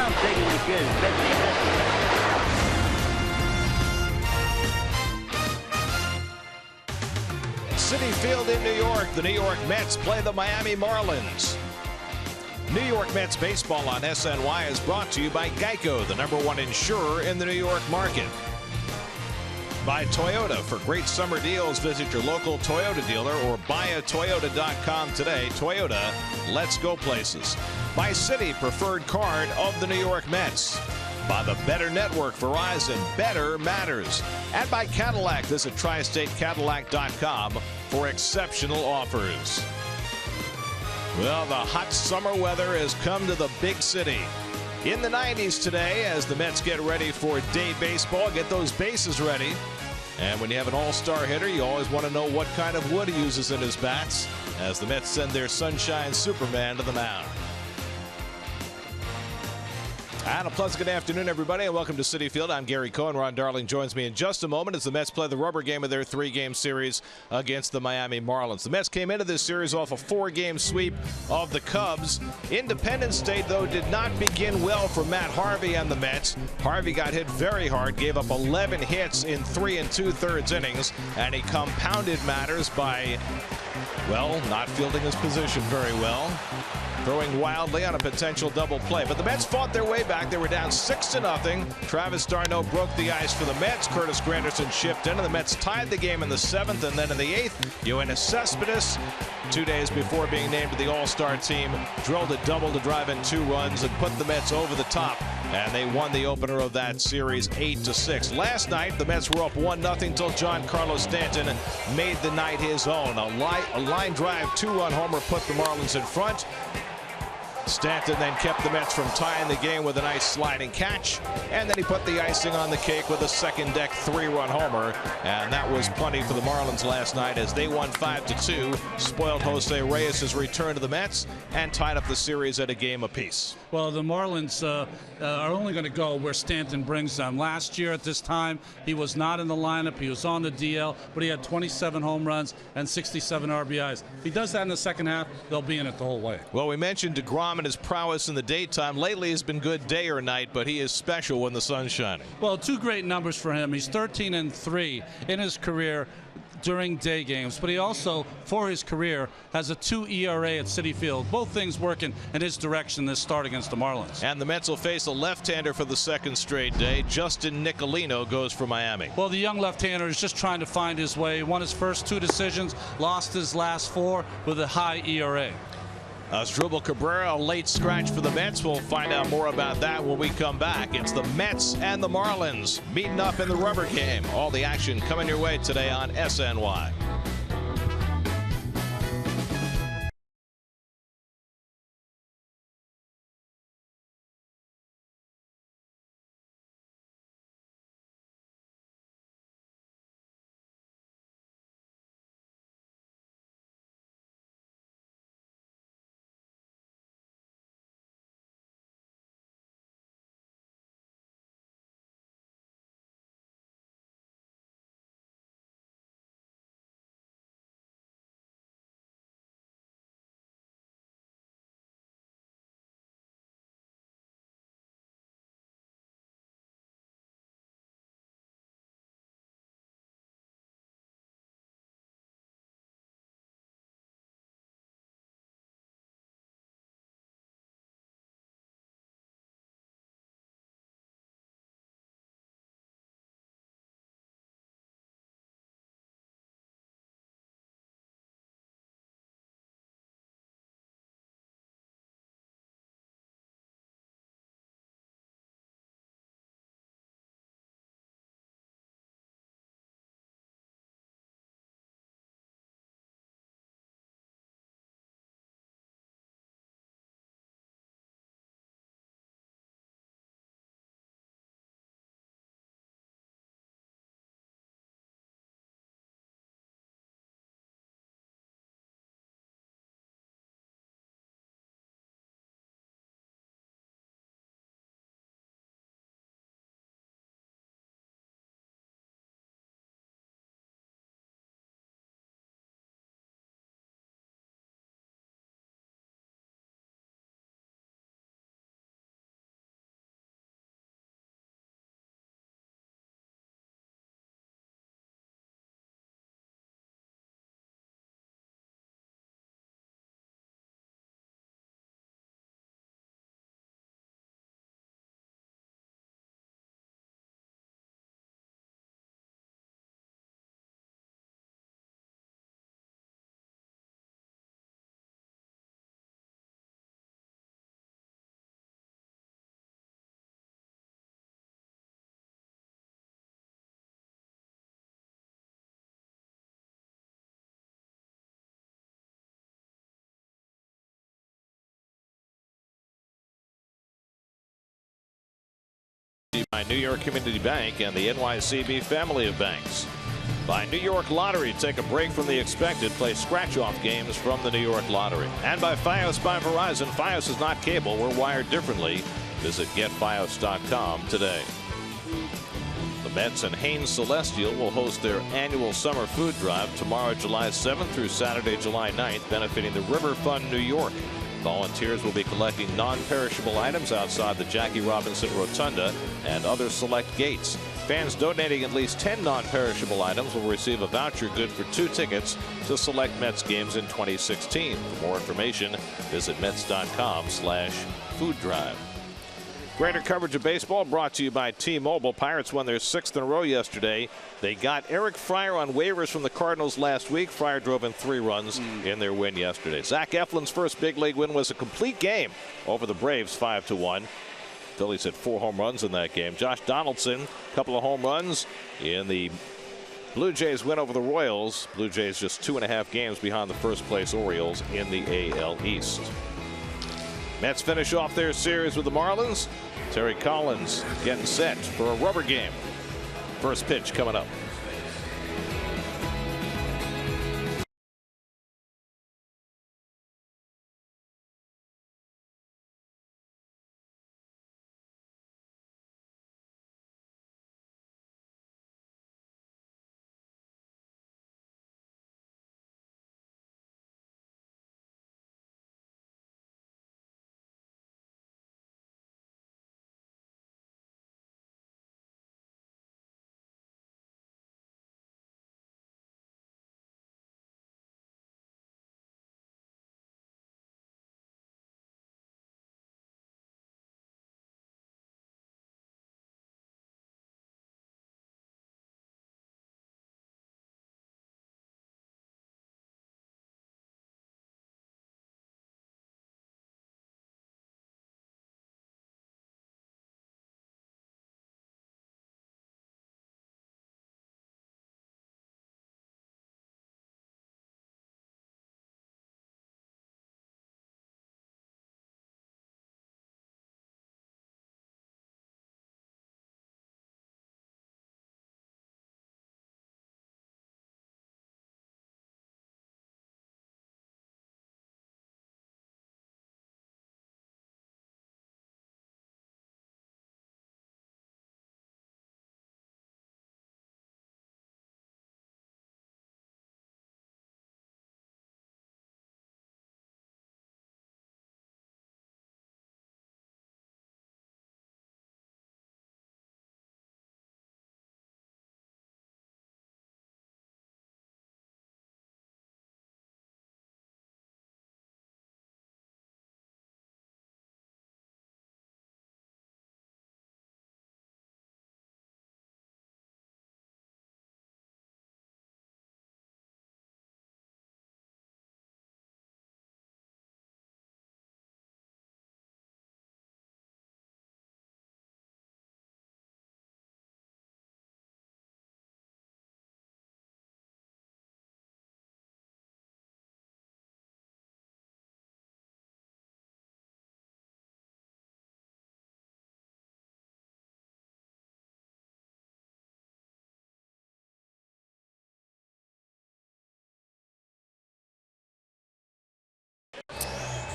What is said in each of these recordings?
I'm thinking we should, Citi Field in New York. The New York Mets play the Miami Marlins. New York Mets baseball on SNY is brought to you by Geico, the #1 insurer in the New York market. By Toyota. For great summer deals, visit your local Toyota dealer or buyatoyota.com today. Toyota, let's go places. By Citi, preferred card of the New York Mets. By the Better Network, Verizon, better matters. And by Cadillac, visit tristatecadillac.com for exceptional offers. Well, the hot summer weather has come to the big city. In the 90s today, as the Mets get ready for day baseball, get those bases ready. And when you have an all-star hitter, you always want to know what kind of wood he uses in his bats, as the Mets send their Sunshine Superman to the mound. And a pleasant good afternoon, everybody, and welcome to Citi Field. I'm Gary Cohen. Ron Darling joins me in just a moment as the Mets play the rubber game of their 3-game series against the Miami Marlins. The Mets came into this series off a 4-game sweep of the Cubs. Independence Day, though, did not begin well for Matt Harvey and the Mets. Harvey got hit very hard, gave up 11 hits in 3 2/3 innings, and he compounded matters by, well, not fielding his position very well, throwing wildly on a potential double play. But the Mets fought their way back. They were down 6-0. Travis d'Arnaud broke the ice for the Mets. Curtis Granderson chipped in, and the Mets tied the game in the 7th. And then in the 8th, Yoenis Cespedes, 2 days before being named to the All-Star team, drilled a double to drive in 2 runs and put the Mets over the top. And they won the opener of that series 8-6. Last night, the Mets were up 1-0 till Giancarlo Stanton made the night his own. A line drive 2-run homer put the Marlins in front. Stanton then kept the Mets from tying the game with a nice sliding catch, and then he put the icing on the cake with a second deck 3-run homer, and that was plenty for the Marlins last night as they won 5-2, spoiled Jose Reyes' return to the Mets, and tied up the series at a game apiece. Well, the Marlins are only going to go where Stanton brings them. Last year at this time, he was not in the lineup. He was on the DL, but he had 27 home runs and 67 RBIs. If he does that in the second half, they'll be in it the whole way. Well, we mentioned deGrom and his prowess in the daytime. Lately has been good day or night, but he is special when the sun's shining. Well, 2 great numbers for him. He's 13-3 in his career during day games, but he also, for his career, has a 2 ERA at Citi Field. Both things working in his direction this start against the Marlins. And the Mets will face a left-hander for the 2nd straight day. Justin Nicolino goes for Miami. Well, the young left-hander is just trying to find his way. He won his first 2 decisions, lost his last 4 with a high ERA. Asdrubal Cabrera, a late scratch for the Mets. We'll find out more about that when we come back. It's the Mets and the Marlins meeting up in the rubber game. All the action coming your way today on SNY. By New York Community Bank and the NYCB family of banks. By New York Lottery, take a break from the expected. Play scratch-off games from the New York Lottery. And by Fios by Verizon. Fios is not cable. We're wired differently. Visit getfios.com today. The Mets and Haynes Celestial will host their annual summer food drive tomorrow, July 7th through Saturday, July 9th, benefiting the River Fund New York. Volunteers will be collecting non-perishable items outside the Jackie Robinson Rotunda and other select gates. Fans donating at least 10 non-perishable items will receive a voucher good for 2 tickets to select Mets games in 2016. For more information, visit Mets.com/food drive. Greater coverage of baseball brought to you by T-Mobile. Pirates won their 6th in a row yesterday. They got Eric Fryer on waivers from the Cardinals last week. Fryer drove in 3 runs in their win yesterday. Zach Eflin's first big league win was a complete game over the Braves, 5-1. Phillies hit 4 home runs in that game. Josh Donaldson, a couple of home runs in the Blue Jays win over the Royals. Blue Jays just 2.5 games behind the first place Orioles in the AL East. Mets finish off their series with the Marlins. Terry Collins getting set for a rubber game. First pitch coming up.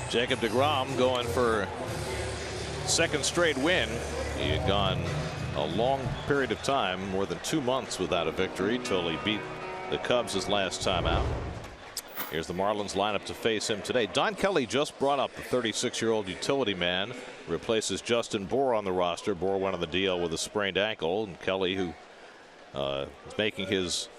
Jacob deGrom going for second straight win. He had gone a long period of time, more than 2 months without a victory, till he beat the Cubs his last time out. Here's the Marlins lineup to face him today. Don Kelly just brought up the 36-year-old utility man, replaces Justin Bour on the roster. Bour went on the DL with a sprained ankle, and Kelly, who is making his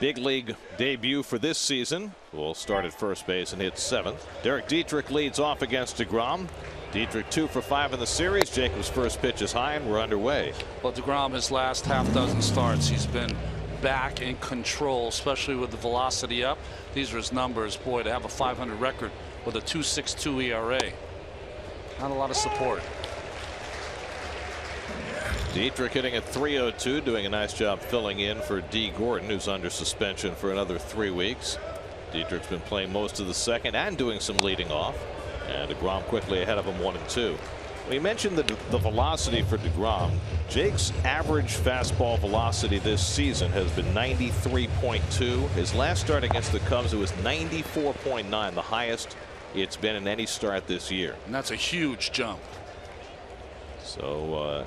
big league debut for this season, will start at first base and hit 7th. Derek Dietrich leads off against deGrom. Dietrich 2 for 5 in the series. Jacob's first pitch is high, and we're underway. Well, deGrom, his last half dozen starts, he's been back in control, especially with the velocity up. These are his numbers. Boy, to have a .500 record with a 2.62 ERA. Not a lot of support. Dietrich hitting at .302, doing a nice job filling in for D. Gordon, who's under suspension for another 3 weeks. Dietrich's been playing most of the second and doing some leading off. And deGrom quickly ahead of him 1-2. We mentioned the velocity for deGrom. Jake's average fastball velocity this season has been 93.2. His last start against the Cubs, it was 94.9, the highest it's been in any start this year. And that's a huge jump. So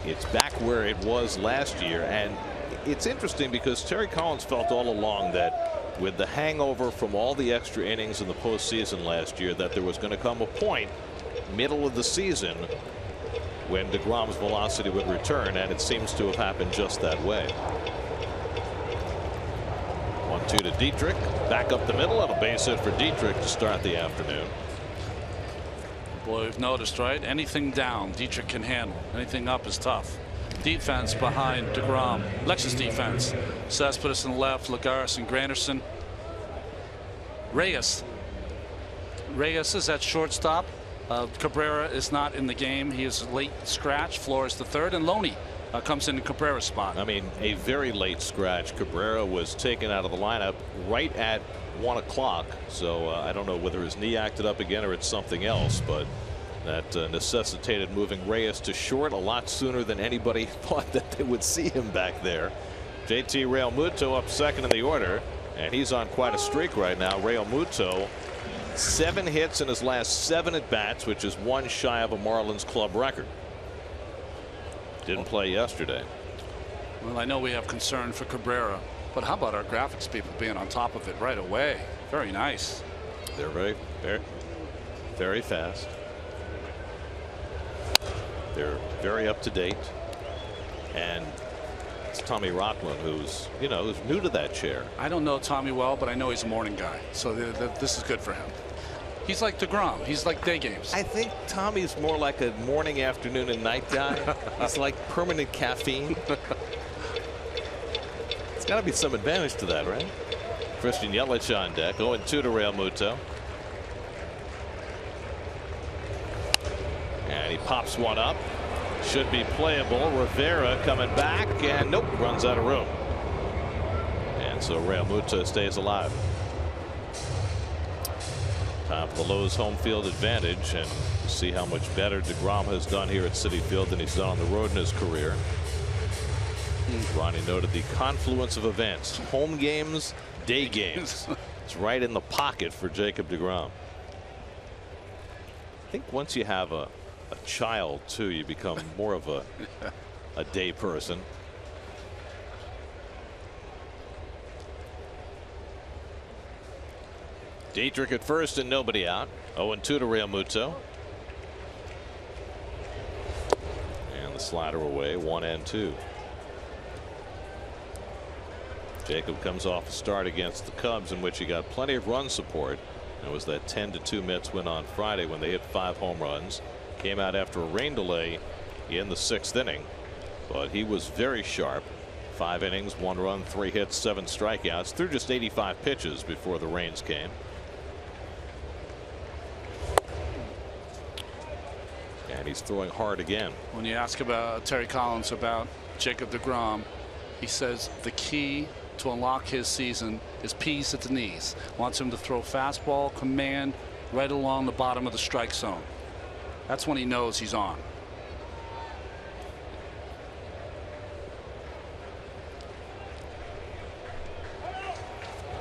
it's back where it was last year. And it's interesting because Terry Collins felt all along that with the hangover from all the extra innings in the postseason last year, that there was going to come a point middle of the season when deGrom's velocity would return, and it seems to have happened just that way. 1-2 to Dietrich, back up the middle, and a base hit for Dietrich to start the afternoon. Boy, we've noticed, right? Anything down, Dietrich can handle. Anything up is tough. Defense behind deGrom. Lexus defense. Cespedes in the left, Lagares and Granderson. Reyes is at shortstop. Cabrera is not in the game. He is a late scratch. Flores the third, and Loney comes in Cabrera's spot. I mean, a very late scratch. Cabrera was taken out of the lineup right at 1 o'clock. So I don't know whether his knee acted up again or it's something else, but that necessitated moving Reyes to short a lot sooner than anybody thought that they would see him back there. JT Realmuto up second in the order, and he's on quite a streak right now. Realmuto, 7 hits in his last 7 at bats, which is 1 shy of a Marlins club record. Didn't play yesterday. Well, I know we have concern for Cabrera, but how about our graphics people being on top of it right away? Very nice. They're very fast. They're very up to date, and it's Tommy Rockland who's new to that chair. I don't know Tommy well, but I know he's a morning guy, so this is good for him. He's like deGrom. He's like day games. I think Tommy's more like a morning, afternoon, and night guy. He's like permanent caffeine. It's got to be some advantage to that, right? Christian Yelich on deck. 0-2 to Realmuto. And he pops one up. Should be playable. Rivera coming back, and nope, runs out of room. And so Realmuto stays alive. Time for the Lowe's home field advantage, and see how much better deGrom has done here at Citi Field than he's done on the road in his career. Ronnie noted the confluence of events. Home games, day games. It's right in the pocket for Jacob deGrom. I think once you have a child too, you become more of a day person. Dietrich at first and nobody out. 0-2 to Realmuto. And the slider away, 1-2. Jacob comes off a start against the Cubs in which he got plenty of run support. It was that 10-2 Mets win on Friday when they hit 5 home runs. Came out after a rain delay in the 6th inning, but he was very sharp. 5 innings, 1 run, 3 hits, 7 strikeouts, threw just 85 pitches before the rains came. And he's throwing hard again. When you ask about Terry Collins about Jacob deGrom, he says the key to unlock his season is P's at the knees. Wants him to throw fastball, command right along the bottom of the strike zone. That's when he knows he's on.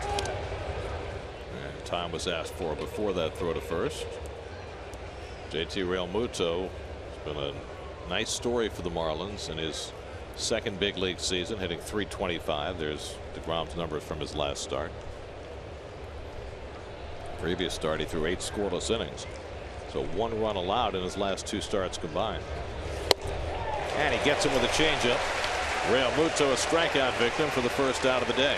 And time was asked for before that throw to first. JT Realmuto has been a nice story for the Marlins in his 2nd big league season, hitting .325. There's deGrom's numbers from his last start. Previous start, he threw 8 scoreless innings. So 1 run allowed in his last 2 starts combined. And he gets him with a changeup. Realmuto a strikeout victim for the first out of the day.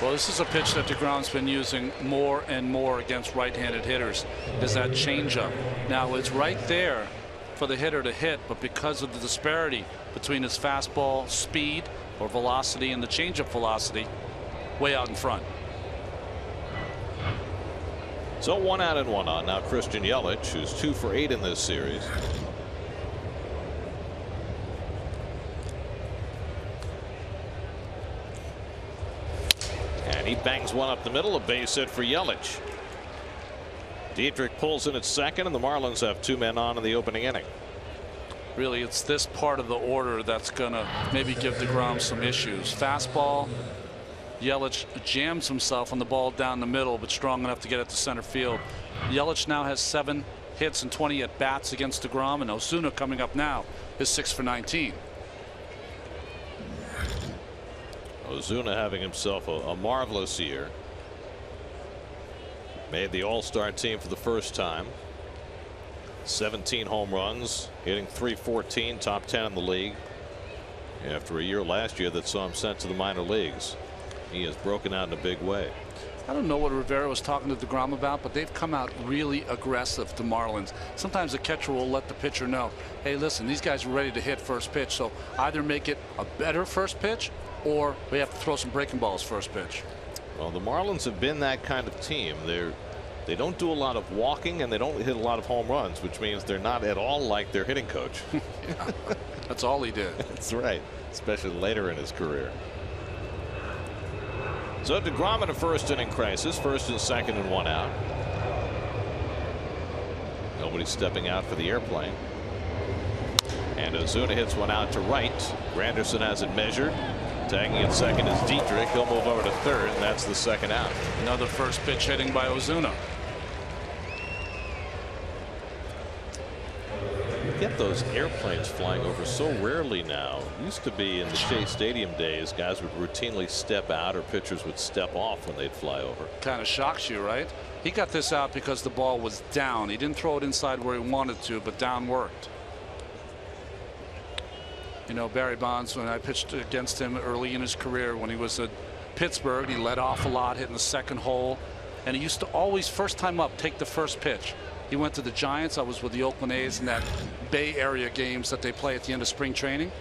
Well, this is a pitch that deGrom's been using more and more against right-handed hitters, is that changeup. Now it's right there for the hitter to hit, but because of the disparity between his fastball speed or velocity and the changeup velocity, way out in front. So 1 out and 1 on. Now Christian Yelich, who's 2 for 8 in this series. And he bangs one up the middle, a base hit for Yelich. Dietrich pulls in at second, and the Marlins have 2 men on in the opening inning. Really, it's this part of the order that's going to maybe give deGrom some issues. Fastball. Yelich jams himself on the ball down the middle, but strong enough to get it to center field. Yelich now has 7 hits and 20 at bats against deGrom, and Ozuna coming up now is 6 for 19. Ozuna having himself a marvelous year. Made the All-Star team for the first time. 17 home runs, hitting .314, top 10 in the league. After a year last year that saw him sent to the minor leagues, he has broken out in a big way. I don't know what Rivera was talking to deGrom about, but they've come out really aggressive to Marlins. Sometimes the catcher will let the pitcher know, hey, listen, these guys are ready to hit first pitch, so either make it a better first pitch or we have to throw some breaking balls first pitch. Well, the Marlins have been that kind of team. They don't do a lot of walking, and they don't hit a lot of home runs, which means they're not at all like their hitting coach. Yeah, that's all he did. That's right, especially later in his career. So deGrom in a first inning crisis, first and second and 1 out. Nobody stepping out for the airplane. And Ozuna hits one out to right. Granderson has it measured. Tagging at second is Dietrich. He'll move over to third, and that's the second out. Another first pitch hitting by Ozuna. Get those airplanes flying over so rarely now. Used to be in the Shea Stadium days, guys would routinely step out or pitchers would step off when they'd fly over. Kind of shocks you, right? He got this out because the ball was down. He didn't throw it inside where he wanted to, but down worked. You know, Barry Bonds, when I pitched against him early in his career when he was at Pittsburgh, he led off a lot, hitting the second hole, and he used to always, first time up, take the first pitch. He went to the Giants. I was with the Oakland A's in that Bay Area games that they play at the end of spring training,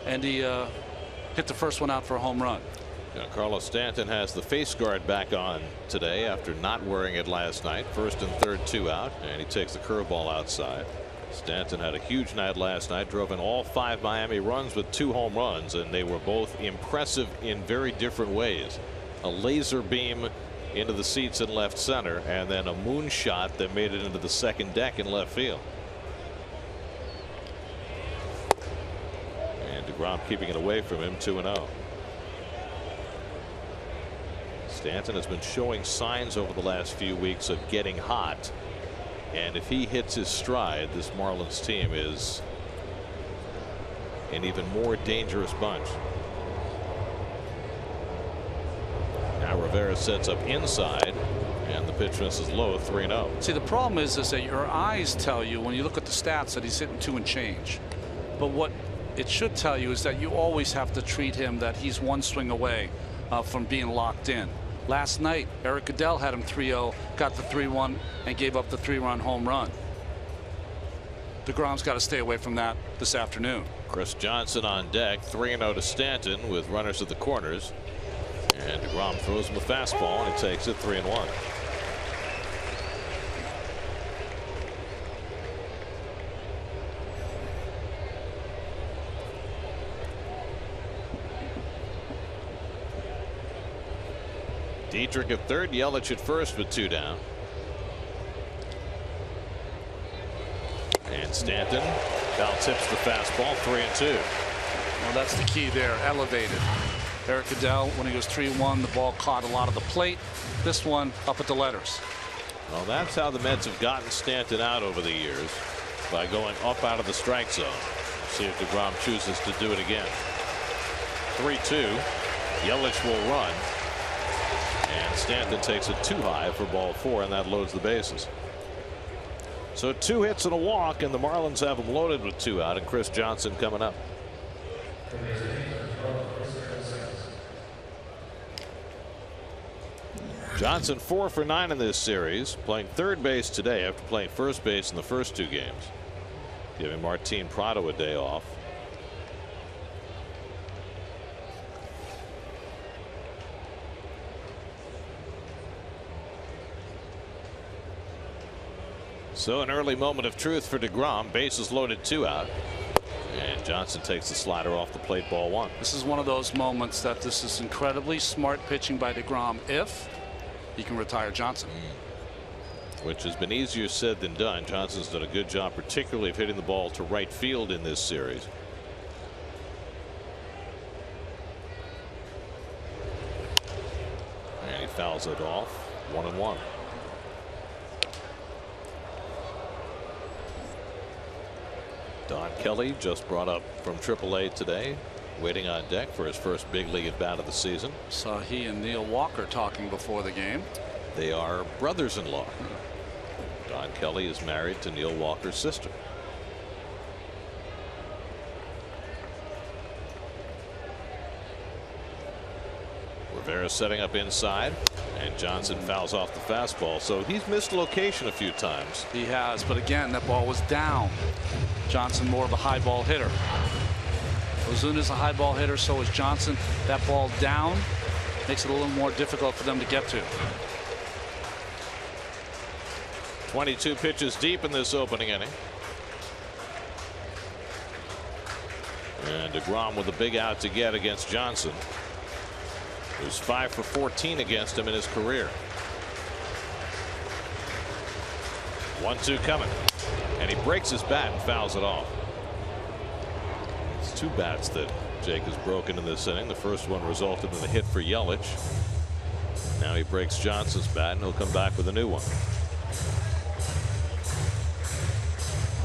and he hit the first one out for a home run. Now, Carlos Stanton has the face guard back on today after not wearing it last night. First and third, 2 out, and he takes the curveball outside. Stanton had a huge night last night, drove in all 5 Miami runs with 2 home runs, and they were both impressive in very different ways. A laser beam into the seats in left center, and then a moonshot that made it into the second deck in left field. And deGrom keeping it away from him, 2-0. Stanton has been showing signs over the last few weeks of getting hot, and if he hits his stride, this Marlins team is an even more dangerous bunch. Now Rivera sets up inside, and the pitch misses low, 3-0. See, the problem is that your eyes tell you when you look at the stats that he's hitting 2 and change, but what it should tell you is that you always have to treat him that he's 1 swing away from being locked in. Last night, Eric Goodell had him 3-0, got the 3-1, and gave up the 3-run home run. deGrom's got to stay away from that this afternoon. Chris Johnson on deck, 3-0 to Stanton with runners at the corners. And deGrom throws him a fastball, and he takes it 3-1. Dietrich at third, Yelich at first with 2 down. And Stanton foul tips the fastball, 3-2. Well, that's the key there, elevated. Eric Goodell, when he was 3-1, the ball caught a lot of the plate. This one up at the letters. Well, that's how the Mets have gotten Stanton out over the years, by going up out of the strike zone. See if deGrom chooses to do it again. 3-2. Yelich will run. And Stanton takes it too high for ball 4, and that loads the bases. So 2 hits and a walk, and the Marlins have them loaded with 2 out, and Chris Johnson coming up. Johnson 4 for 9 in this series, playing third base today after playing first base in the first 2 games, giving Martin Prado a day off. So an early moment of truth for deGrom. Bases loaded, 2 out. And Johnson takes the slider off the plate, ball 1. This is one of those moments that this is incredibly smart pitching by deGrom if he can retire Johnson. which has been easier said than done. Johnson's done a good job, particularly of hitting the ball to right field in this series. And he fouls it off. 1-1. Don Kelly just brought up from AAA today, waiting on deck for his first big league at bat of the season. Saw he and Neil Walker talking before the game. They are brothers-in-law. Don Kelly is married to Neil Walker's sister. Rivera setting up inside, and Johnson fouls off the fastball. So he's missed location a few times. He has, but again, that ball was down. Johnson more of a high ball hitter. Ozuna's a high ball hitter, so is Johnson. That ball down makes it a little more difficult for them to get to. 22 pitches deep in this opening inning. And deGrom with a big out to get against Johnson, who's 5 for 14 against him in his career. 1-2 coming, and he breaks his bat and fouls it off. It's 2 bats that Jake has broken in this inning. The first one resulted in a hit for Yelich. Now he breaks Johnson's bat, and he'll come back with a new one.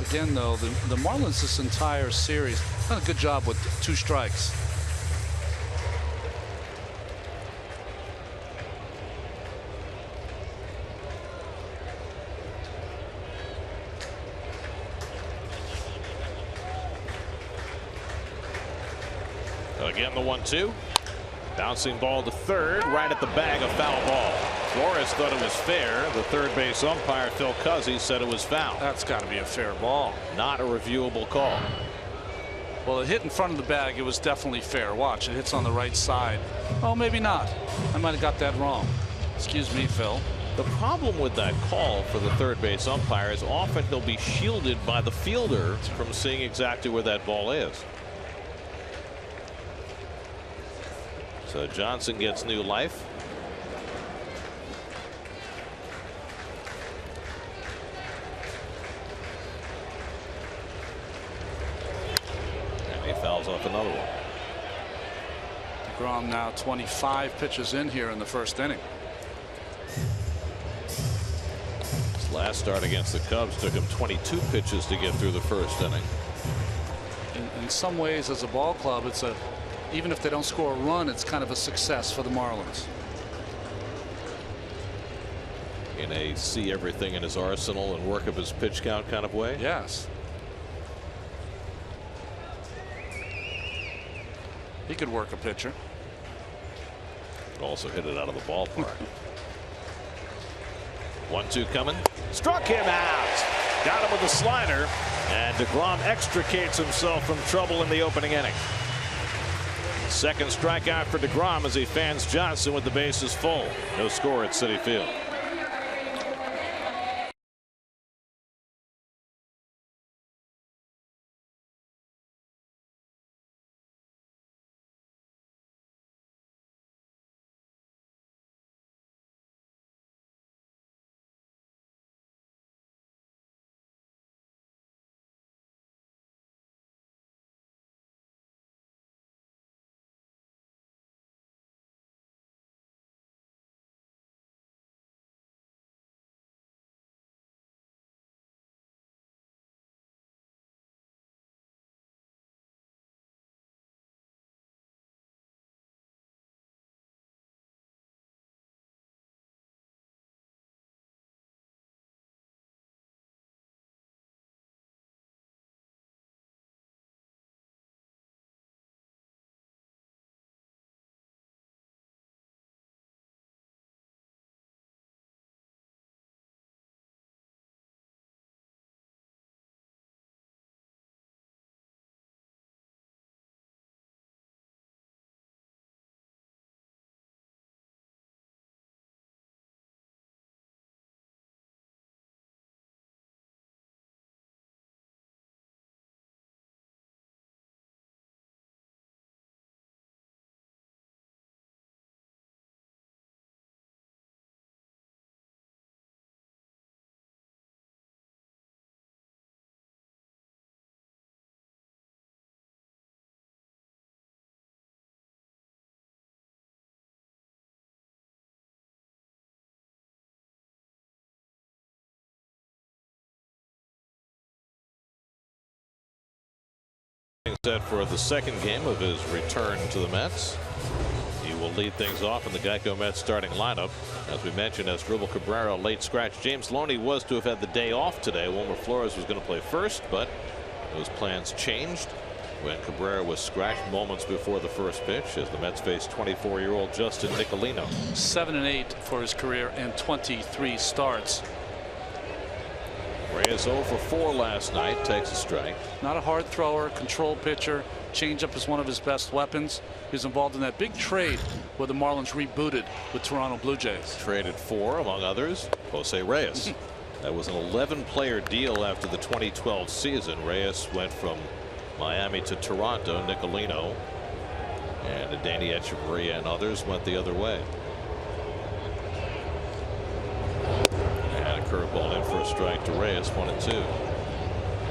Again, though, the Marlins this entire series done a good job with 2 strikes. Again, the 1-2. Bouncing ball to third, right at the bag, a foul ball. Flores thought it was fair. The third base umpire, Phil Cuzzi, said it was foul. That's got to be a fair ball. Not a reviewable call. Well, it hit in front of the bag. It was definitely fair. Watch, it hits on the right side. Oh, maybe not. I might have got that wrong. Excuse me, Phil. The problem with that call for the third base umpire is often he'll be shielded by the fielder from seeing exactly where that ball is. So Johnson gets new life. And he fouls off another one. deGrom now 25 pitches in here in the first inning. His last start against the Cubs took him 22 pitches to get through the first inning. In some ways, as a ball club, it's a even if they don't score a run, it's kind of a success for the Marlins. In a see everything in his arsenal and work up his pitch count kind of way. Yes. He could work a pitcher. Also hit it out of the ballpark. 1-2 coming. Struck him out. Got him with a slider. And deGrom extricates himself from trouble in the opening inning. Second strikeout for deGrom as he fans Johnson with the bases full. No score at Citi Field. Set for the second game of his return to the Mets. He will lead things off in the Geico Mets starting lineup. As we mentioned, Asdrubal Cabrera late scratch. James Loney was to have had the day off today. Wilmer Flores was going to play first, but those plans changed when Cabrera was scratched moments before the first pitch as the Mets face 24-year-old Justin Nicolino. 7-8 for his career in 23 starts. Reyes 0 for 4 last night, takes a strike. Not a hard thrower, control pitcher. Changeup is one of his best weapons. He's involved in that big trade where the Marlins rebooted with Toronto Blue Jays. Traded for, among others, Jose Reyes. That was an 11-player deal after the 2012 season. Reyes went from Miami to Toronto. Nicolino and Danny Echeverria and others went the other way. And a curveball in for a strike to Reyes, 1-2.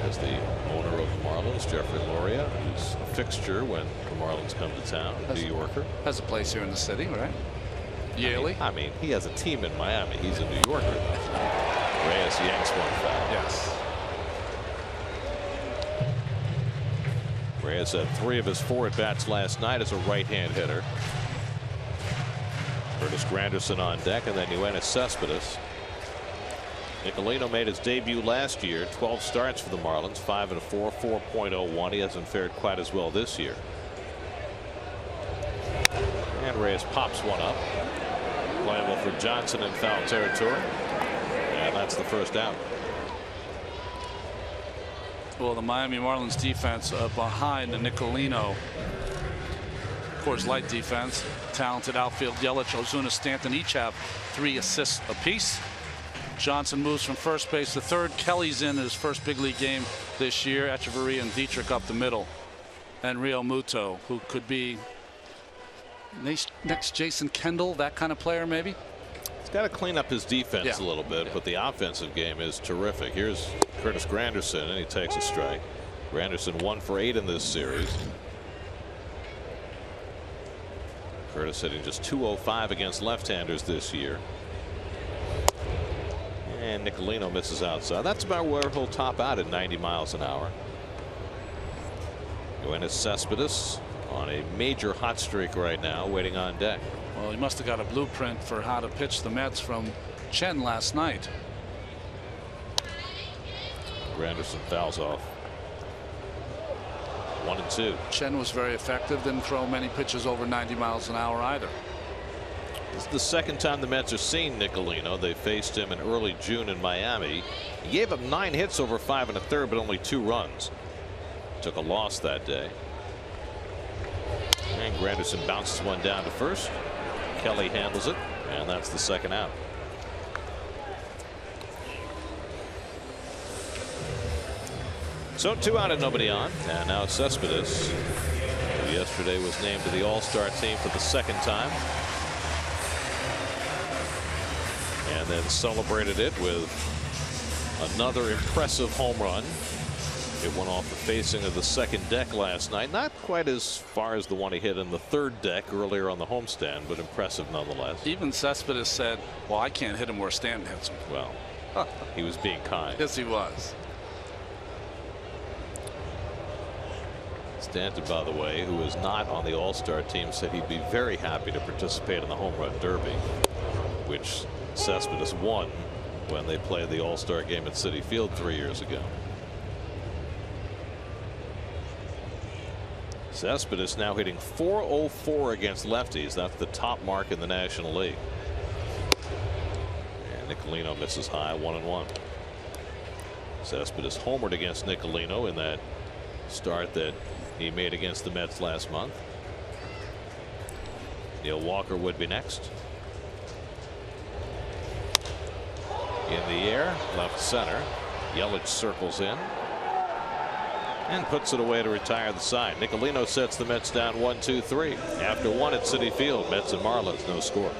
As the owner of the Marlins, Jeffrey Loria, who's a fixture when the Marlins come to town, New Yorker. Has a place here in the city, right? Yaley. I mean, he has a team in Miami. He's a New Yorker. Reyes yanks one foul. Yes. Reyes had 3 of his 4 at-bats last night as a right-hand hitter. Curtis Granderson on deck, and then Yoenis Cespedes. Nicolino made his debut last year. 12 starts for the Marlins, 5-4, 4.01. He hasn't fared quite as well this year. And Reyes pops one up. Playable for Johnson in foul territory. And that's the first out. Well, the Miami Marlins defense behind the Nicolino. Of course, light defense. Talented outfield. Yelich, Ozuna, Stanton each have 3 assists apiece. Johnson moves from first base to third. Kelly's in his first big league game this year. Echeverria and Dietrich up the middle. And Rio Muto, who could be next Jason Kendall, that kind of player maybe. He's got to clean up his defense a little bit, but the offensive game is terrific. Here's Curtis Granderson, and he takes a strike. Granderson 1 for 8 in this series. Curtis hitting just .205 against left-handers this year. And Nicolino misses outside. That's about where he'll top out at 90 miles an hour. Yoenis Cespedes on a major hot streak right now, waiting on deck. Well, he must have got a blueprint for how to pitch the Mets from Chen last night. Granderson fouls off. 1-2. Chen was very effective. Didn't throw many pitches over 90 miles an hour either. This is the second time the Mets are seeing Nicolino. They faced him in early June in Miami. He gave up 9 hits over 5 1/3, but only 2 runs. Took a loss that day. And Granderson bounces one down to first. Kelly handles it, and that's the second out. So 2 out and nobody on. And now Cespedes, who yesterday was named to the All-Star team for the second time. And then celebrated it with another impressive home run. It went off the facing of the second deck last night. Not quite as far as the one he hit in the third deck earlier on the homestand, but impressive nonetheless. Even Cespedes said, well, I can't hit him where Stanton hits him. Well, he was being kind. Yes, he was. Stanton, by the way, who is not on the All-Star team, said he'd be very happy to participate in the home run derby, which Cespedes won when they played the All-Star game at Citi Field 3 years ago. Cespedes now hitting .404 against lefties. That's the top mark in the National League. And Nicolino misses high, 1-1. Cespedes homered against Nicolino in that start that he made against the Mets last month. Neil Walker would be next. In the air, left center. Yelich circles in and puts it away to retire the side. Nicolino sets the Mets down 1-2-3 after 1 at Citi Field. Mets and Marlins, no score.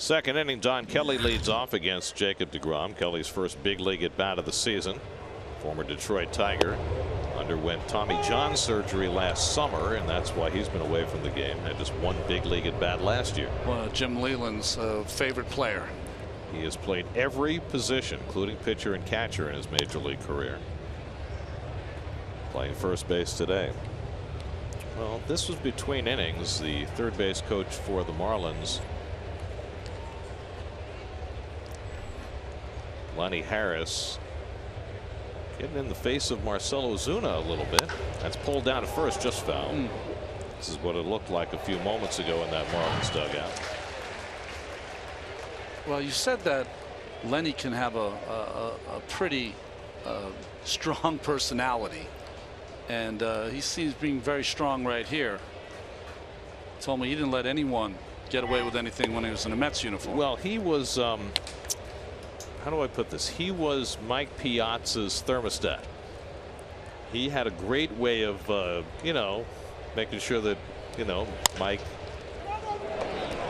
Second inning, Don Kelly leads off against Jacob deGrom. Kelly's first big league at bat of the season. Former Detroit Tiger underwent Tommy John surgery last summer, and that's why he's been away from the game. Had just one big league at bat last year. Well, Jim Leyland's favorite player. He has played every position, including pitcher and catcher, in his major league career. Playing first base today. Well, this was between innings. The third base coach for the Marlins, Lonnie Harris, getting in the face of Marcell Ozuna a little bit. That's pulled down to first, just foul. This is what it looked like a few moments ago in that Marlins dugout. Well, you said that Lenny can have a pretty strong personality, and he seems being very strong right here. Told me he didn't let anyone get away with anything when he was in a Mets uniform. Well, he was how do I put this? He was Mike Piazza's thermostat. He had a great way of you know, making sure that, you know, Mike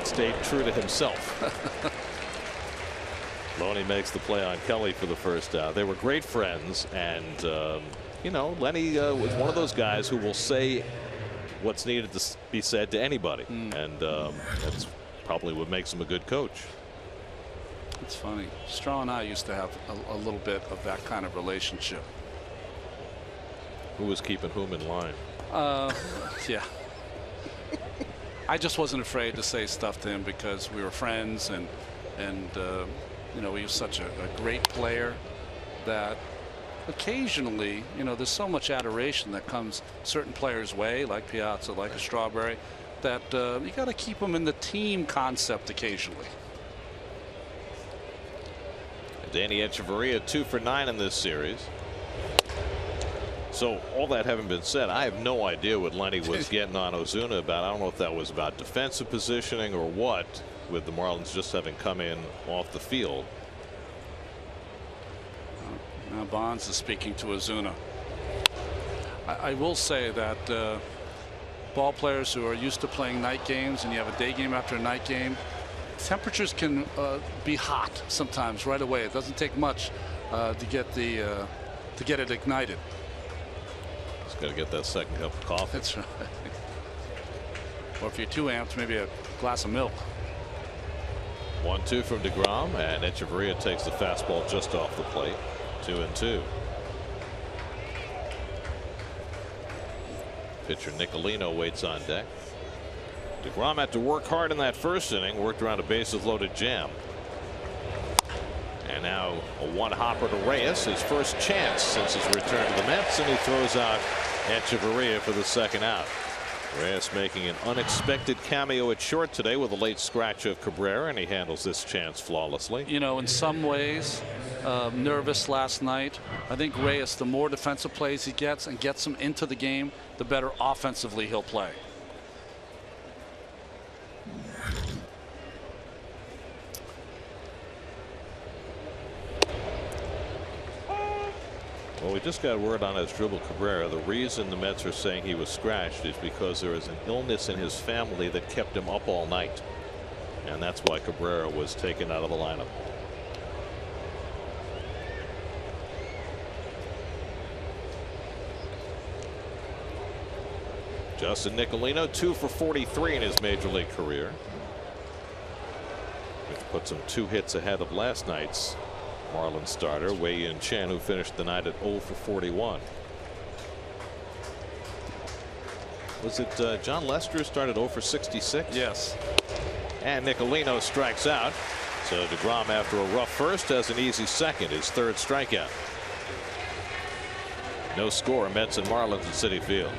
stayed true to himself. Loney makes the play on Kelly for the first out. They were great friends, and you know, Lenny was one of those guys who will say what's needed to be said to anybody, and that's probably what makes him a good coach. It's funny. Straw and I used to have a little bit of that kind of relationship. Who was keeping whom in line? Yeah. I just wasn't afraid to say stuff to him because we were friends, and you know, he was such a great player that occasionally, you know, there's so much adoration that comes certain players' way, like Piazza, like a Strawberry, that you got to keep them in the team concept occasionally. Danny Echeverria 2 for 9 in this series. So all that having been said, I have no idea what Lenny was getting on Ozuna about. I don't know if that was about defensive positioning or what, with the Marlins just having come in off the field. Now Bonds is speaking to Ozuna. I will say that ball players who are used to playing night games, and you have a day game after a night game, temperatures can be hot sometimes right away. It doesn't take much to get it ignited. Just got to get that second cup of coffee. That's right. Or if you're too amped, maybe a glass of milk. 1-2 from deGrom, and Echeverria takes the fastball just off the plate. 2-2. Pitcher Nicolino waits on deck. deGrom had to work hard in that first inning, worked around a bases loaded jam. And now a one hopper to Reyes, his first chance since his return to the Mets, and he throws out Echeverria for the second out. Reyes making an unexpected cameo at short today with a late scratch of Cabrera, and he handles this chance flawlessly. You know, in some ways, nervous last night. I think Reyes, the more defensive plays he gets and gets him into the game, the better offensively he'll play. Well, we just got word on Asdrubal Cabrera. The reason the Mets are saying he was scratched is because there is an illness in his family that kept him up all night. And that's why Cabrera was taken out of the lineup. Justin Nicolino 2 for 43 in his major league career, which puts him 2 hits ahead of last night's Marlins starter Wei-Yin Chen, who finished the night at 0 for 41. Was it John Lester who started 0 for 66? Yes. And Nicolino strikes out. So deGrom, after a rough first, has an easy second, his third strikeout. No score, Mets and Marlins at Citi Field.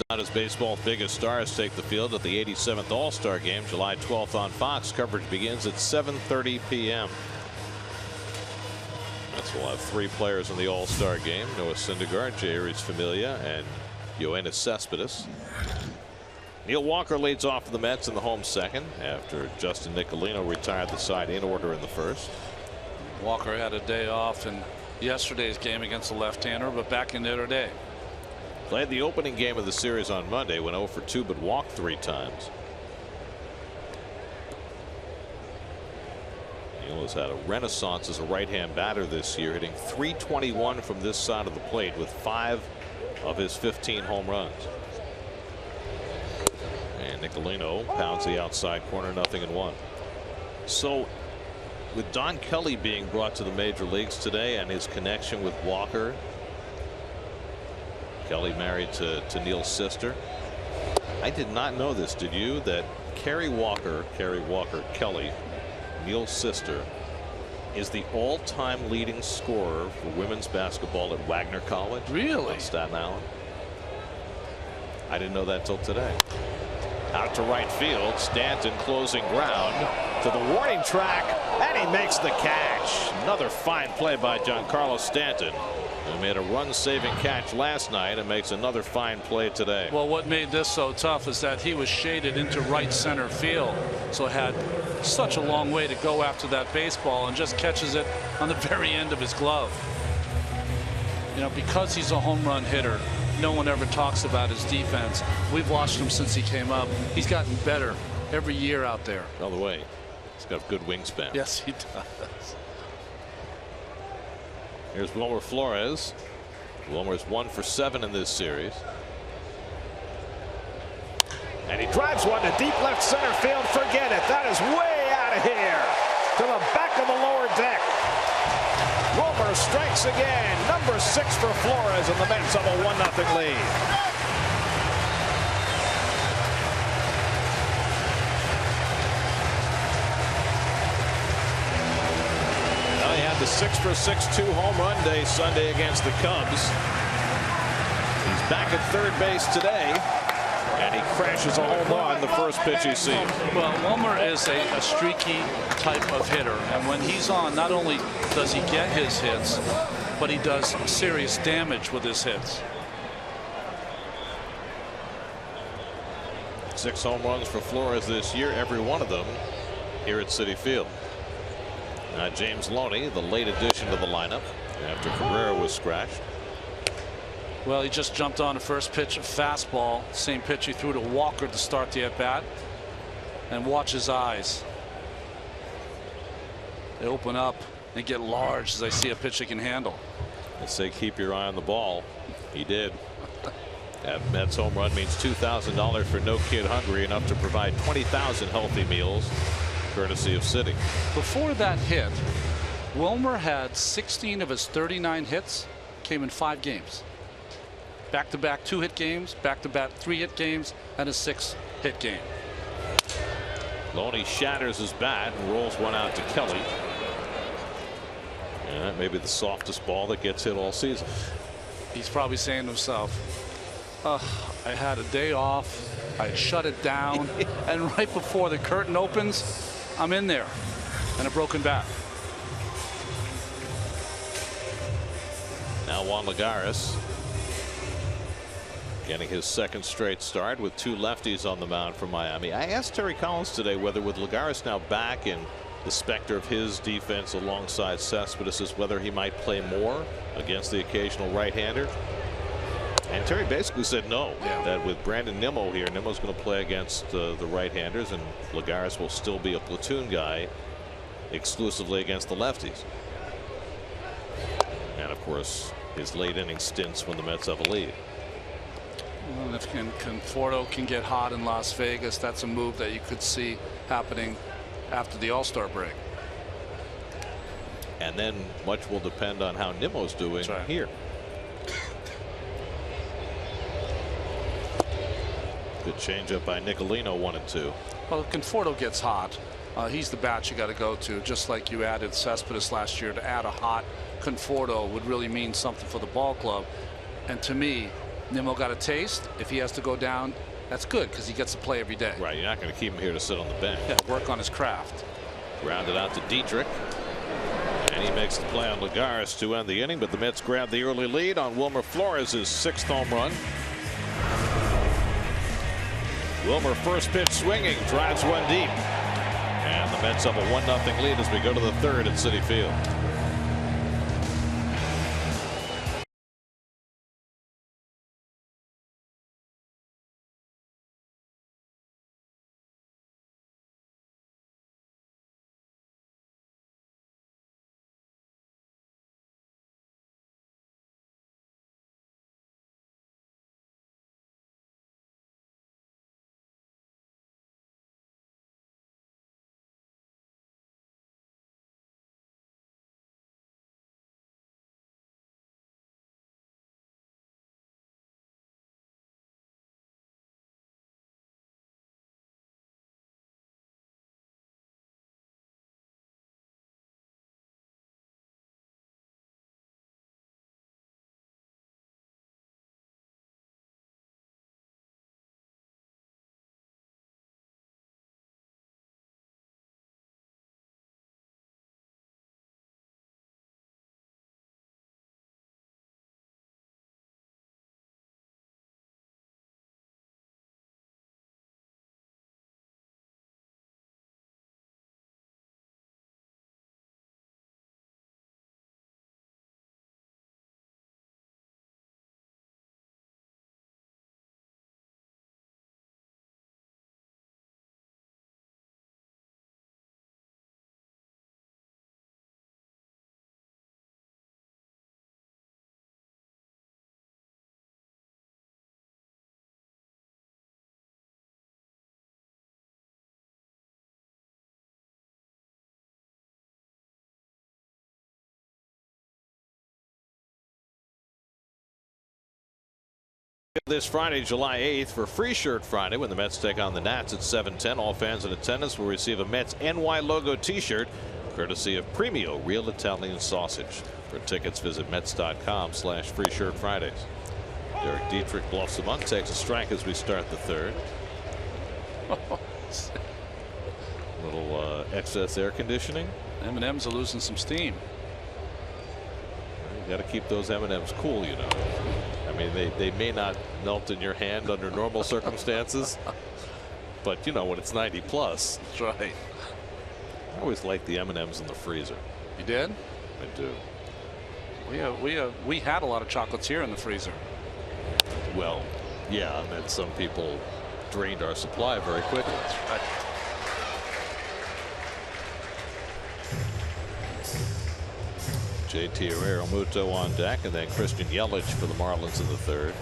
Out as baseball's biggest stars take the field at the 87th All-Star Game, July 12th on Fox. Coverage begins at 7:30 p.m. We'll have 3 players in the All-Star Game: Noah Syndergaard, Jeurys Familia, and Yoenis Cespedes. Neil Walker leads off for the Mets in the home second after Justin Nicolino retired the side in order in the first. Walker had a day off in yesterday's game against the left-hander, but back in there today. Played the opening game of the series on Monday, went 0 for 2 but walked 3 times. Neil has had a renaissance as a right-hand batter this year, hitting .321 from this side of the plate with 5 of his 15 home runs. And Nicolino pounds the outside corner, 0-1. So with Don Kelly being brought to the major leagues today and his connection with Walker, Kelly married to Neil's sister. I did not know this, did you, that Carrie Walker Kelly, Neil's sister, is the all-time leading scorer for women's basketball at Wagner College. Really? On Staten Island. I didn't know that till today. Out to right field, Stanton closing ground to the warning track, and he makes the catch. Another fine play by Giancarlo Stanton, who made a run-saving catch last night and makes another fine play today. Well, what made this so tough is that he was shaded into right center field, so had such a long way to go after that baseball and just catches it on the very end of his glove. You know, because he's a home run hitter, no one ever talks about his defense. We've watched him since he came up. He's gotten better every year out there. By the way, he's got a good wingspan. Yes, he does. Here's Wilmer Flores. Wilmer's 1 for 7 in this series. And he drives one to deep left center field. Forget it. That is way out of here to the back of the lower deck. Wilmer strikes again. Number 6 for Flores, and the Mets have a 1-0 lead. Well, he had the 6 for 6 2-home run day Sunday against the Cubs. He's back at third base today, and he crashes a home run the first pitch he sees. Well, Wilmer is a streaky type of hitter, and when he's on, not only does he get his hits, but he does serious damage with his hits. 6 home runs for Flores this year, every one of them here at Citi Field. Now James Loney, the late addition to the lineup after Cabrera was scratched. Well, he just jumped on the first pitch of fastball, same pitch he threw to Walker to start the at-bat. And watch his eyes. They open up and get large as they see a pitch they can handle. They say keep your eye on the ball. He did. That Mets home run means $2,000 for No Kid Hungry, enough to provide 20,000 healthy meals, courtesy of Citi. Before that hit, Wilmer had 16 of his 39 hits came in 5 games. Back-to-back 2-hit games, back-to-back 3-hit games, and a 6-hit game. Loney shatters his bat and rolls one out to Kelly. And that may be the softest ball that gets hit all season. He's probably saying to himself, I had a day off, I shut it down, and right before the curtain opens, I'm in there, and a broken bat. Now Juan Lagares getting his second straight start with 2 lefties on the mound for Miami. I asked Terry Collins today whether, with Lagares now back and the specter of his defense alongside Cespedes, is whether he might play more against the occasional right-hander. And Terry basically said no. Yeah. That with Brandon Nimmo here, Nimmo's going to play against the right-handers, and Lagares will still be a platoon guy exclusively against the lefties. And of course, his late inning stints when the Mets have a lead. Well, if Conforto can get hot in Las Vegas, that's a move that you could see happening after the All-Star break. And then much will depend on how Nimmo's doing here. Good changeup by Nicolino, 1-2. Well, if Conforto gets hot, he's the bat you got to go to, just like you added Cespedes last year. To add a hot Conforto would really mean something for the ball club. And to me, Nimmo got a taste. If he has to go down, that's good because he gets to play every day. Right. You're not going to keep him here to sit on the bench. Yeah, work on his craft. Grounded out to Dietrich. And he makes the play on Lagares to end the inning, but the Mets grab the early lead on Wilmer Flores' 6th home run. Wilmer first pitch swinging, drives one deep. And the Mets have a 1-0 lead as we go to the 3rd at Citi Field. This Friday, July 8th, for Free Shirt Friday, when the Mets take on the Nats at 7:10. All fans in attendance will receive a Mets NY logo T-shirt, courtesy of Premio Real Italian Sausage. For tickets, visit Mets.com/Free Shirt Fridays. Derek Dietrich bluffs the bunt, takes a strike as we start the 3rd. Little excess air conditioning. M&Ms are losing some steam. You got to keep those M&Ms cool, you know. I mean, they may not melt in your hand under normal circumstances, but you know, when it's 90 plus. That's right. I always like the M&Ms in the freezer. You did? I do. We had a lot of chocolates here in the freezer. Well, yeah, and then some people drained our supply very quickly. That's right. JT Realmuto on deck, and then Christian Yelich for the Marlins in the 3rd.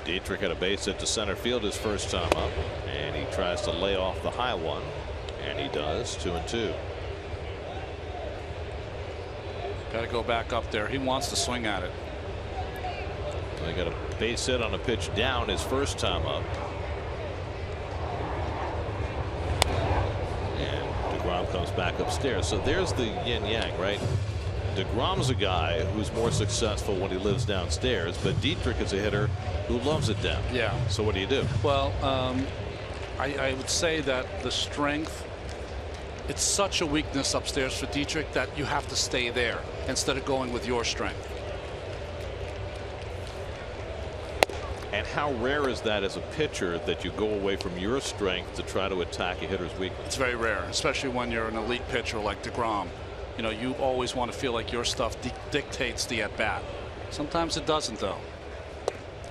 Dietrich had a base hit to center field his first time up, and he tries to lay off the high one, and he does. 2-2. Got to go back up there. He wants to swing at it. They got a base hit on a pitch down his first time up. DeGrom comes back upstairs. So there's the yin yang, right? DeGrom's a guy who's more successful when he lives downstairs, but Dietrich is a hitter who loves it down. Yeah. So what do you do? Well, I would say that the strength, it's such a weakness upstairs for Dietrich that you have to stay there instead of going with your strength. And how rare is that as a pitcher, that you go away from your strength to try to attack a hitter's weakness? It's very rare, especially when you're an elite pitcher like DeGrom. You know, you always want to feel like your stuff dictates the at-bat. Sometimes it doesn't, though.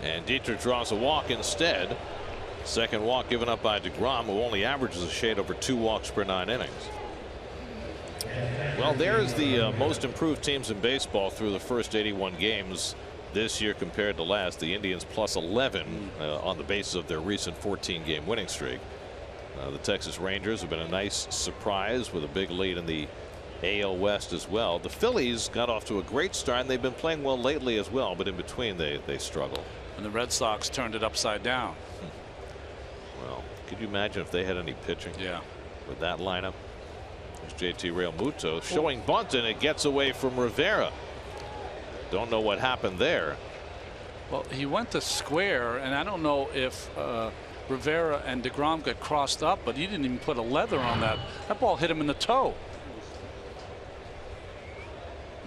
And Dietrich draws a walk instead. Second walk given up by DeGrom, who only averages a shade over 2 walks per 9 innings. Well, there's the most improved teams in baseball through the first 81 games this year compared to last. The Indians plus 11 on the basis of their recent 14-game winning streak. The Texas Rangers have been a nice surprise with a big lead in the AL West as well. The Phillies got off to a great start, and they've been playing well lately as well, but in between they struggle. And the Red Sox turned it upside down. Well, could you imagine if they had any pitching? Yeah. With that lineup? There's JT Realmuto showing bunt, and it gets away from Rivera. Don't know what happened there. Well, he went to square, and I don't know if Rivera and deGrom got crossed up, but he didn't even put a leather on that. That ball hit him in the toe.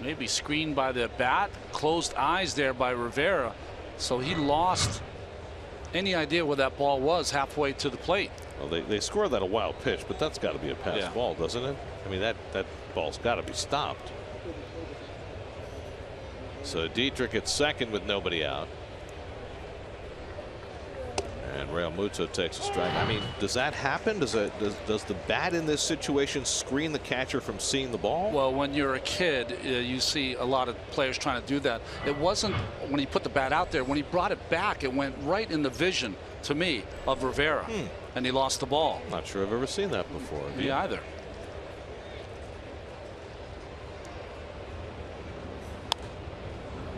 Maybe screened by the bat, closed eyes there by Rivera, so he lost any idea where that ball was halfway to the plate. Well, they score that a wild pitch, but that's got to be a pass ball, doesn't it? I mean, that ball's got to be stopped. So Dietrich at second with nobody out. And Realmuto takes a strike. I mean, does that happen? Does the bat in this situation screen the catcher from seeing the ball? Well, when you're a kid, you see a lot of players trying to do that. It wasn't when he put the bat out there. When he brought it back, it went right in the vision, to me, of Rivera. And he lost the ball. Not sure I've ever seen that before. Me either.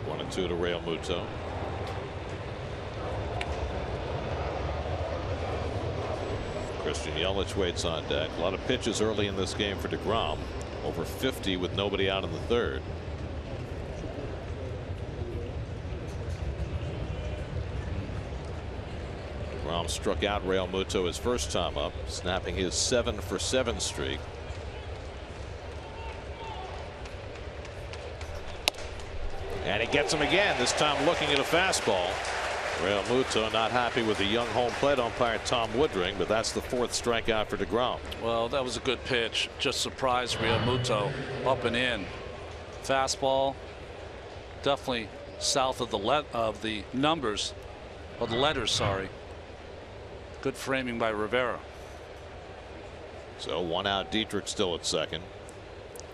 1-2 to Realmuto. Christian Yelich waits on deck. A lot of pitches early in this game for deGrom. Over 50 with nobody out in the third. deGrom struck out Realmuto his first time up, snapping his 7-for-7 streak. And he gets him again, this time looking at a fastball. Realmuto not happy with the young home plate umpire Tom Woodring, but that's the 4th strikeout for deGrom. Well, that was a good pitch. Just surprised Realmuto up and in. Fastball, definitely south of the numbers, or the letters, sorry. Good framing by Rivera. So 1 out, Dietrich still at second.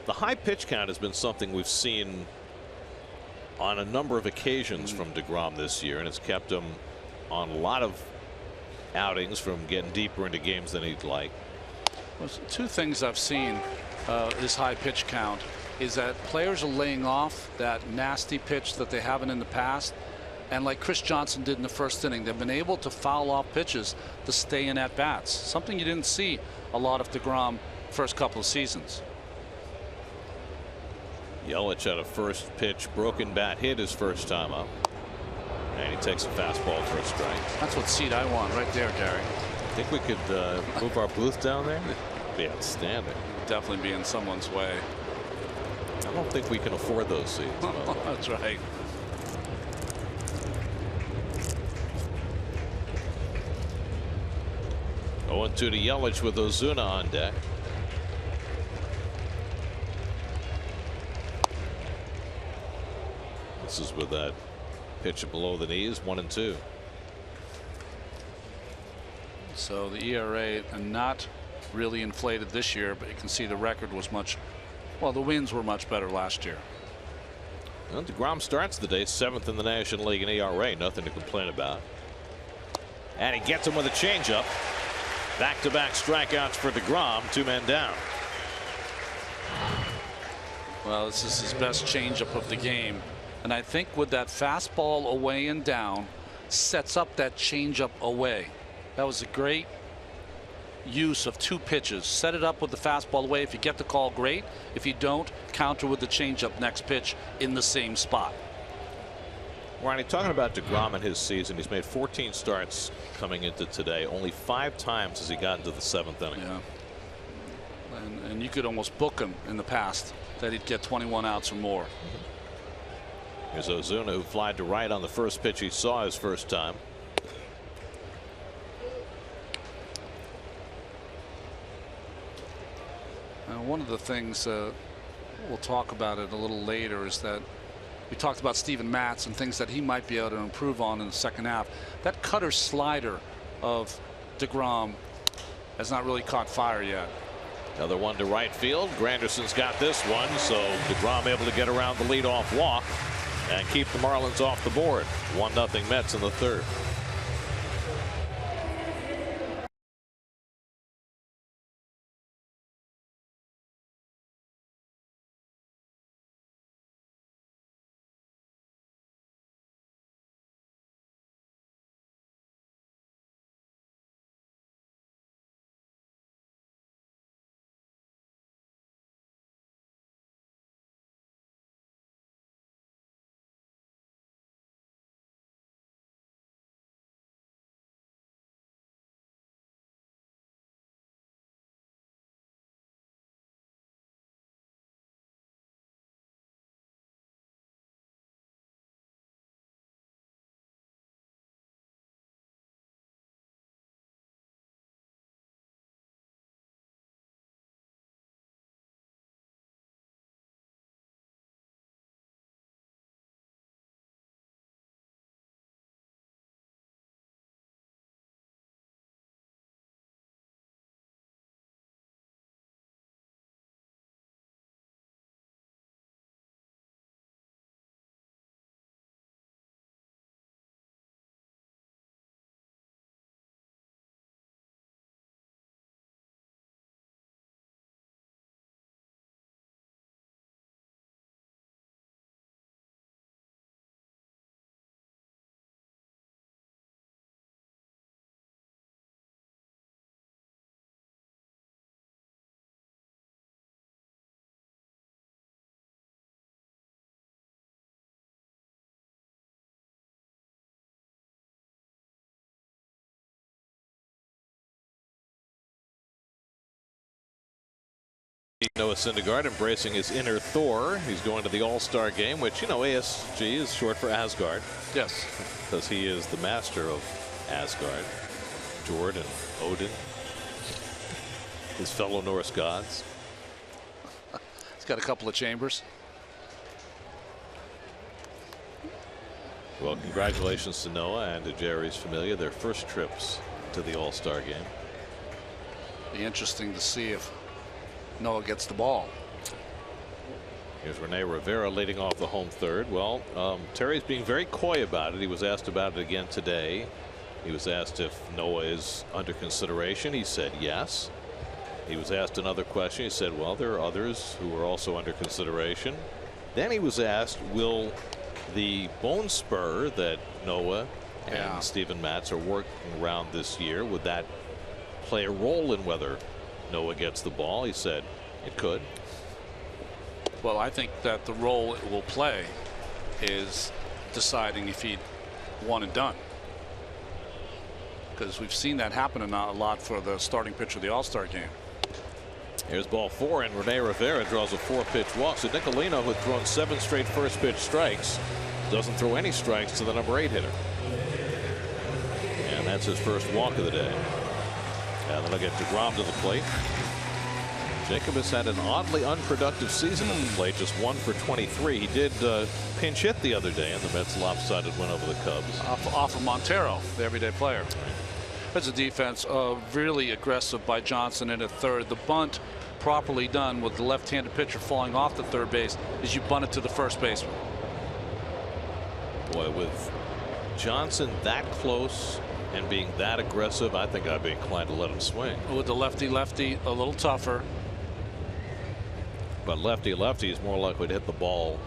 The high pitch count has been something we've seen on a number of occasions from deGrom this year, and it's kept him on a lot of outings from getting deeper into games than he'd like. Well, two things I've seen this high pitch count is that players are laying off that nasty pitch that they haven't in the past, and like Chris Johnson did in the first inning, they've been able to foul off pitches to stay in at bats, something you didn't see a lot of deGrom first couple of seasons. Yelich had a first pitch broken bat hit his first time up, and he takes a fastball for a strike. That's what seat I want right there, Gary. I think we could move our booth down there. It'd be outstanding. Definitely be in someone's way. I don't think we can afford those seats. That's right. Oh, 2 to Yelich with Ozuna on deck. This is with that pitch below the knees, 1-2. So the ERA not really inflated this year, but you can see the record was much, well, the wins were much better last year. Well, deGrom starts the day 7th in the National League in ERA, nothing to complain about. And he gets him with a changeup. Back-to-back strikeouts for deGrom, 2 men down. Well, this is his best changeup of the game. And I think with that fastball away and down, sets up that changeup away. That was a great use of 2 pitches. Set it up with the fastball away. If you get the call, great. If you don't, counter with the changeup next pitch in the same spot. Ronnie, talking about deGrom in his season, he's made 14 starts coming into today. Only 5 times has he gotten to the 7th inning. Yeah. And you could almost book him in the past that he'd get 21 outs or more. Here's Ozuna, who flied to right on the first pitch he saw his first time. One of the things we'll talk about it a little later is that we talked about Steven Matz and things that he might be able to improve on in the second half. That cutter slider of deGrom has not really caught fire yet. Another one to right field. Granderson's got this one, so deGrom able to get around the leadoff walk and keep the Marlins off the board. 1-0 Mets in the third. Noah Syndergaard embracing his inner Thor. He's going to the All-Star game, which, you know, ASG is short for Asgard. Yes. Because he is the master of Asgard. Jord and Odin, his fellow Norse gods. He's got a couple of chambers. Well, congratulations to Noah and to Jerry's familia, their first trips to the All-Star game. Be interesting to see if Noah gets the ball. Here's Rene Rivera leading off the home third. Well, Terry's being very coy about it. He was asked about it again today. He was asked if Noah is under consideration. He said yes. He was asked another question. He said, well, there are others who are also under consideration. Then he was asked, will the bone spur that Noah and Steven Matz are working around this year, would that play a role in whether Noah gets the ball? He said it could. Well, I think that the role it will play is deciding if he'd one and done. Because we've seen that happen a lot for the starting pitcher of the All-Star game. Here's ball 4, and Rene Rivera draws a 4-pitch walk. So Nicolino, who had thrown 7 straight first-pitch strikes, doesn't throw any strikes to the number 8 hitter. And that's his first walk of the day. And then they'll get deGrom to the plate. Jacob has had an oddly unproductive season at the plate, just 1 for 23. He did pinch hit the other day in the Mets' lopsided win over the Cubs. Off of Montero, the everyday player. There's a defense really aggressive by Johnson in at third. The bunt properly done with the left-handed pitcher falling off the third base is you bunt it to the first baseman. Boy, with Johnson that close and being that aggressive, I think I'd be inclined to let him swing. With the lefty a little tougher. But lefty is more likely to hit the ball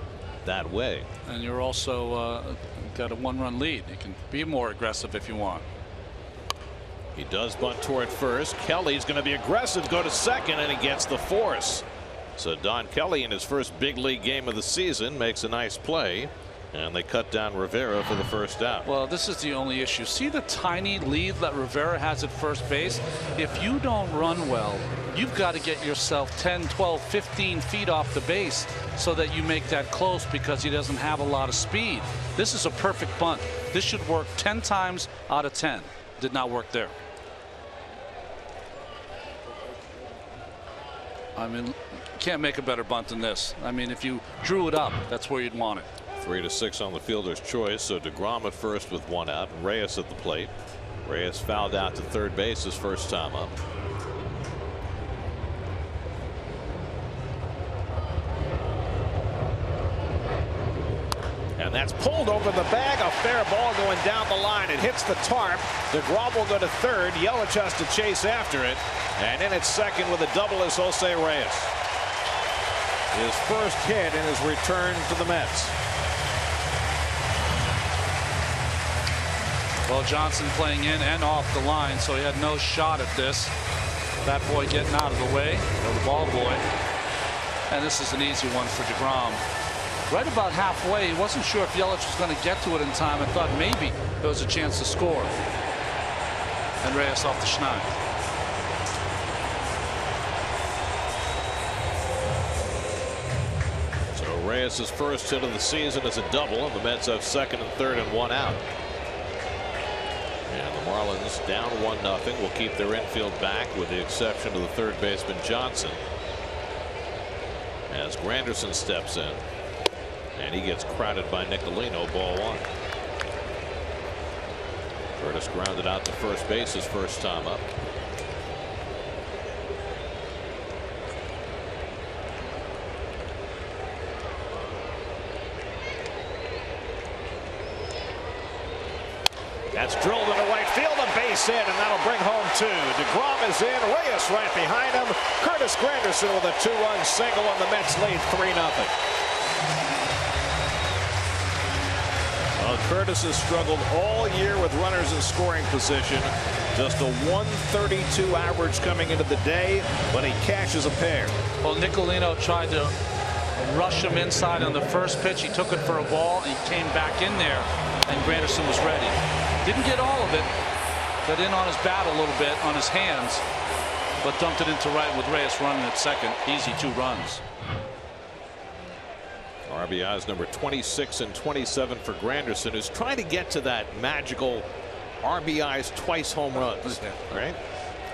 that way. And you're also got a 1-run lead. You can be more aggressive if you want. He does bunt toward first. Kelly's going to be aggressive, go to second, and he gets the force. So Don Kelly, in his first big league game of the season, makes a nice play, and they cut down Rivera for the first out. Well, this is the only issue. See the tiny lead that Rivera has at first base? If you don't run well, you've got to get yourself 10, 12, 15 feet off the base so that you make that close, because he doesn't have a lot of speed. This is a perfect bunt. This should work 10 times out of 10. Did not work there. I mean, can't make a better bunt than this. I mean, if you drew it up, that's where you'd want it. 3-6 on the fielder's choice. So deGrom at first with 1 out, and Reyes at the plate. Reyes fouled out to third base his first time up. And that's pulled over the bag. A fair ball going down the line. It hits the tarp. deGrom will go to third. Yelich has to chase after it. And in at second with a double is Jose Reyes. His first hit in his return to the Mets. Well, Johnson playing in and off the line, so he had no shot at this. That boy getting out of the way, or the ball boy. And this is an easy one for deGrom. Right about halfway, he wasn't sure if Yelich was going to get to it in time. I thought maybe there was a chance to score. And Reyes off the schneid. So Reyes' first hit of the season is a double, and the Mets have second and third and 1 out. And the Marlins down 1-0 will keep their infield back, with the exception of the third baseman Johnson, as Granderson steps in. And he gets crowded by Nicolino, ball 1. Curtis grounded out to first base his first time up. That's drilled into right field, a base hit, and that'll bring home 2. deGrom is in, Reyes right behind him. Curtis Granderson with a 2-run single, and the Mets lead 3-0. Well, Curtis has struggled all year with runners in scoring position. Just a 132 average coming into the day, but he cashes a pair. Well, Nicolino tried to rush him inside on the first pitch. He took it for a ball, and he came back in there, and Granderson was ready. Didn't get all of it, got in on his bat a little bit, on his hands. but dumped it into right with Reyes running at second. Easy 2 runs. RBIs number 26 and 27 for Granderson, who's trying to get to that magical RBIs twice home runs. Right?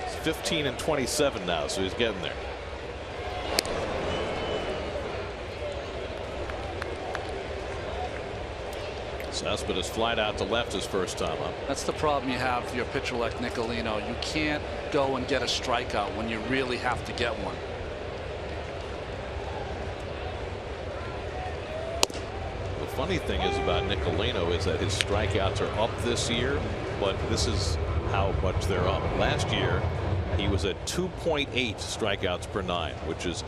It's 15 and 27 now, so he's getting there. Cespedes flied out to left his first time up. That's the problem you have with your pitcher like Nicolino. You can't go and get a strikeout when you really have to get one. The funny thing is about Nicolino is that his strikeouts are up this year, but this is how much they're up. Last year he was at 2.8 strikeouts per 9, which is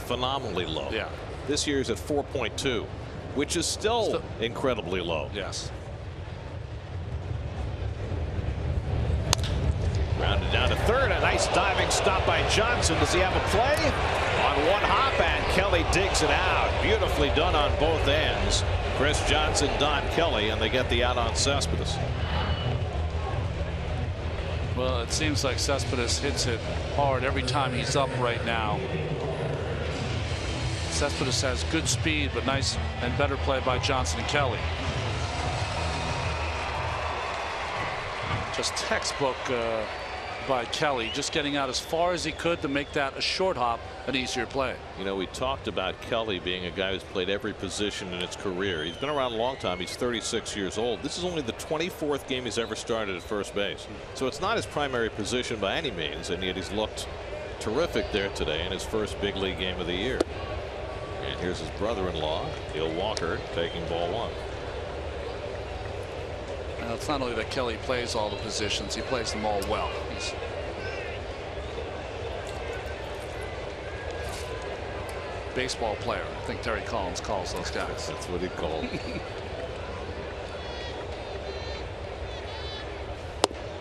phenomenally low. Yeah. This year he's at 4.2. Which is still incredibly low. Yes. Grounded down to third. A nice diving stop by Johnson. Does he have a play? On one hop, and Kelly digs it out. Beautifully done on both ends. Chris Johnson, Don Kelly, and they get the out on Cespedes. Well, it seems like Cespedes hits it hard every time he's up right now. Cespedes has good speed, but nice and better play by Johnson and Kelly. Just textbook by Kelly, just getting out as far as he could to make that a short hop an easier play. You know, we talked about Kelly being a guy who's played every position in his career. He's been around a long time. He's 36 years old. This is only the 24th game he's ever started at first base. So it's not his primary position by any means, and yet he's looked terrific there today in his first big league game of the year. And here's his brother-in-law, Neil Walker, taking ball 1. Now, it's not only that Kelly plays all the positions, he plays them all well. He's a baseball player. I think Terry Collins calls those guys. That's what he called.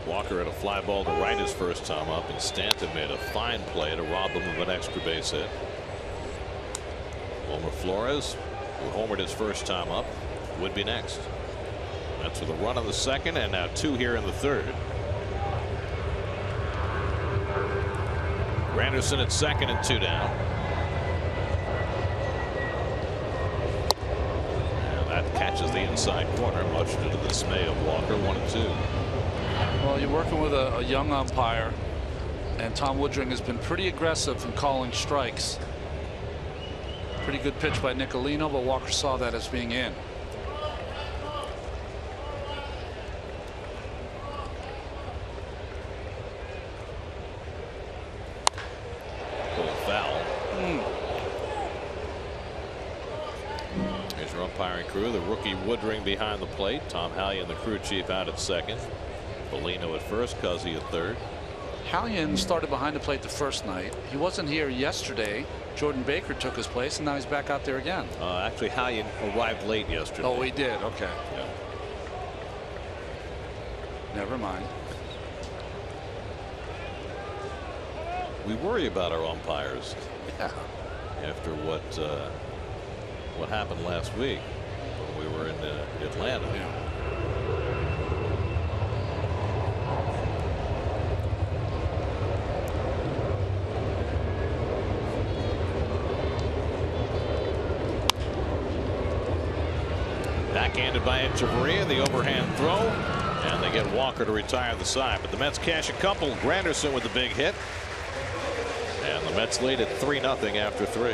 Walker had a fly ball to right his first time up, and Stanton made a fine play to rob him of an extra base hit. Wilmer Flores, who homered his first time up, would be next. That's with a run on the second, and now 2 here in the third. Granderson at second and 2 down. And that catches the inside corner, much to the dismay of Walker. 1-2. Well, you're working with a young umpire, and Tom Woodring has been pretty aggressive in calling strikes. Pretty good pitch by Nicolino, but Walker saw that as being in. Little foul. Here's your umpiring crew. The rookie Woodring behind the plate. Tom Hallion, the crew chief, out at second. Bellino at first. Cuzzy at third. Hallion started behind the plate the first night. He wasn't here yesterday. Jordan Baker took his place, and now he's back out there again. Actually, Hallion arrived late yesterday. Oh, he did. Okay. Yeah. Never mind. We worry about our umpires. Yeah. After what happened last week when we were in Atlanta. Yeah. Backhanded by Echeverria, the overhand throw, and they get Walker to retire the side. But the Mets cash a couple. Granderson with the big hit, and the Mets lead at 3-0 after 3.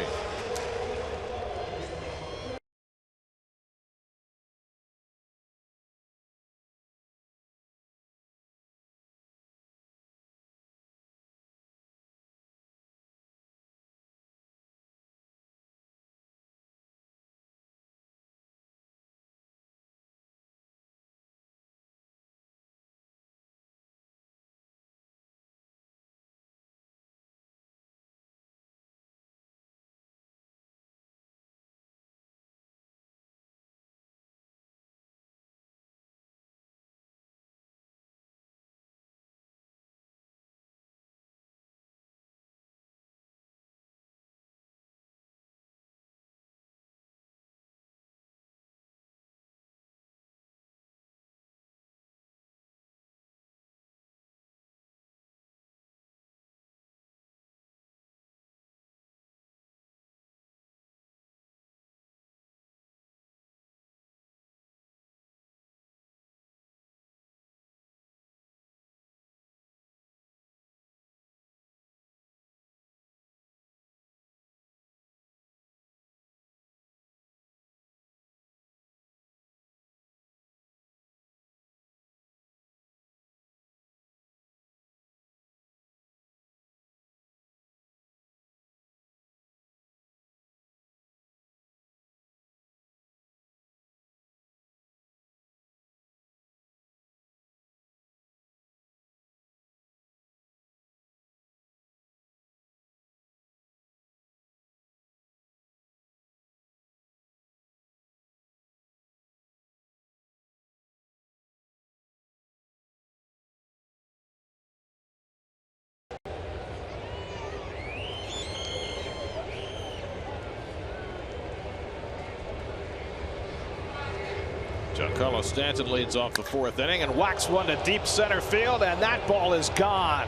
Giancarlo Stanton leads off the 4th inning and whacks one to deep center field, and that ball is gone.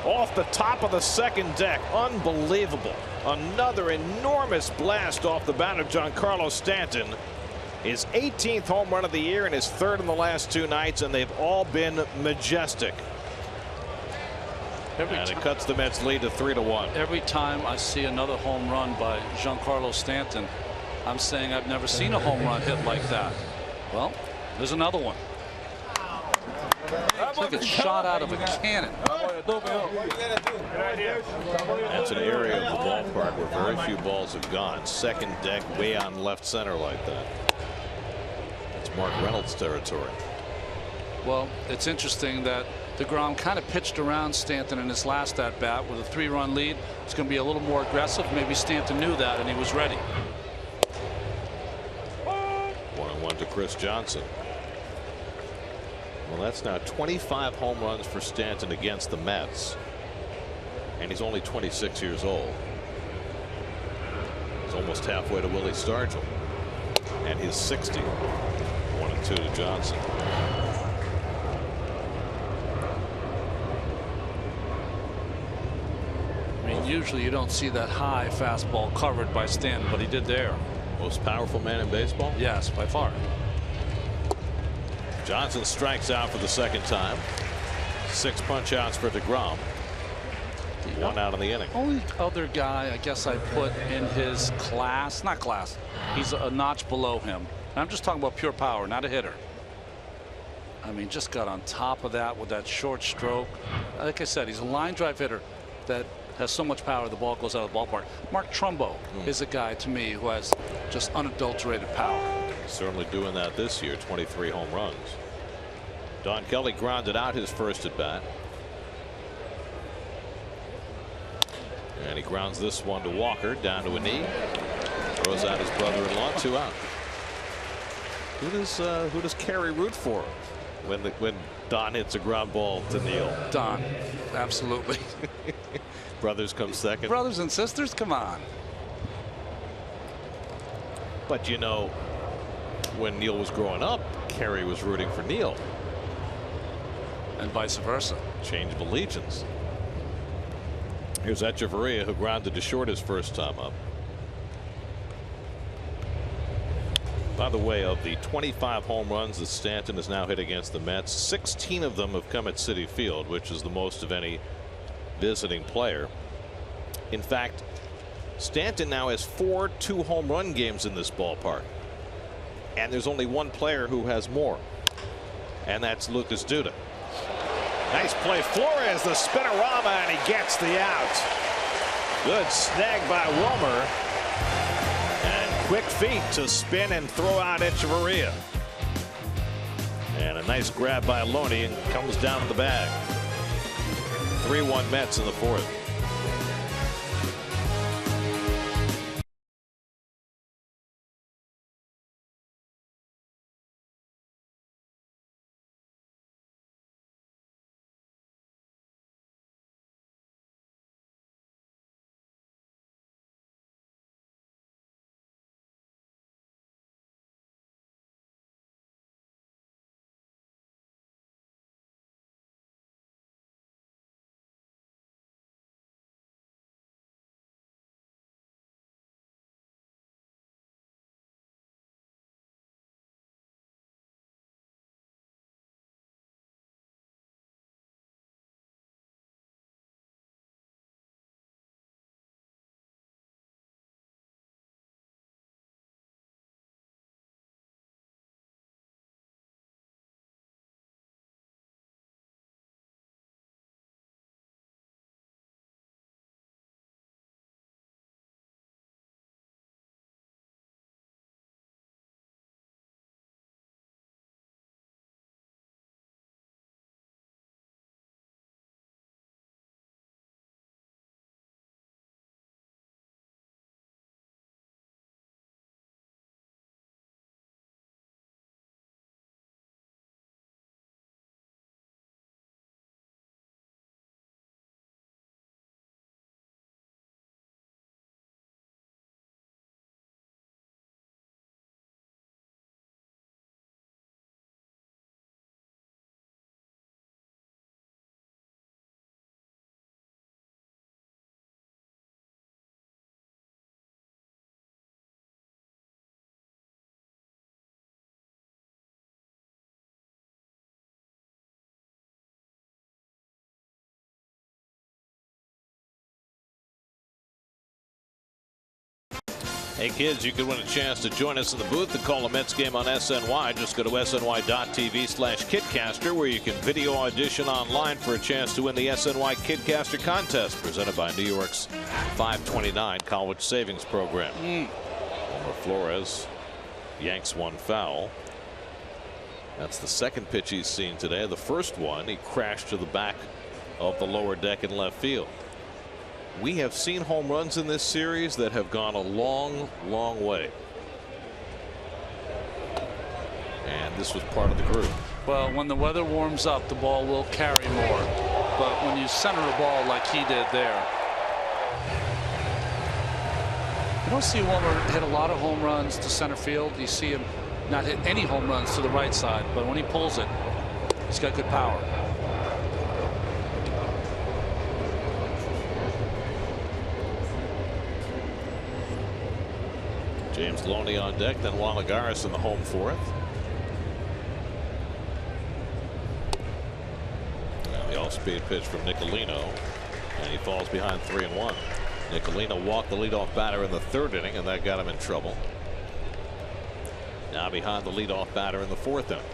Off the top of the 2nd deck. Unbelievable. Another enormous blast off the bat of Giancarlo Stanton. His 18th home run of the year and his 3rd in the last 2 nights, and they've all been majestic. And it cuts the Mets lead to 3-1. Every time I see another home run by Giancarlo Stanton, I'm saying I've never seen a home run hit like that. Well, there's another one. It's like it's shot out of a cannon. That's an area of the ballpark where very few balls have gone. 2nd deck way on left center like that. That's Mark Reynolds territory. Well, it's interesting that deGrom kind of pitched around Stanton in his last at bat with a 3-run lead. It's going to be a little more aggressive. Maybe Stanton knew that and he was ready. 1-1 to Chris Johnson. Well, that's now 25 home runs for Stanton against the Mets, and he's only 26 years old. He's almost halfway to Willie Stargell, and he's 60. 1-2 to Johnson. I mean, usually you don't see that high fastball covered by Stanton, but he did there. Most powerful man in baseball? Yes, by far. Johnson strikes out for the 2nd time. 6 punch outs for deGrom. 1 out of the inning. Only other guy I guess I put in his class, not class, he's a notch below him. And I'm just talking about pure power, not a hitter. I mean, just got on top of that with that short stroke. Like I said, he's a line drive hitter that has so much power the ball goes out of the ballpark. Mark Trumbo is a guy to me who has just unadulterated power. Certainly doing that this year. 23 home runs. Don Kelly grounded out his 1st at bat, and he grounds this one to Walker down to a knee. Throws out his brother-in-law. 2 out. Who does Kerry root for when Don hits a ground ball to Neil? Don, absolutely. Brothers come second. Brothers and sisters, come on. But you know, when Neil was growing up, Kerry was rooting for Neil. And vice versa. Change of allegiance. Here's Echeverria, who grounded to short his 1st time up. By the way, of the 25 home runs that Stanton has now hit against the Mets, 16 of them have come at Citi Field, which is the most of any visiting player. In fact, Stanton now has 4 2-home run games in this ballpark, and there's only one player who has more, and that's Lucas Duda. Nice play. Flores, the spinorama, and he gets the out. Good snag by Wilmer, and quick feet to spin and throw out Echeverria, and a nice grab by Loney, and comes down to the bag. 3-1 Mets in the 4th. Hey kids, you can win a chance to join us in the booth and call a Mets game on SNY. Just go to sny.tv/Kidcaster, where you can video audition online for a chance to win the SNY Kidcaster contest presented by New York's 529 College Savings Program. Wilmer Flores yanks one foul. That's the second pitch he's seen today. The first one, he crashed to the back of the lower deck in left field. We have seen home runs in this series that have gone a long, long way. And this was part of the group. Well, when the weather warms up, the ball will carry more. But when you center a ball like he did there, you don't see Wilmer hit a lot of home runs to center field. You see him not hit any home runs to the right side. But when he pulls it, he's got good power. James Loney on deck, then Juan Lagares in the home fourth. And the off-speed pitch from Nicolino, and he falls behind 3-1. Nicolino walked the leadoff batter in the third inning, and that got him in trouble. Now behind the leadoff batter in the fourth inning.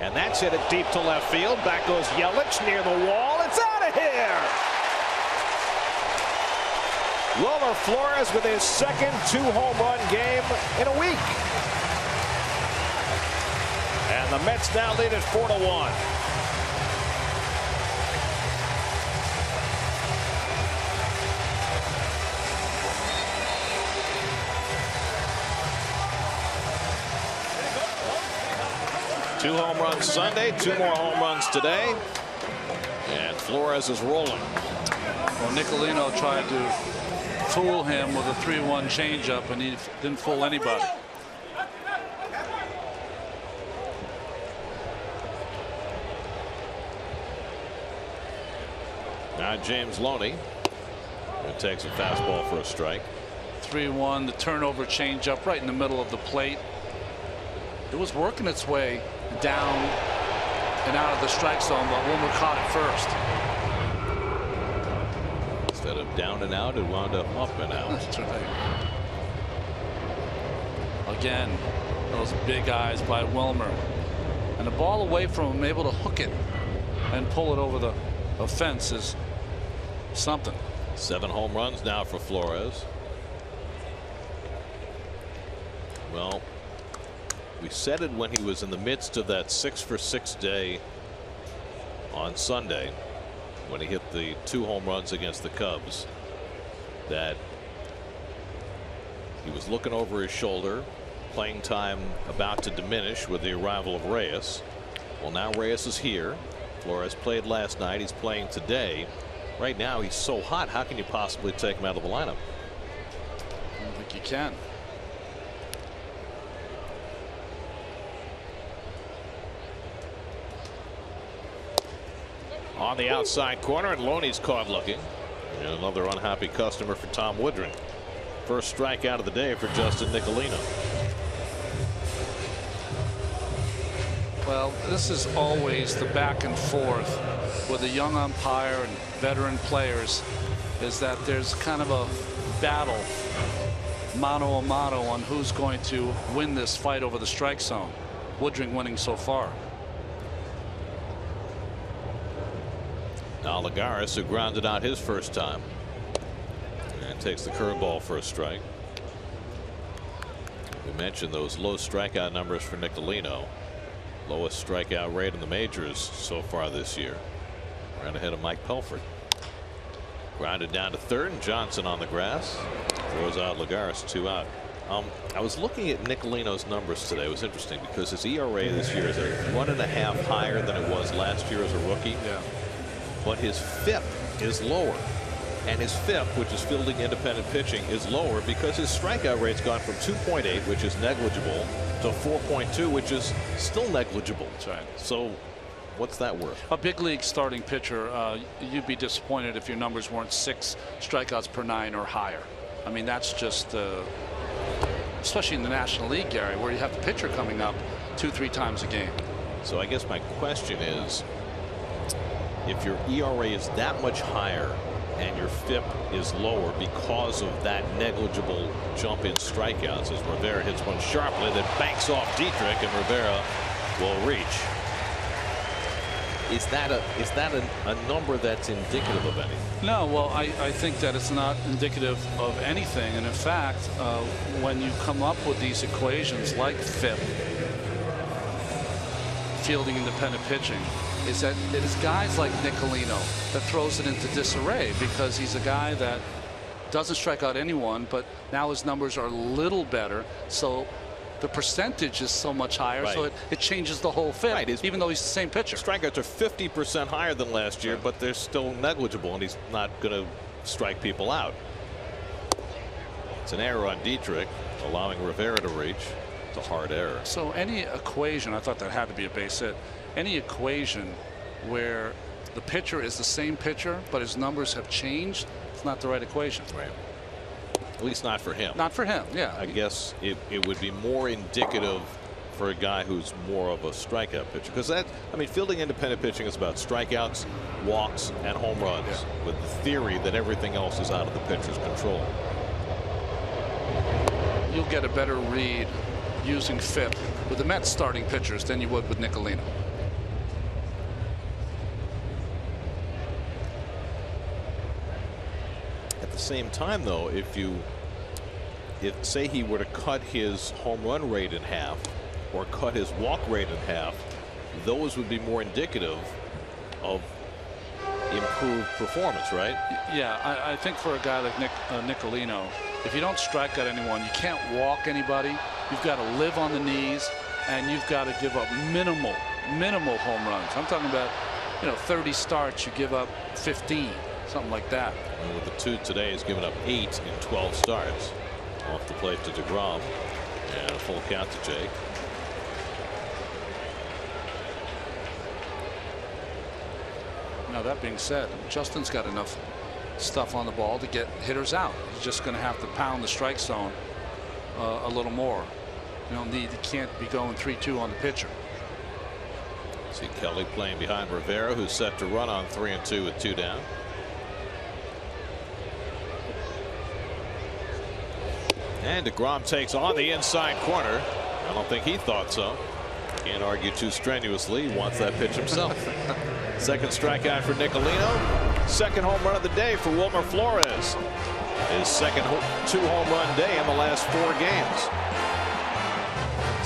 And that's hit it deep to left field. Back goes Yelich near the wall. It's out of here. Wilmer Flores with his second two-home-run game in a week. And the Mets now lead at 4-1. Two home runs Sunday, two more home runs today. And Flores is rolling. Well, Nicolino tried to fool him with a 3-1 changeup, and he didn't fool anybody. Now James Loney takes a fastball for a strike. 3-1, the turnover changeup right in the middle of the plate. It was working its way down and out of the strike zone, but Wilmer caught it first. Instead of down and out, it wound up and out. That's right. Again, those big eyes by Wilmer, and the ball away from him, able to hook it and pull it over the fence is something. 7 home runs now for Flores. Well, we said it when he was in the midst of that 6-for-6 day on Sunday, when he hit the 2 home runs against the Cubs, that he was looking over his shoulder, playing time about to diminish with the arrival of Reyes. Well, now Reyes is here. Flores played last night. He's playing today. Right now he's so hot, how can you possibly take him out of the lineup? I don't think you can. On the outside corner, and Loney's caught looking. And another unhappy customer for Tom Woodring. First strikeout of the day for Justin Nicolino. Well, this is always the back and forth with a young umpire and veteran players, is that there's kind of a battle mano a mano on who's going to win this fight over the strike zone. Woodring winning so far. Now Lagares, who grounded out his first time, and takes the curveball for a strike. We mentioned those low strikeout numbers for Nicolino. Lowest strikeout rate in the majors so far this year. Right ahead of Mike Pelfrey. Grounded down to third, and Johnson on the grass. Throws out Lagares, 2 out. I was looking at Nicolino's numbers today. It was interesting because his ERA this year is at 1.5 higher than it was last year as a rookie. Yeah. But his FIP is lower, and his FIP, which is fielding independent pitching, is lower because his strikeout rate's gone from 2.8, which is negligible, to 4.2, which is still negligible. That's right. So what's that worth? A big league starting pitcher, you'd be disappointed if your numbers weren't 6 strikeouts per 9 or higher. I mean, that's just especially in the National League, Gary, where you have the pitcher coming up 2-3 times a game. So I guess my question is, if your ERA is that much higher and your FIP is lower because of that negligible jump in strikeouts, as Rivera hits one sharply that banks off Dietrich, and Rivera will reach. Is that a number that's indicative of anything? No, well, I think that it's not indicative of anything. And in fact, when you come up with these equations like FIP, fielding independent pitching, is that it is guys like Nicolino that throws it into disarray, because he's a guy that doesn't strike out anyone, but now his numbers are a little better, so the percentage is so much higher, right. So it changes the whole FIP, right. Even though he's the same pitcher. Strikeouts are 50% higher than last year, but they're still negligible, and he's not going to strike people out. It's an error on Dietrich, allowing Rivera to reach. It's a hard error. So any equation, I thought that had to be a base hit. Any equation where the pitcher is the same pitcher, but his numbers have changed, it's not the right equation. Right. At least not for him. Not for him, yeah. I guess it would be more indicative for a guy who's more of a strikeout pitcher, because that, I mean, fielding independent pitching is about strikeouts, walks, and home runs, with the theory that everything else is out of the pitcher's control. You'll get a better read using FIP with the Mets starting pitchers than you would with Nicolino. At the same time, though, if say he were to cut his home run rate in half or cut his walk rate in half, those would be more indicative of improved performance, right? Yeah, I think for a guy like Nicolino, if you don't strike out anyone, you can't walk anybody. You've got to live on the knees, and you've got to give up minimal home runs. I'm talking about, 30 starts, you give up 15, something like that. And with the 2 today, he's given up 8 in 12 starts. Off the plate to deGrom, and a full count to Jake. Now, that being said, Justin's got enough stuff on the ball to get hitters out. He's just going to have to pound the strike zone a little more. You can't be going 3-2 on the pitcher. See Kelly playing behind Rivera, who's set to run on 3-2 with 2 down. And deGrom takes on the inside corner. I don't think he thought so. Can't argue too strenuously. He wants that pitch himself. Second strikeout for Nicolino. Second home run of the day for Wilmer Flores. His second 2-home run day in the last 4 games.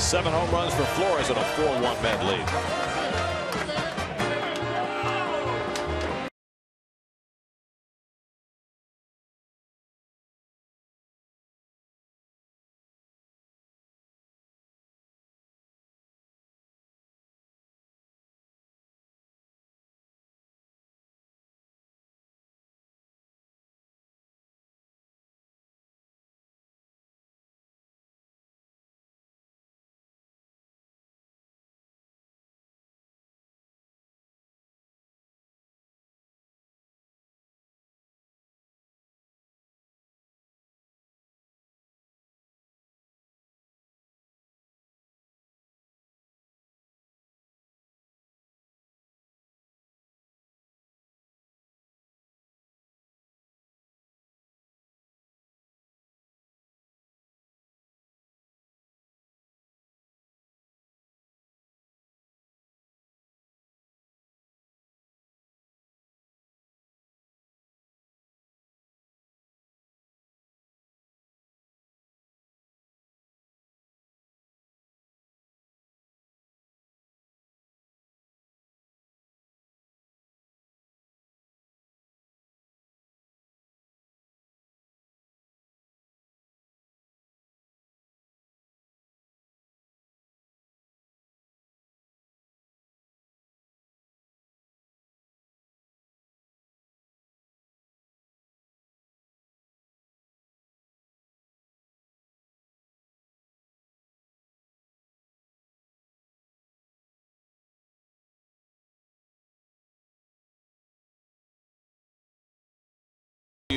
7 home runs for Flores and a 4-1 Met lead.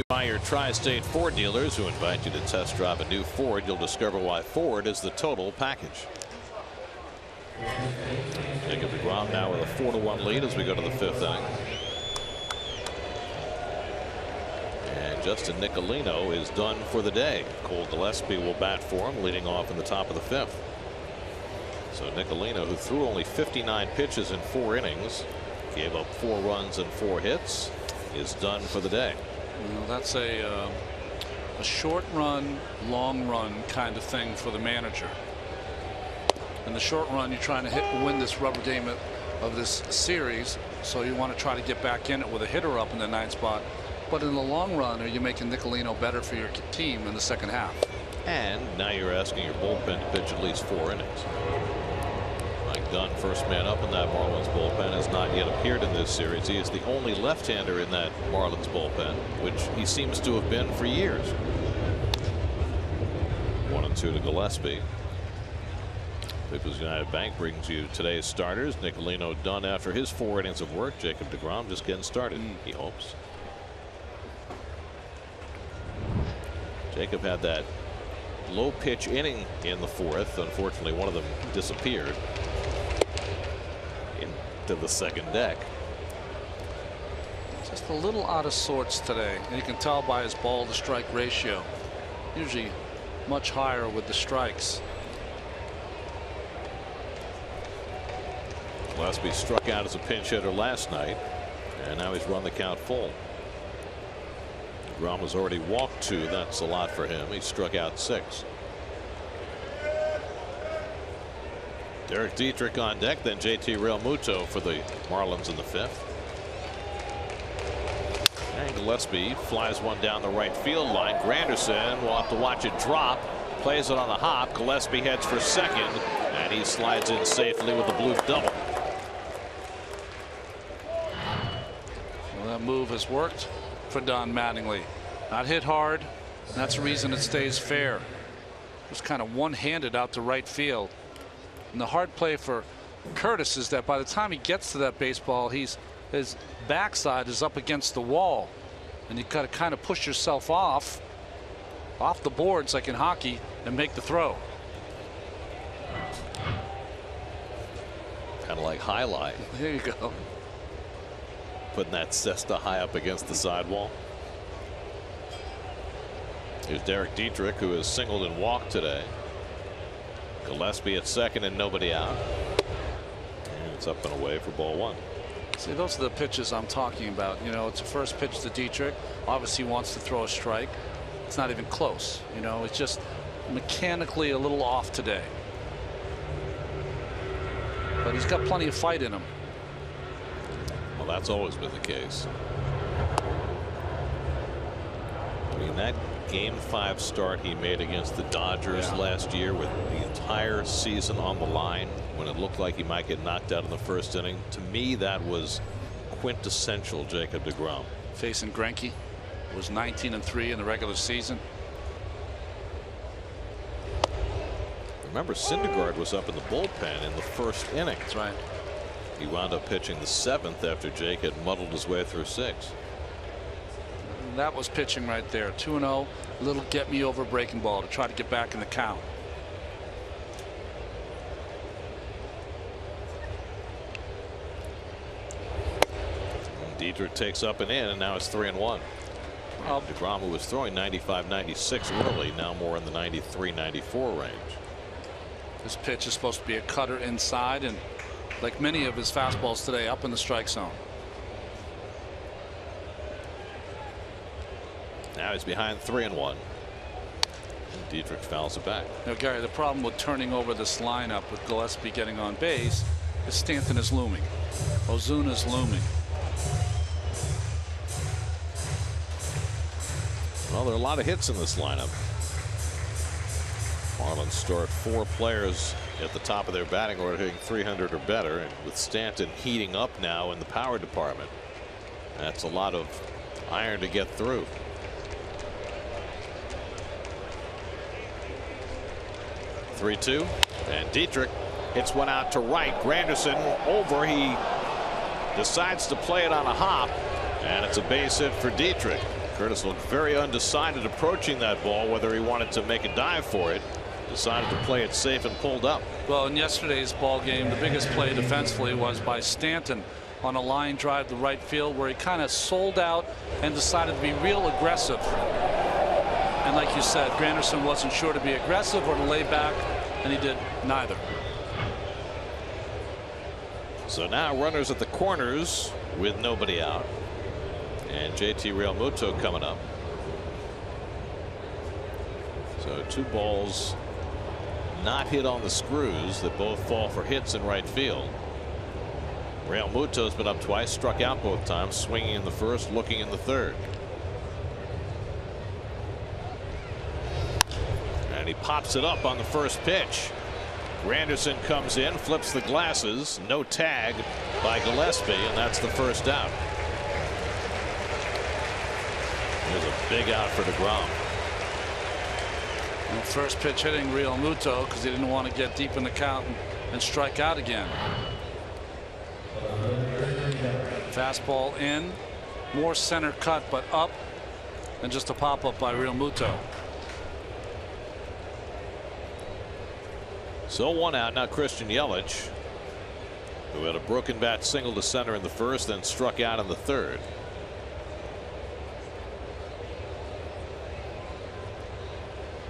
By your Tri-State Ford dealers, who invite you to test drive a new Ford. You'll discover why Ford is the total package. Jacob deGrom now with a 4-1 lead as we go to the 5th inning. And Justin Nicolino is done for the day. Cole Gillespie will bat for him, leading off in the top of the 5th. So Nicolino, who threw only 59 pitches in 4 innings, gave up 4 runs and 4 hits, is done for the day. Well, that's a short run, long run kind of thing for the manager. In the short run, you're trying to win this rubber game of this series, so you want to try to get back in it with a hitter up in the 9th spot. But in the long run, are you making Nicolino better for your team in the second half? And now you're asking your bullpen to pitch at least 4 innings. Mike Dunn, first man up in that Marlins bullpen, has not yet appeared in this series. He is the only left-hander in that Marlins bullpen, which he seems to have been for years. 1-2 to Gillespie. People's United Bank brings you today's starters. Nicolino done after his 4 innings of work. Jacob deGrom just getting started, he hopes. Jacob had that low pitch inning in the 4th. Unfortunately, one of them disappeared into the 2nd deck. Just a little out of sorts today, and you can tell by his ball to strike ratio. Usually much higher with the strikes. Gillespie struck out as a pinch hitter last night, and now he's run the count full. DeGrom has already walked 2. That's a lot for him. He struck out 6. Derek Dietrich on deck, then JT Realmuto for the Marlins in the 5th. And Gillespie flies one down the right field line. Granderson will have to watch it drop. Plays it on the hop. Gillespie heads for second, and he slides in safely with a blue double. Well, that move has worked for Don Mattingly. Not hit hard. That's the reason it stays fair. Just kind of one-handed out to right field. And the hard play for Curtis is that by the time he gets to that baseball, his backside is up against the wall, and you got to kind of push yourself off the boards like in hockey and make the throw. Kind of like highlight. There you go. Putting that cesta high up against the sidewall. Here's Derek Dietrich, who has singled and walked today. Gillespie at second and nobody out. And it's up and away for ball 1. See, those are the pitches I'm talking about. You know, it's the first pitch to Dietrich. Obviously he wants to throw a strike. It's not even close. You know, it's just mechanically a little off today. But he's got plenty of fight in him. Well, that's always been the case. I mean, that Game 5 start he made against the Dodgers last year with the entire season on the line, when it looked like he might get knocked out in the 1st inning, to me that was quintessential Jacob deGrom. Facing Greinke, was 19-3 in the regular season. Remember, Syndergaard was up in the bullpen in the 1st inning. That's right. He wound up pitching the 7th after Jake had muddled his way through 6. That was pitching right there. 2-0, little get me over breaking ball to try to get back in the count. Dietrich takes up and in, and now it's 3-1. deGrom, who was throwing 95-96 early, now more in the 93-94 range. This pitch is supposed to be a cutter inside, and like many of his fastballs today, up in the strike zone. Now he's behind 3-1. Dietrich fouls it back. Now, Gary, the problem with turning over this lineup with Gillespie getting on base is Stanton is looming. Ozuna's looming. Well, there are a lot of hits in this lineup. Marlins start 4 players at the top of their batting order hitting 300 or better, and with Stanton heating up now in the power department, that's a lot of iron to get through. (3-2) and Dietrich hits one out to right. Granderson over. He decides to play it on a hop, and it's a base hit for Dietrich. Curtis looked very undecided approaching that ball, whether he wanted to make a dive for it. Decided to play it safe and pulled up. Well, in yesterday's ball game, the biggest play defensively was by Stanton. on a line drive to right field where he kind of sold out and decided to be real aggressive. And like you said, Granderson wasn't sure to be aggressive or to lay back, and he did neither. So now runners at the corners with nobody out. And JT Realmuto coming up. So 2 balls not hit on the screws that both fall for hits in right field. Realmuto's been up twice, struck out both times, swinging in the first, looking in the third. And he pops it up on the first pitch. Granderson comes in, flips the glasses, no tag by Gillespie, and that's the first out. There's a big out for deGrom. And first pitch hitting Realmuto because he didn't want to get deep in the count and strike out again. Fastball in, more center cut, but up, and just a pop up by Realmuto. So 1 out now. Christian Yelich, who had a broken bat single to center in the first, then struck out in the third.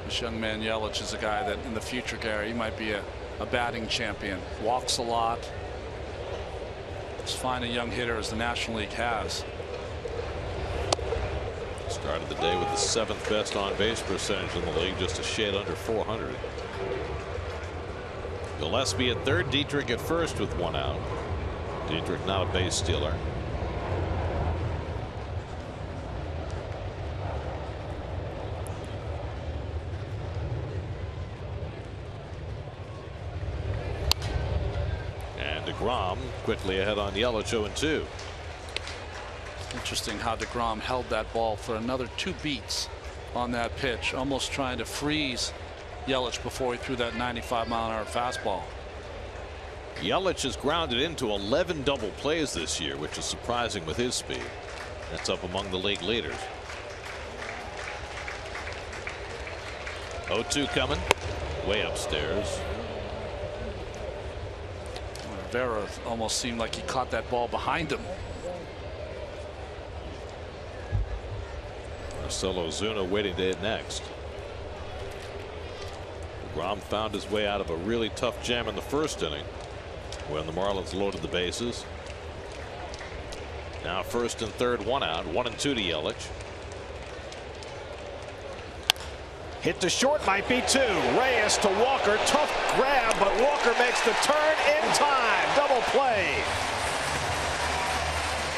This young man Yelich is a guy that in the future, Gary, he might be a batting champion. Walks a lot. As fine a young hitter as the National League has. Started the day with the 7th best on base percentage in the league, just a shade under 400. Gillespie at third, Dietrich at first with 1 out. Dietrich not a base stealer. And deGrom quickly ahead on Yelich, 0-2. Interesting how deGrom held that ball for another 2 beats on that pitch, almost trying to freeze Yelich before he threw that 95-mile-an-hour fastball. Yelich has grounded into 11 double plays this year, which is surprising with his speed. That's up among the league leaders. 0-2 coming, way upstairs. Rivera almost seemed like he caught that ball behind him. Marcelo Ozuna waiting to hit next. deGrom found his way out of a really tough jam in the first inning when the Marlins loaded the bases. Now first and third, 1 out, 1-2 to Yelich. Hit to short, might be 2. Reyes to Walker, tough grab, but Walker makes the turn in time. Double play.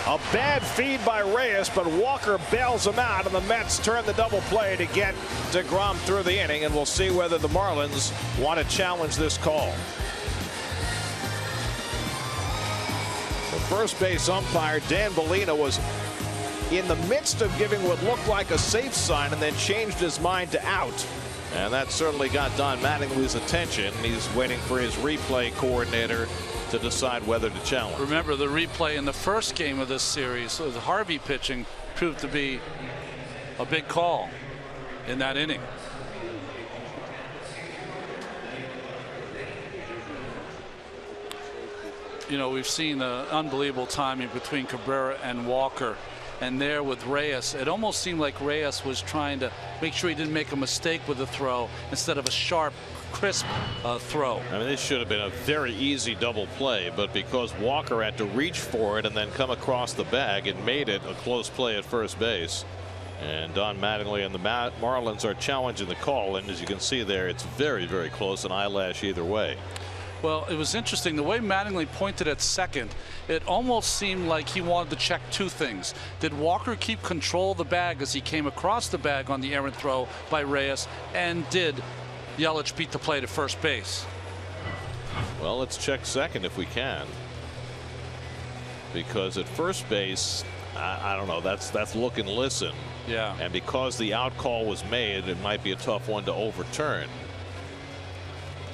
A bad feed by Reyes, but Walker bails him out, and the Mets turn the double play to get deGrom through the inning, and we'll see whether the Marlins want to challenge this call. The first base umpire, Dan Bellino, was in the midst of giving what looked like a safe sign and then changed his mind to out. And that certainly got Don Mattingly's attention. He's waiting for his replay coordinator to decide whether to challenge. Remember the replay in the first game of this series with Harvey pitching proved to be a big call in that inning. You know, we've seen unbelievable timing between Cabrera and Walker, and there with Reyes, it almost seemed like Reyes was trying to make sure he didn't make a mistake with the throw instead of a sharp, crisp throw. I mean, this should have been a very easy double play, but because Walker had to reach for it and then come across the bag, it made it a close play at first base. And Don Mattingly and the Marlins are challenging the call, and as you can see there, it's very, very close, an eyelash either way. Well, it was interesting the way Mattingly pointed at second. It almost seemed like he wanted to check 2 things. Did Walker keep control of the bag as he came across the bag on the errant throw by Reyes, and did Yelich beat the play to first base? Well, let's check second if we can, because at first base, I don't know, that's look and listen. Yeah. And because the out call was made, it might be a tough one to overturn.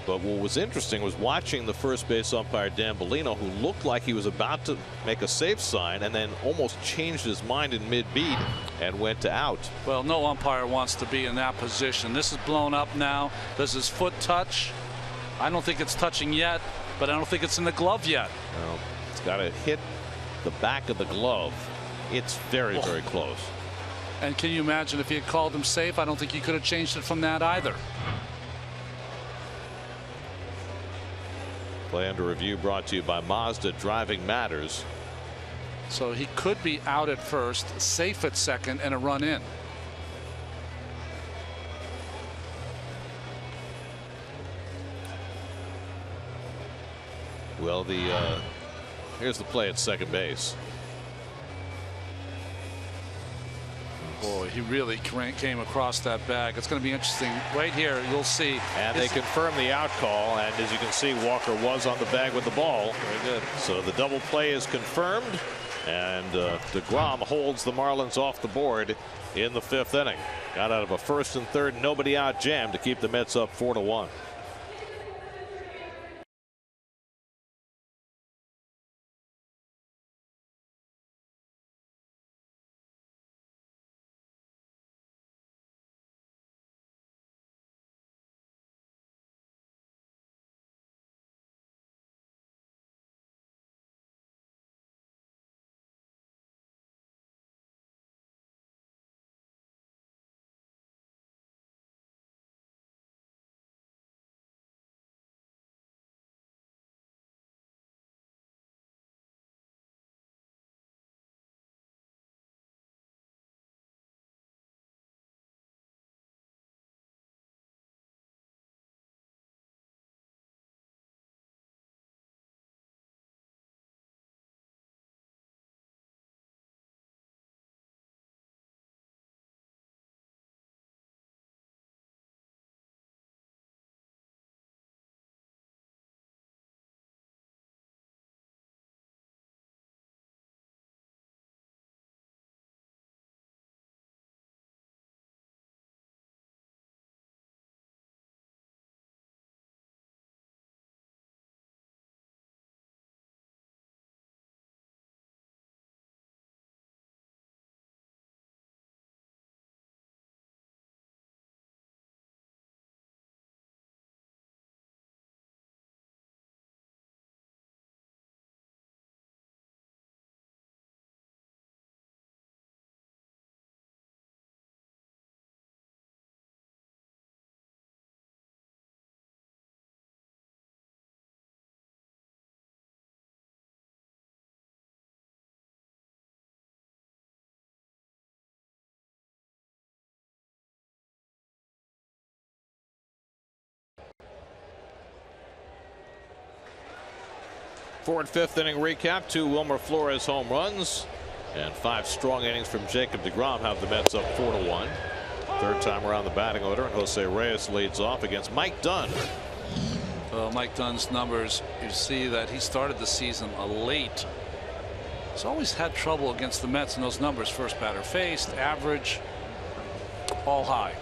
But what was interesting was watching the first base umpire Dan Bellino, who looked like he was about to make a safe sign and then almost changed his mind in mid-beat and went to out. Well, no umpire wants to be in that position. This is blown up now. Does his foot touch? I don't think it's touching yet, but I don't think it's in the glove yet. Well, it's got to hit the back of the glove. It's very, very close. And can you imagine if he had called him safe? I don't think he could have changed it from that either. Play under review brought to you by Mazda. Driving matters. So he could be out at first, safe at second, and a run in. Well, here's the play at second base. Boy, he really came across that bag. It's going to be interesting. Right here, you'll see. And they confirm the out call. And as you can see, Walker was on the bag with the ball. Very good. So the double play is confirmed. And deGrom holds the Marlins off the board in the 5th inning. Got out of a 1st and 3rd, nobody out jam to keep the Mets up 4-1. Fourth and 5th inning recap. 2 Wilmer Flores home runs and 5 strong innings from Jacob deGrom have the Mets up 4-1. 3rd time around the batting order, and Jose Reyes leads off against Mike Dunn. Well, Mike Dunn's numbers, you see that he started the season late. He's always had trouble against the Mets in those numbers. First batter faced, average, all high.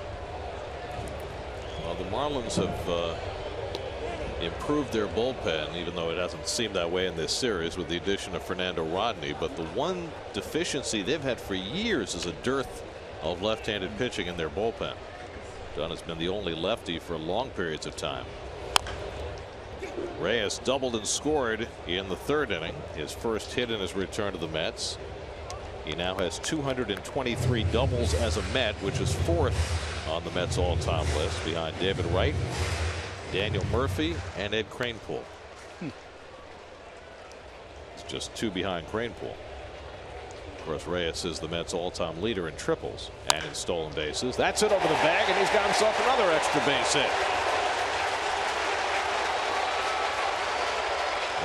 Well, the Marlins have improved their bullpen, even though it hasn't seemed that way in this series with the addition of Fernando Rodney. But the one deficiency they've had for years is a dearth of left-handed pitching in their bullpen. Dunn has been the only lefty for long periods of time. Reyes doubled and scored in the 3rd inning, his first hit in his return to the Mets. He now has 223 doubles as a Met, which is 4th on the Mets all-time list, behind David Wright, Daniel Murphy, and Ed Kranepool. It's just 2 behind Kranepool. Of course, Reyes is the Mets all-time leader in triples and in stolen bases. That's it over the bag, and he's got himself another extra base hit.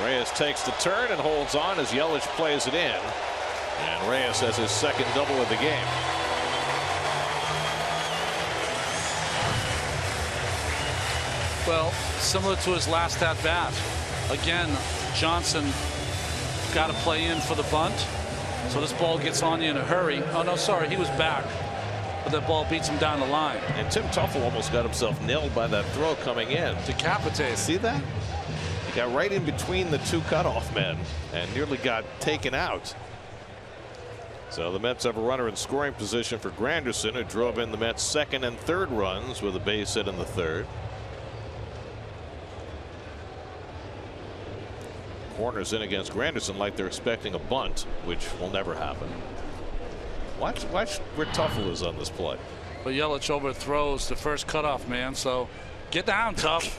Reyes takes the turn and holds on as Yelich plays it in. And Reyes has his 2nd double of the game. Well, similar to his last at bat. Again, Johnson got to play in for the bunt. So this ball gets on you in a hurry. Oh, no, sorry, he was back. But that ball beats him down the line. And Tim Tuffle almost got himself nailed by that throw coming in. Decapitated. See that? He got right in between the 2 cutoff men and nearly got taken out. So the Mets have a runner in scoring position for Granderson, who drove in the Mets' 2nd and 3rd runs with a base hit in the 3rd. Corners in against Granderson like they're expecting a bunt, which will never happen. Watch where Tuffle is on this play. But Yelich overthrows the first cutoff man, so get down, Tuff.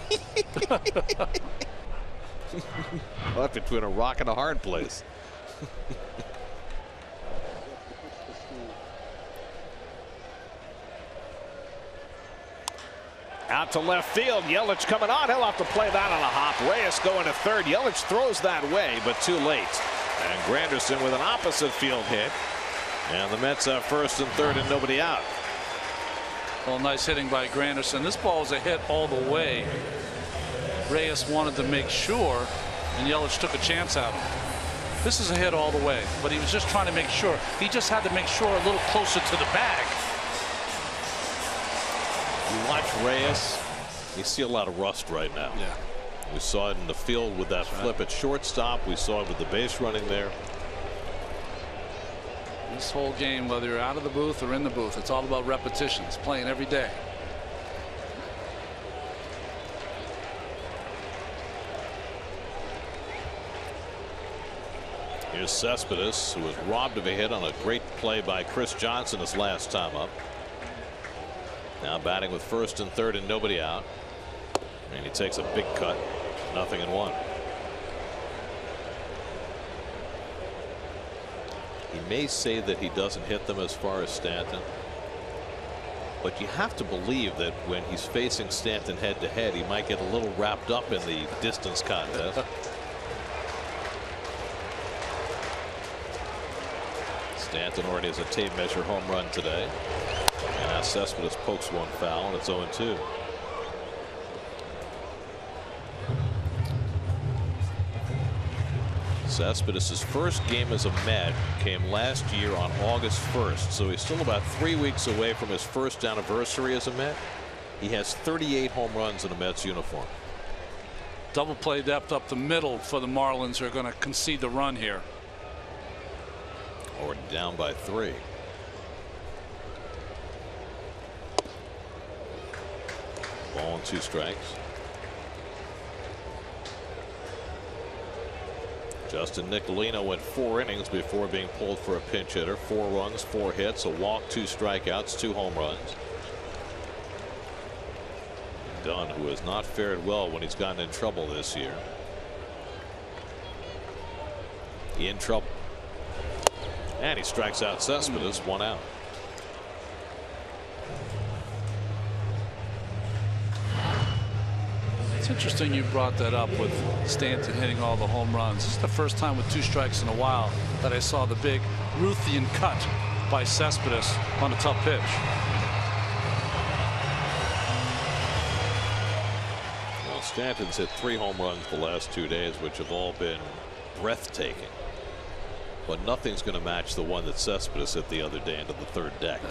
Up between a rock and a hard place. Out to left field. Yelich coming on. He'll have to play that on a hop. Reyes going to third. Yelich throws that way, but too late. And Granderson with an opposite field hit. And the Mets have first and third and nobody out. Well, nice hitting by Granderson. This ball was a hit all the way. Reyes wanted to make sure, and Yelich took a chance at him. This is a hit all the way, but he was just trying to make sure. He just had to make sure a little closer to the bag. You watch Reyes, you see a lot of rust right now. Yeah. We saw it in the field with that flip at shortstop. We saw it with the base running there. This whole game, whether you're out of the booth or in the booth, it's all about repetitions, playing every day. Here's Cespedes, who was robbed of a hit on a great play by Chris Johnson his last time up. Now batting with first and third and nobody out. And he takes a big cut. 0-1. He may say that he doesn't hit them as far as Stanton. But you have to believe that when he's facing Stanton head to head, he might get a little wrapped up in the distance contest. Stanton already has a tape measure home run today. And now Cespedes pokes one foul, and it's 0-2. Cespedes' first game as a Met came last year on August 1st, so he's still about 3 weeks away from his first anniversary as a Met. He has 38 home runs in a Mets uniform. Double play depth up the middle for the Marlins, who are going to concede the run here. Or down by 3. Ball and 2 strikes. Justin Nicolino went 4 innings before being pulled for a pinch hitter. 4 runs, 4 hits, a walk, 2 strikeouts, 2 home runs. Dunn, who has not fared well when he's gotten in trouble this year. In trouble. And he strikes out Cespedes, 1 out. It's interesting you brought that up with Stanton hitting all the home runs. This is the first time with 2 strikes in a while that I saw the big Ruthian cut by Cespedes on a tough pitch. Well, Stanton's hit 3 home runs the last 2 days, which have all been breathtaking. But nothing's going to match the one that Cespedes hit the other day into the 3rd deck.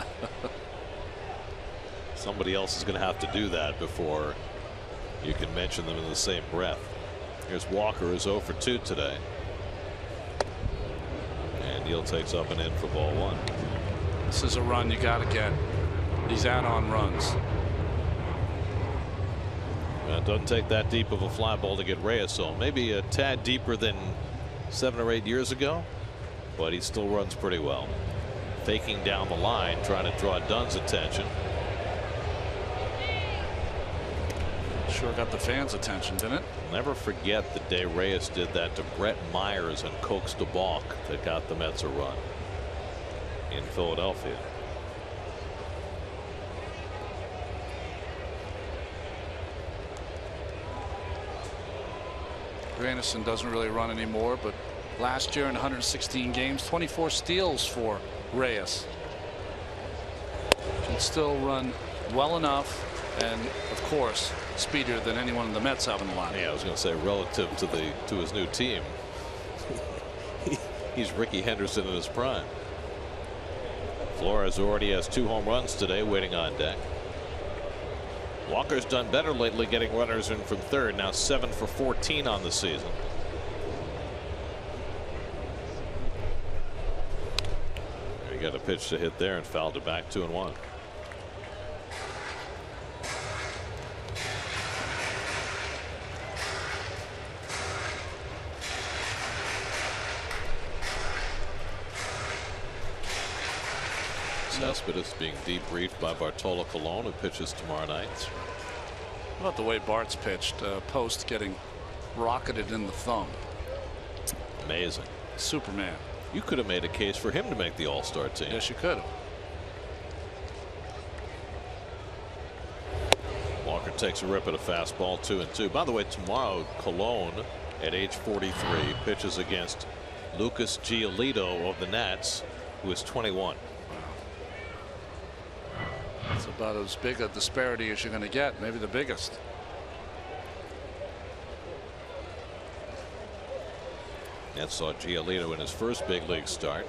Somebody else is going to have to do that before you can mention them in the same breath. Here's Walker, who's 0 for 2 today. And Neal takes up and in for ball 1. This is a run you got to get. These add-on runs. Well, it doesn't take that deep of a fly ball to get Reyes on. Maybe a tad deeper than 7 or 8 years ago, but he still runs pretty well. Faking down the line, trying to draw Dunn's attention. Sure got the fans' attention, didn't it? Never forget the day Reyes did that to Brett Myers and coaxed a balk that got the Mets a run in Philadelphia. Granderson doesn't really run anymore, but last year in 116 games, 24 steals for Reyes. Can still run well enough, and of course speedier than anyone in the Mets have in the line. Yeah, I was going to say relative to his new team. He's Ricky Henderson in his prime. Flores already has 2 home runs today waiting on deck. Walker's done better lately getting runners in from third, now 7 for 14 on the season. He got a pitch to hit there and fouled it back 2-1. Cespedes being debriefed by Bartolo Colon, who pitches tomorrow night. How about the way Bart's pitched? Post getting rocketed in the thumb. Amazing. Superman. You could have made a case for him to make the All-Star team. Yes, you could have. Walker takes a rip at a fastball, 2-2. By the way, tomorrow Colon at age 43 pitches against Lucas Giolito of the Nats, who is 21. It's about as big a disparity as you're going to get, maybe the biggest. Nats saw Giolito in his first big league start.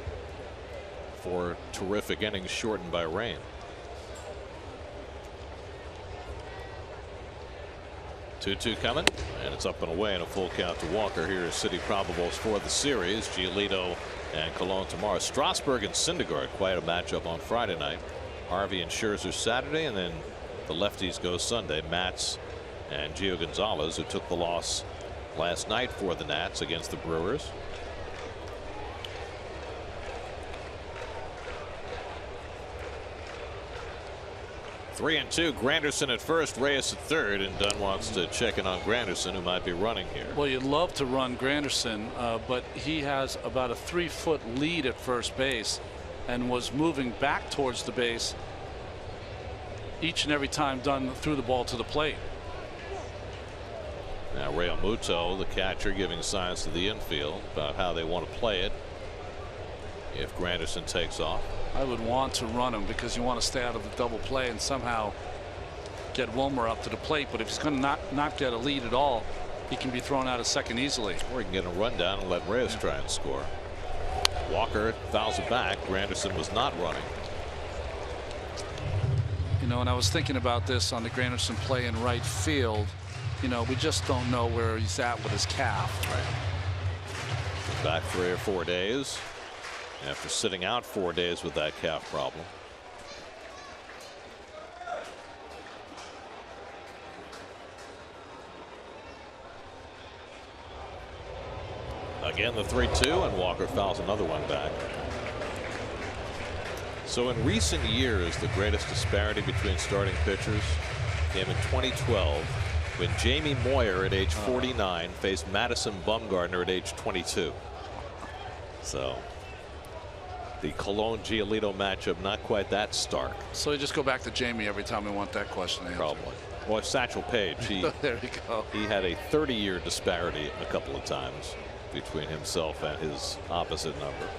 4 terrific innings shortened by rain. Two coming, and it's up and away and a full count to Walker. Here is City probables for the series. Giolito and Colon tomorrow. Strasburg and Syndergaard, quite a matchup on Friday night. Harvey and Scherzer Saturday, and then the lefties go Sunday. Matz and Gio Gonzalez, who took the loss last night for the Nats against the Brewers. Three and two. Granderson at first, Reyes at third, and Dunn wants to check in on Granderson, who might be running here. Well, you'd love to run Granderson, but he has about a 3-foot lead at first base and was moving back towards the base each and every time Dunn threw the ball to the plate. Now Real Muto, the catcher, giving signs to the infield about how they want to play it if Granderson takes off. I would want to run him because you want to stay out of the double play and somehow get Wilmer up to the plate. But if he's going to not get a lead at all, he can be thrown out of second easily. Or he can get a rundown and let Reyes try and score. Walker fouls it back. Granderson was not running. You know, and I was thinking about this on the Granderson play in right field. You know, we just don't know where he's at with his calf. Right. Back 3 or 4 days after sitting out 4 days with that calf problem. Again, the 3-2, and Walker fouls another one back. So in recent years, the greatest disparity between starting pitchers came in 2012 when Jamie Moyer at age 49 faced Madison Bumgarner at age 22. So the Colon-Giolito matchup not quite that stark. So you just go back to Jamie every time we want that question answered. Probably. Well, Satchel Paige, there you go. He had a 30-year disparity a couple of times between himself and his opposite number.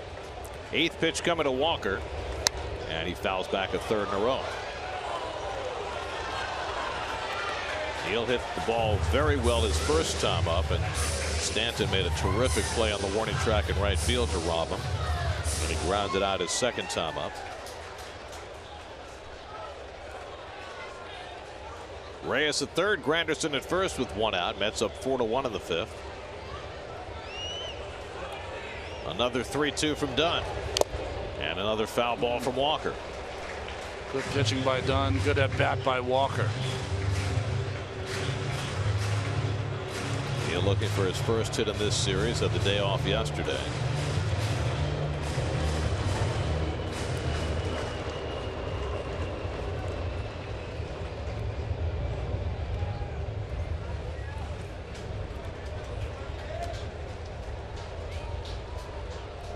8th pitch coming to Walker, and he fouls back a third in a row. He'll hit the ball very well his first time up, and Stanton made a terrific play on the warning track in right field to rob him. And he grounded out his second time up. Reyes at third, Granderson at first with 1 out. Mets up 4-1 in the 5th. Another 3-2 from Dunn, and another foul ball from Walker. Good pitching by Dunn. Good at bat by Walker. He's looking for his first hit in this series. Had the day off yesterday.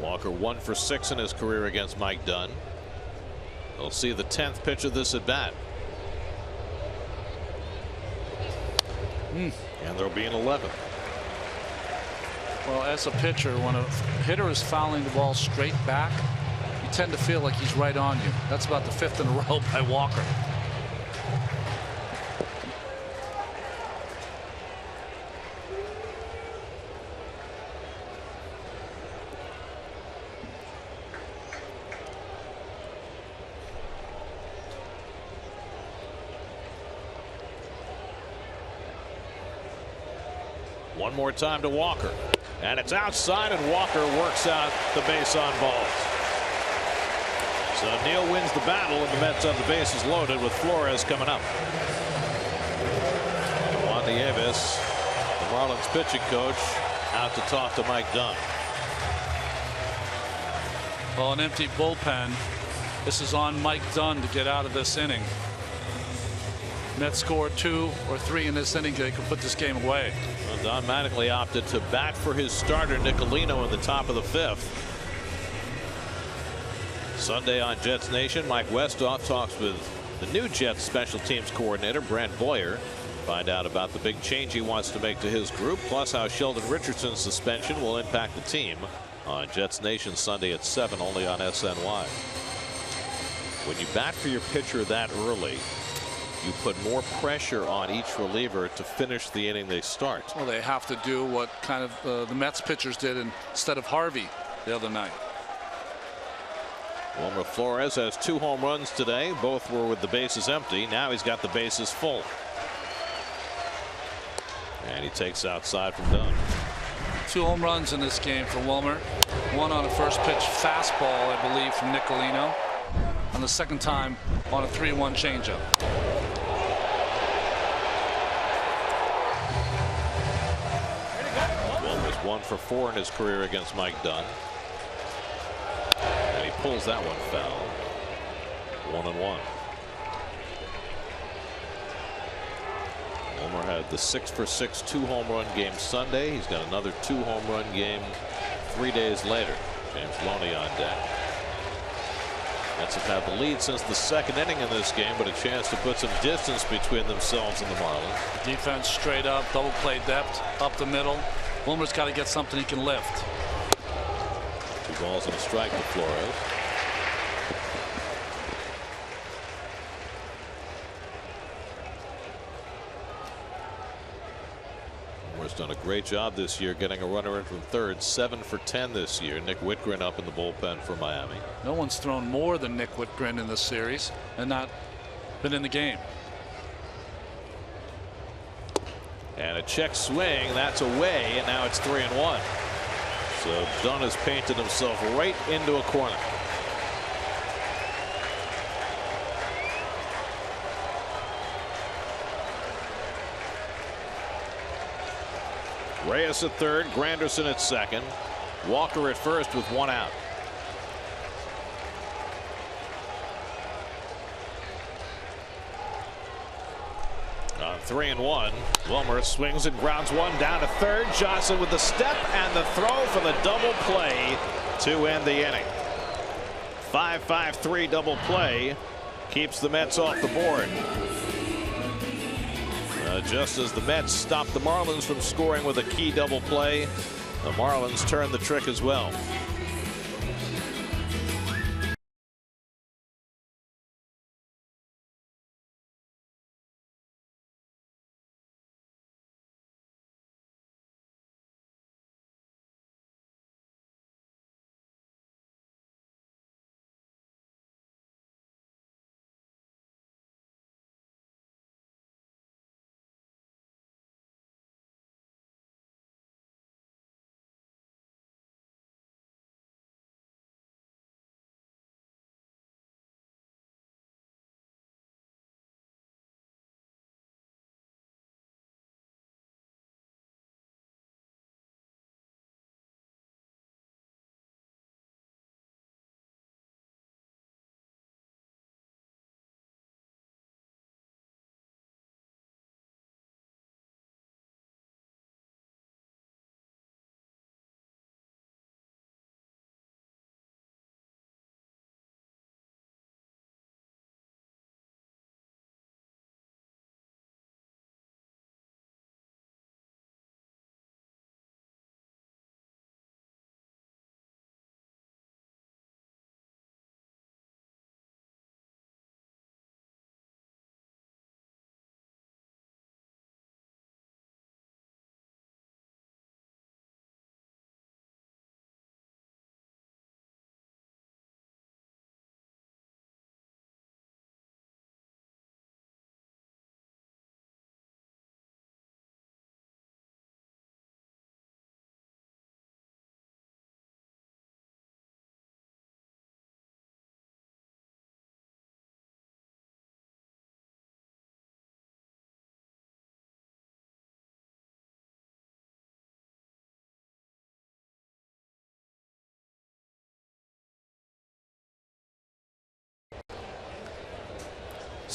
Walker 1 for 6 in his career against Mike Dunn. We'll see the 10th pitch of this at bat. And there'll be an 11th. Well, as a pitcher, when a hitter is fouling the ball straight back, you tend to feel like he's right on you. That's about the 5th in a row by Walker. One more time to Walker, and it's outside, and Walker works out the base on balls. So Neal wins the battle, and the Mets have the bases loaded with Flores coming up. Juan Nieves, the Marlins pitching coach, out to talk to Mike Dunn. Well, an empty bullpen This is on Mike Dunn to get out of this inning. Mets score 2 or 3 in this inning, they could put this game away. Well, Dunn Mattingly opted to bat for his starter Nicolino in the top of the 5th. Sunday on Jets Nation, Mike Westhoff talks with the new Jets special teams coordinator Brent Boyer. Find out about the big change he wants to make to his group, plus how Sheldon Richardson's suspension will impact the team on Jets Nation Sunday at 7, only on SNY. When you bat for your pitcher that early, you put more pressure on each reliever to finish the inning they start. Well, they have to do what kind of the Mets pitchers did instead of Harvey the other night. Wilmer Flores has 2 home runs today. Both were with the bases empty. Now he's got the bases full. And he takes outside from Dunn. 2 home runs in this game for Wilmer. One on a first pitch fastball, I believe, from Nicolino. And the second time on a 3-1 changeup. Wilmer's 1 for 4 in his career against Mike Dunn. And he pulls that one foul. 1-1. Wilmer had the 6 for 6 2-home run game Sunday. He's got another 2-home run game 3 days later. James Loney on deck. Mets have had the lead since the 2nd inning in this game, but a chance to put some distance between themselves and the Marlins. Defense straight up, double play depth up the middle. Wilmer's got to get something he can lift. 2 balls and a strike to Flores. Wilmer's done a great job this year getting a runner in from third. 7 for 10 this year. Nick Whitgren up in the bullpen for Miami. No one's thrown more than Nick Whitgren in this series and not been in the game. And a check swing, that's away, and now it's 3-1. So Dunn has painted himself right into a corner. Reyes at third, Granderson at second, Walker at first with 1 out. On 3-1, Wilmer swings and grounds one down to third. Johnson with the step and the throw for the double play to end the inning. 5-5-3 double play keeps the Mets off the board. Just as the Mets stopped the Marlins from scoring with a key double play, the Marlins turned the trick as well.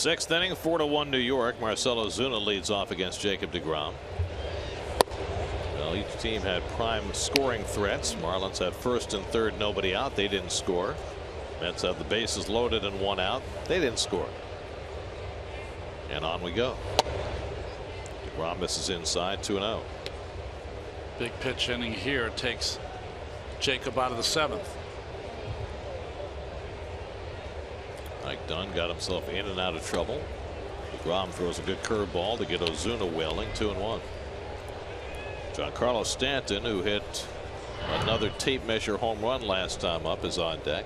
Sixth inning, 4-1 New York. Marcell Ozuna leads off against Jacob deGrom. Well, each team had prime scoring threats. Marlins had first and third, nobody out. They didn't score. Mets have the bases loaded and one out. They didn't score. And on we go. deGrom misses inside, 2-0. Big pitch inning here takes Jacob out of the seventh. Mike Dunn got himself in and out of trouble. deGrom throws a good curveball to get Ozuna wailing, 2-1. Giancarlo Stanton, who hit another tape measure home run last time up, is on deck.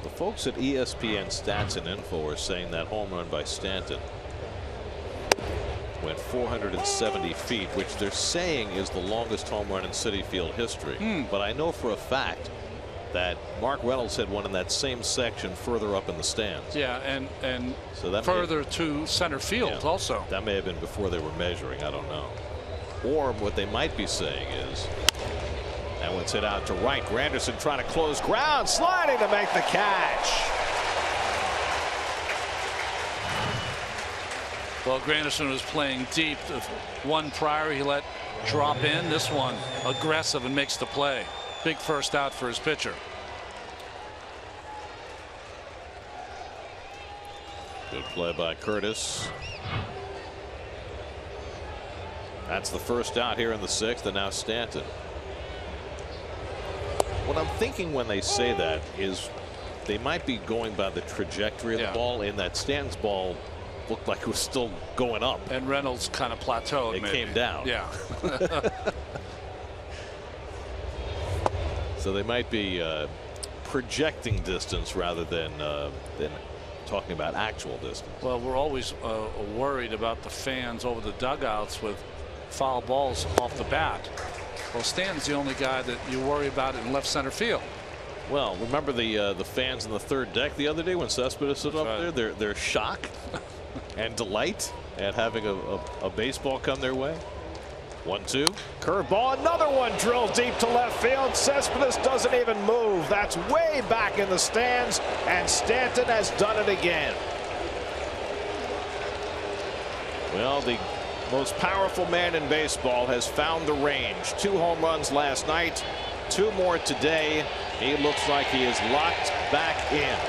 The folks at ESPN Stats and Info are saying that home run by Stanton went 470 feet, which they're saying is the longest home run in Citi Field history. But I know for a fact that Mark Reynolds had one in that same section further up in the stands. Yeah, and so that further to center field also. That may have been before they were measuring. I don't know. Or what they might be saying is that one's hit out to right. Granderson trying to close ground, sliding to make the catch. Well, Granderson was playing deep. One prior he let drop in. This one aggressive and makes the play. Big first out for his pitcher. Good play by Curtis. That's the first out here in the sixth, and now Stanton. What I'm thinking when they say that is they might be going by the trajectory of the ball, in that Stanton's ball looked like it was still going up. And Reynolds kind of plateaued. It came down. Yeah. So they might be projecting distance rather than talking about actual distance. Well, we're always worried about the fans over the dugouts with foul balls off the bat. Well, Stanton's the only guy that you worry about in left center field. Well, remember the fans in the third deck the other day when Cespedes was up there? Their shock and delight at having a baseball come their way. 1-2. Curveball, another one drilled deep to left field. Cespedes doesn't even move. That's way back in the stands, and Stanton has done it again. Well, the most powerful man in baseball has found the range. 2 home runs last night, 2 more today. He looks like he is locked back in.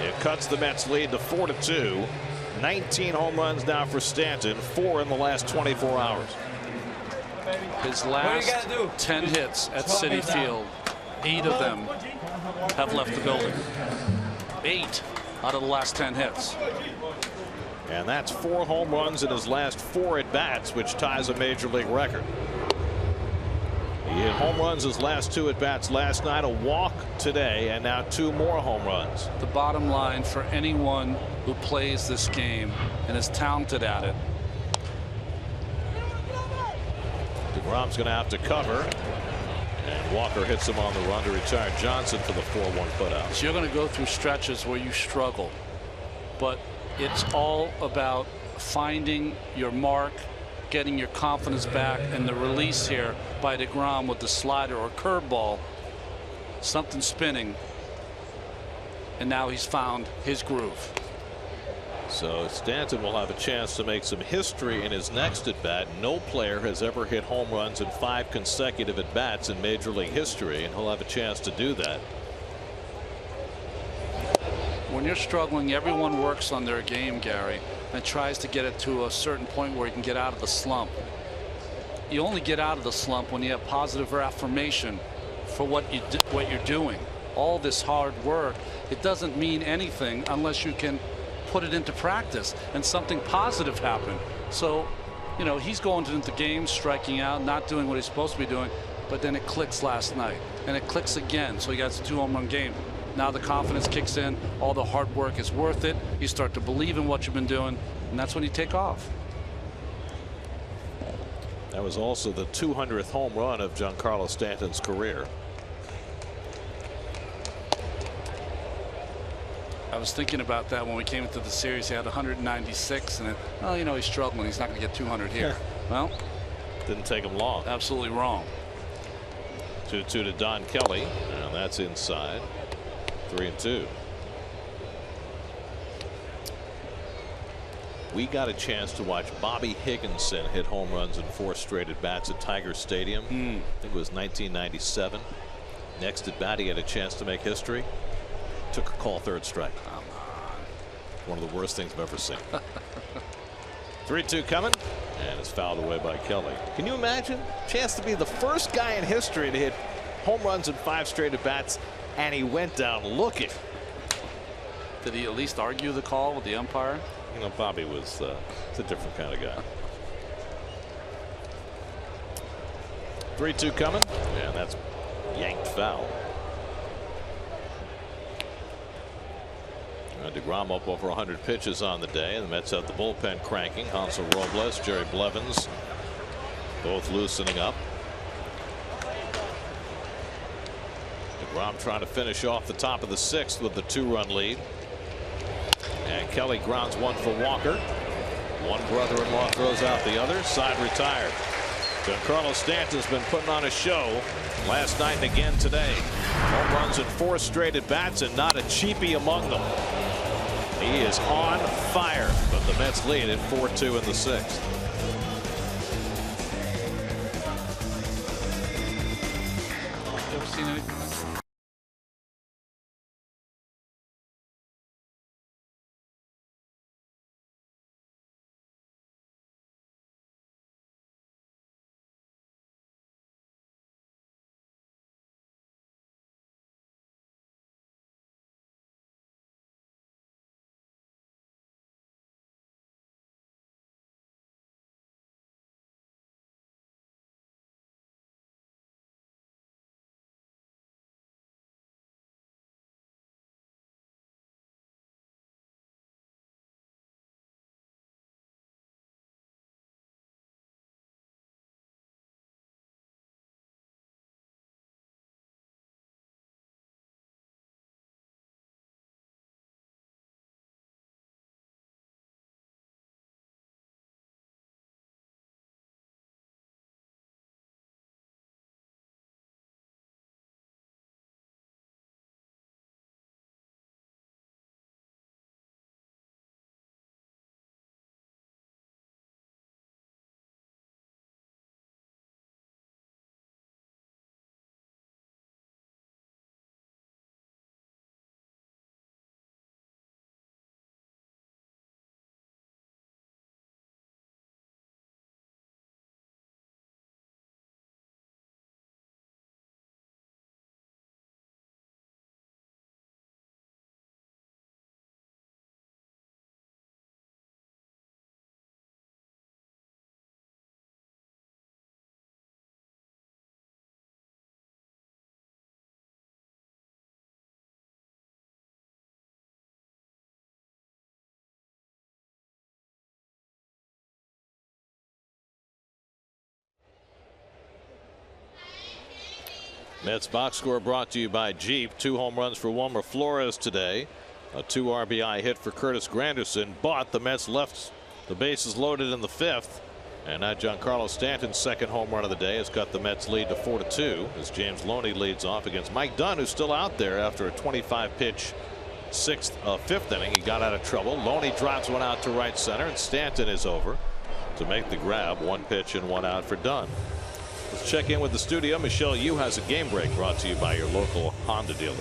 It cuts the Mets lead to 4-2. 19 home runs now for Stanton, 4 in the last 24 hours. His last 10 hits at Citi Field, 8 of them have left the building. 8 out of the last 10 hits. And that's 4 home runs in his last 4 at bats, which ties a major league record. He hit home runs his last 2 at bats last night, a walk today, and now 2 more home runs. The bottom line for anyone who plays this game and is talented at it. deGrom's going to have to cover, and Walker hits him on the run to retire Johnson for the 4-1 putout. So you're going to go through stretches where you struggle, but it's all about finding your mark, getting your confidence back, and the release here by deGrom with the slider or curveball, something spinning, and now he's found his groove. So Stanton will have a chance to make some history in his next at bat. No player has ever hit home runs in 5 consecutive at bats in Major League history, and he'll have a chance to do that. When you're struggling, everyone works on their game, Gary, and tries to get it to a certain point where you can get out of the slump. You only get out of the slump when you have positive affirmation for what you're doing. All this hard work, it doesn't mean anything unless you can put it into practice and something positive happen. So, you know, he's going into games, striking out, not doing what he's supposed to be doing, but then it clicks last night, and it clicks again. So he got a 2 home run game. Now the confidence kicks in. All the hard work is worth it. You start to believe in what you've been doing, and that's when you take off. That was also the 200th home run of Giancarlo Stanton's career. I was thinking about that when we came into the series. He had 196, and oh, you know, he's struggling. He's not going to get 200 here. Well, didn't take him long. Absolutely wrong. 2-2 to Don Kelly, and that's inside. 3-2. We got a chance to watch Bobby Higginson hit home runs in 4 straight at bats at Tiger Stadium. I think it was 1997. Next at bat, he had a chance to make history. Took a call, 3rd strike. One of the worst things I've ever seen. 3-2 coming, and it's fouled away by Kelly. Can you imagine? Chance to be the first guy in history to hit home runs in 5 straight at bats, and he went down looking. Did he at least argue the call with the umpire? You know, Bobby was it's a different kind of guy. 3-2 coming, and that's yanked foul. DeGrom up over 100 pitches on the day, and the Mets have the bullpen cranking. Hansel Robles, Jerry Blevins, both loosening up. DeGrom trying to finish off the top of the 6th with the 2-run lead. And Kelly grounds one for Walker. One brother-in-law throws out the other. Side retired. Giancarlo Stanton's been putting on a show last night and again today. Home runs in 4 straight at bats, and not a cheapie among them. He is on fire, but the Mets lead at 4-2 in the 6th. You ever seen anything like that? Mets box score brought to you by Jeep. 2 home runs for Wilmer Flores today. A 2 RBI hit for Curtis Granderson, but the Mets left the bases loaded in the 5th. And now Giancarlo Stanton's 2nd home run of the day has got the Mets lead to 4-2 as James Loney leads off against Mike Dunn, who's still out there after a 25-pitch 5th inning. He got out of trouble. Loney drives one out to right center, and Stanton is over to make the grab. 1 pitch and 1 out for Dunn. Let's check in with the studio. Michelle Yu has a game break brought to you by your local Honda dealers.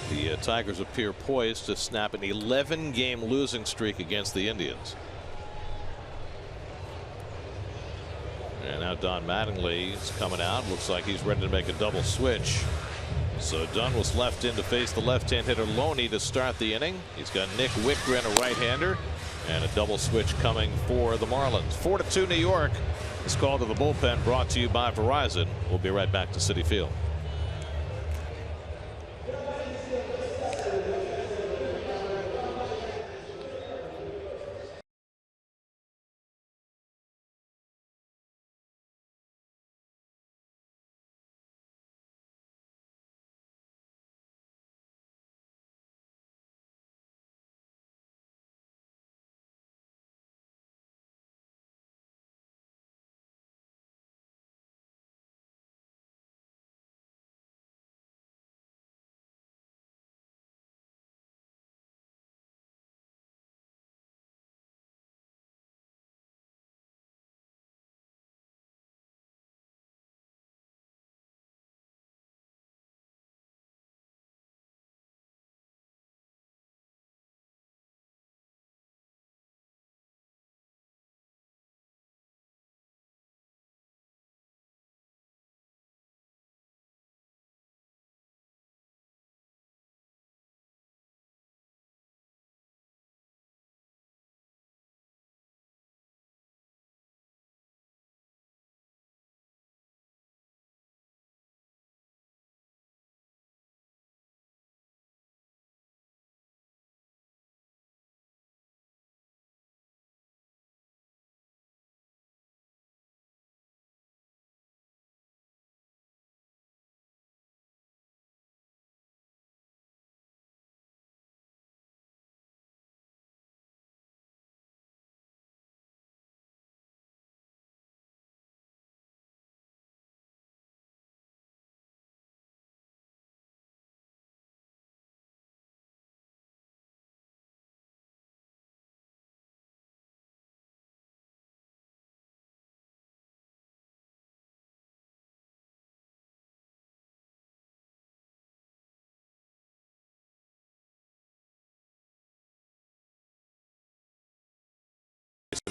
The Tigers appear poised to snap an 11-game losing streak against the Indians. And now Don Mattingly is coming out. Looks like he's ready to make a double switch. So Dunn was left in to face the left-hand hitter Loney to start the inning. He's got Nick Wickgren, a right-hander, and a double switch coming for the Marlins. 4-2 New York. This call to the bullpen brought to you by Verizon. We'll be right back to Citi Field.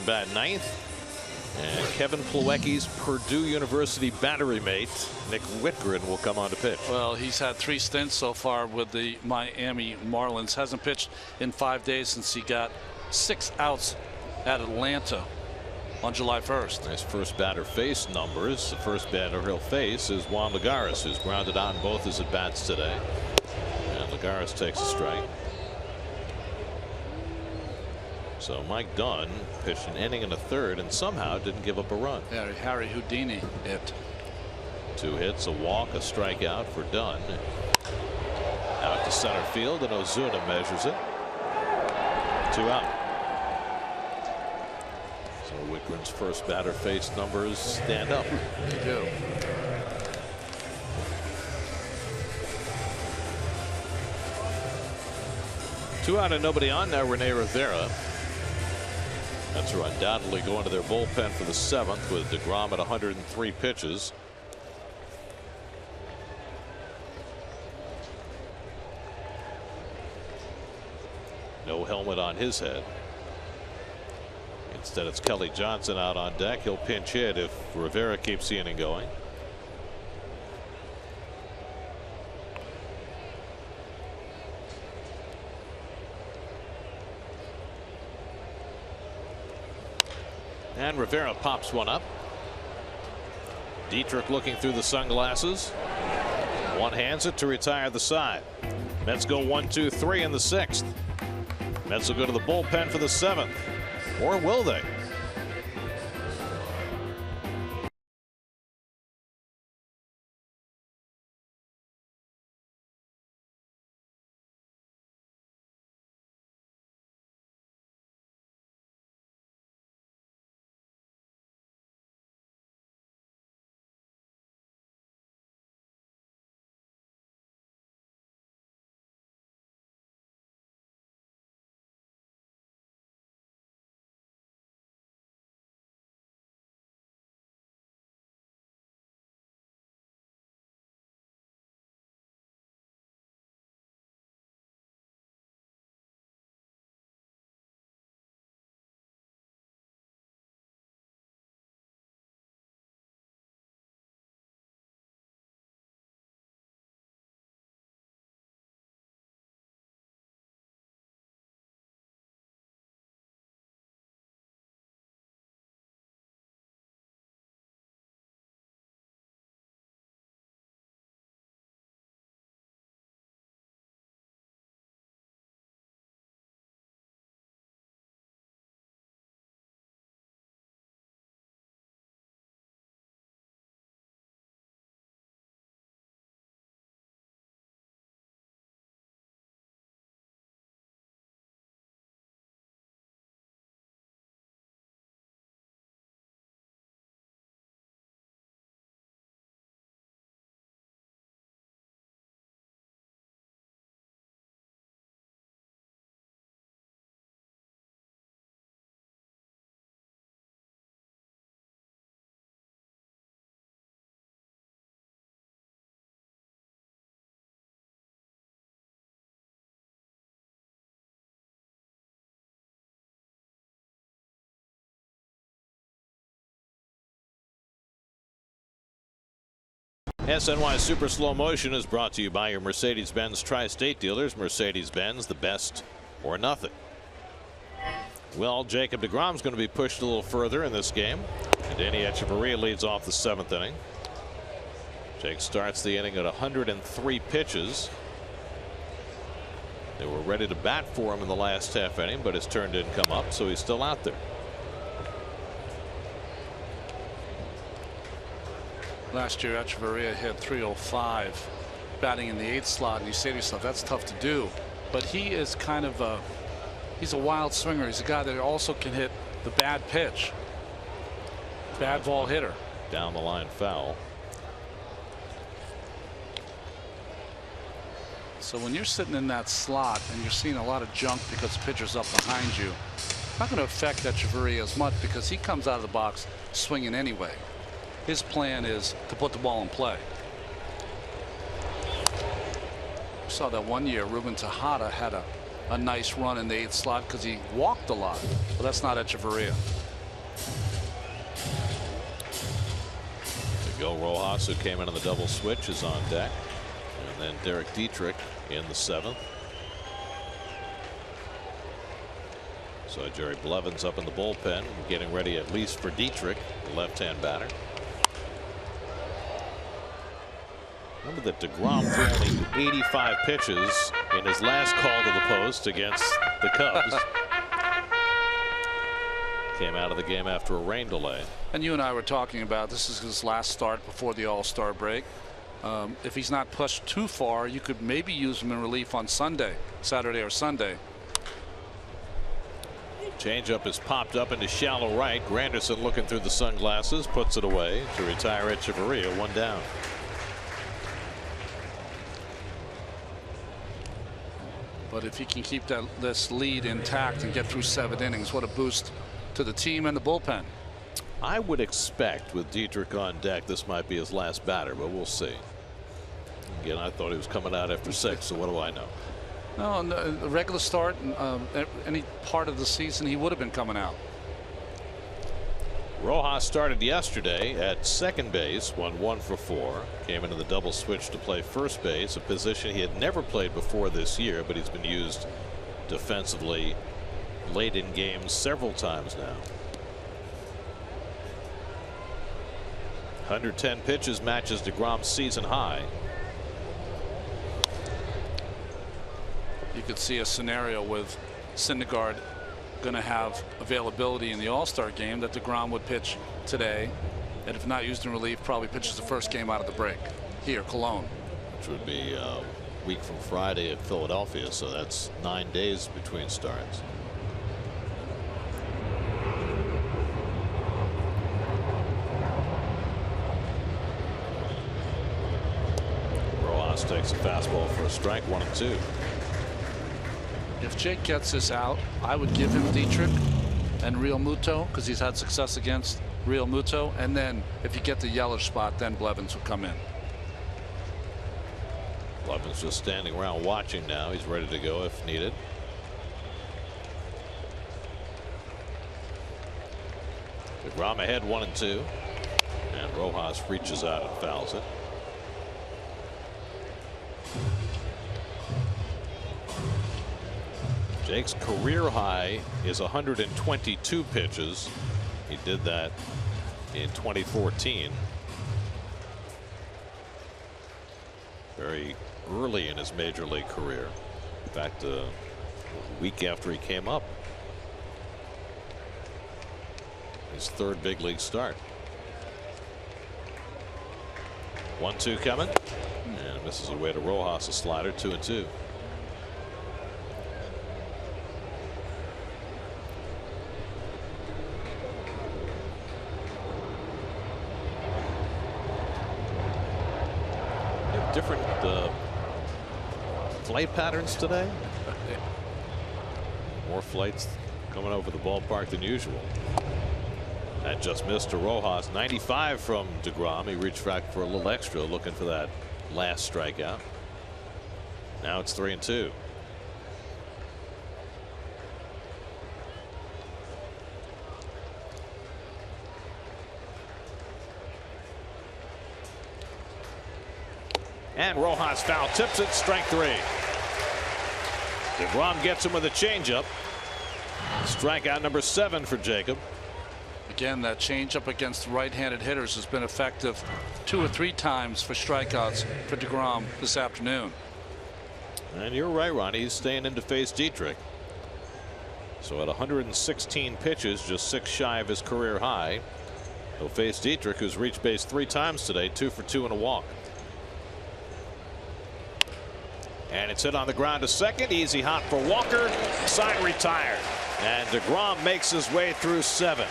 bad ninth. And Kevin Plawecki's Purdue University battery mate, Nick Whitgren, will come on to pitch. Well, he's had 3 stints so far with the Miami Marlins. Hasn't pitched in 5 days since he got 6 outs at Atlanta on July 1st. Nice first batter face numbers. The first batter he'll face is Juan Lagares, who's grounded out in both his at-bats today. And Lagares takes a strike. So Mike Dunn pitched an inning and a third and somehow didn't give up a run. Yeah, Harry Houdini it. 2 hits, a walk, a strikeout for Dunn. Out to center field, and Ozuna measures it. 2 out. So Whitgren's first batter face numbers stand up. They do. Two out and nobody on now. Rene Rivera. Mets are undoubtedly going to their bullpen for the 7th with deGrom at 103 pitches. No helmet on his head. Instead, it's Kelly Johnson out on deck. He'll pinch hit if Rivera keeps the inning going. And Rivera pops one up. Dietrich looking through the sunglasses. One hands it to retire the side. Mets go 1, 2, 3 in the 6th. Mets will go to the bullpen for the 7th. Or will they? SNY Super Slow Motion is brought to you by your Mercedes-Benz Tri-State dealers. Mercedes-Benz, the best or nothing. Well, Jacob deGrom's going to be pushed a little further in this game. And Danny Echeverria leads off the 7th inning. Jake starts the inning at 103 pitches. They were ready to bat for him in the last half inning, but his turn didn't come up, so he's still out there. Last year, Echeverria hit .305 batting in the 8th slot, and you say to yourself, that's tough to do. But he is kind of he's a wild swinger. He's a guy that also can hit the bad pitch. Bad ball hitter. Down the line foul. So when you're sitting in that slot and you're seeing a lot of junk because the pitcher's up behind you, it's not going to affect Echeverria as much because he comes out of the box swinging anyway. His plan is to put the ball in play. We saw that one year Ruben Tejada had a nice run in the 8th slot because he walked a lot. But that's not Echeverria. Miguel Rojas, who came in on the double switch, is on deck. And then Derek Dietrich in the 7th. So Jerry Blevins up in the bullpen, getting ready at least for Dietrich, the left-hand batter. Remember that deGrom threw only 85 pitches in his last call to the post against the Cubs. Came out of the game after a rain delay. And you and I were talking about this is his last start before the All-Star break. If he's not pushed too far, you could maybe use him in relief on Saturday or Sunday. Changeup is popped up into shallow right. Granderson looking through the sunglasses, puts it away to retire Echeverria, 1 down. But if he can keep this lead intact and get through 7 innings, what a boost to the team and the bullpen. I would expect with Dietrich on deck this might be his last batter, but we'll see. Again, I thought he was coming out after 6, so what do I know? No, in the regular start, any part of the season, he would have been coming out. Rojas started yesterday at second base, won 1 for 4. Came into the double switch to play first base, a position he had never played before this year, but he's been used defensively late in games several times now. 110 pitches matches deGrom's season high. You could see a scenario with Syndergaard going to have availability in the All-Star game that deGrom would pitch today, and if not used in relief, probably pitches the first game out of the break here, Cologne. Which would be a week from Friday at Philadelphia, so that's 9 days between starts. Rojas takes a fastball for a strike, 1-2. If Jake gets this out, I would give him Dietrich and Real Muto because he's had success against Real Muto, and then if you get the yellow spot, then Blevins will come in. Blevins just standing around watching now. He's ready to go if needed. deGrom ahead, 1-2, and Rojas reaches out and fouls it. Jake's career high is 122 pitches. He did that in 2014. Very early in his major league career. In fact, a week after he came up. His 3rd big league start. 1-2 coming. And misses away to Rojas, a slider, 2-2. Different flight patterns today. More flights coming over the ballpark than usual. That just missed to Rojas. 95 from deGrom. He reached back for a little extra, looking for that last strikeout. Now it's 3-2. And Rojas foul tips it, strike 3. deGrom gets him with a changeup. Strikeout number 7 for Jacob. Again, that changeup against right-handed hitters has been effective 2 or 3 times for strikeouts for deGrom this afternoon. And you're right, Ronnie. He's staying in to face Dietrich. So at 116 pitches, just 6 shy of his career high. He'll face Dietrich, who's reached base 3 times today, 2 for 2 and a walk. And it's hit on the ground to second. Easy hop for Walker. Side retired. And deGrom makes his way through 7.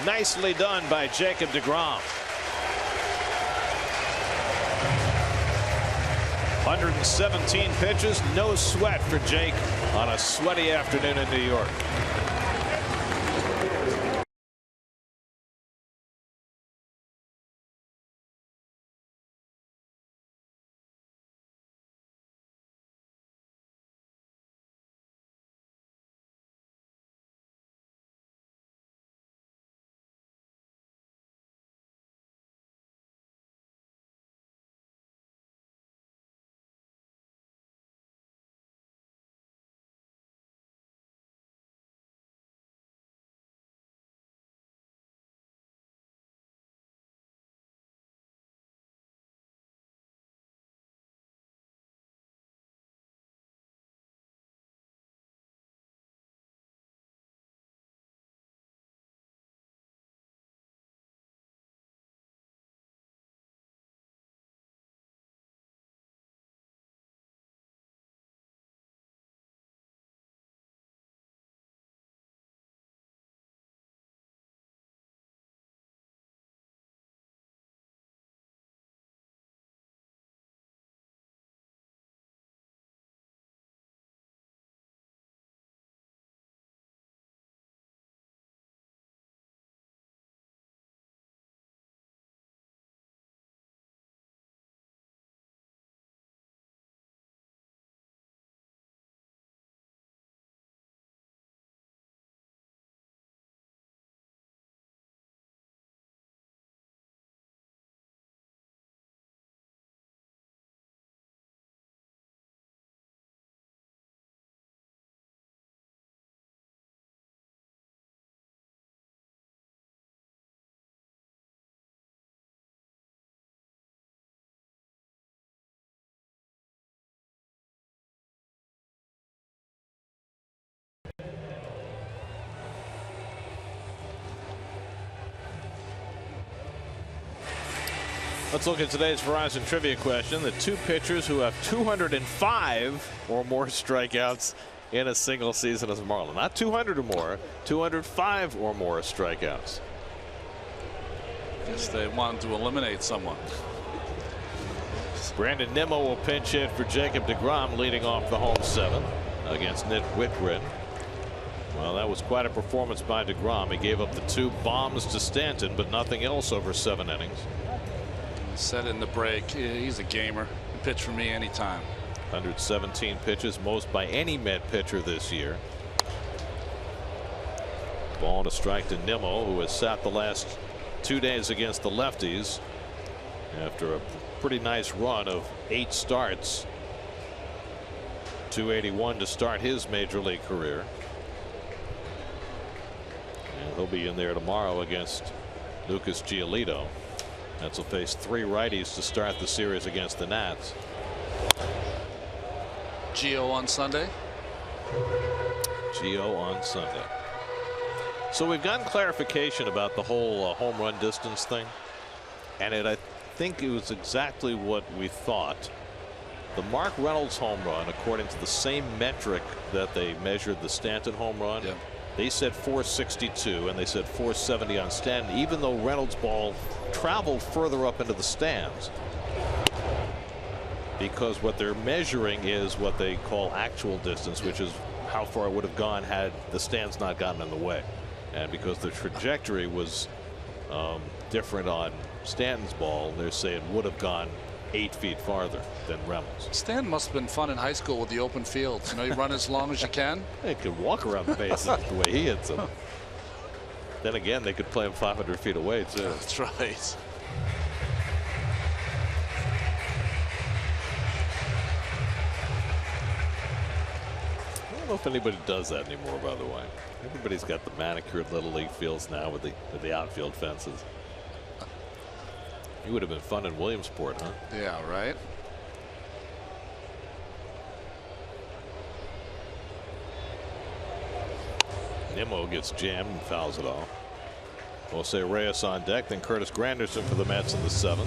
Nicely done by Jacob deGrom. 117 pitches, no sweat for Jake on a sweaty afternoon in New York. Let's look at today's Verizon trivia question. The two pitchers who have 205 or more strikeouts in a single season as a Marlin. Not 200 or more, 205 or more strikeouts. Guess they wanted to eliminate someone. Brandon Nimmo will pinch hit for Jacob deGrom, leading off the home 7 against Nick Whitgren. Well, that was quite a performance by deGrom. He gave up the 2 bombs to Stanton, but nothing else over 7 innings. Said it in the break. He's a gamer. He can pitch for me anytime. 117 pitches, most by any Met pitcher this year. Ball and a strike to Nimmo, who has sat the last 2 days against the lefties after a pretty nice run of 8 starts. 281 to start his major league career. And he'll be in there tomorrow against Lucas Giolito. Nats will face 3 righties to start the series against the Nats. Gio on Sunday. Gio on Sunday. So we've gotten clarification about the whole home run distance thing, and I think it was exactly what we thought. The Mark Reynolds home run, according to the same metric that they measured the Stanton home run, they said 462 and they said 470 on Stanton, even though Reynolds' ball traveled further up into the stands, because what they're measuring is what they call actual distance, which is how far it would have gone had the stands not gotten in the way. And because the trajectory was different on Stanton's ball, they're saying it would have gone 8 feet farther than Reynolds. Stanton must have been fun in high school with the open fields. You know, you run as long as you can. They could walk around the bases the way he hits them. Then again, they could play him 500 feet away too. That's right. I don't know if anybody does that anymore, by the way. Everybody's got the manicured little league fields now with the outfield fences. He would have been fun in Williamsport, huh? Yeah, right. Nimmo gets jammed and fouls it off. Jose Reyes on deck, then Curtis Granderson for the Mets in the 7th.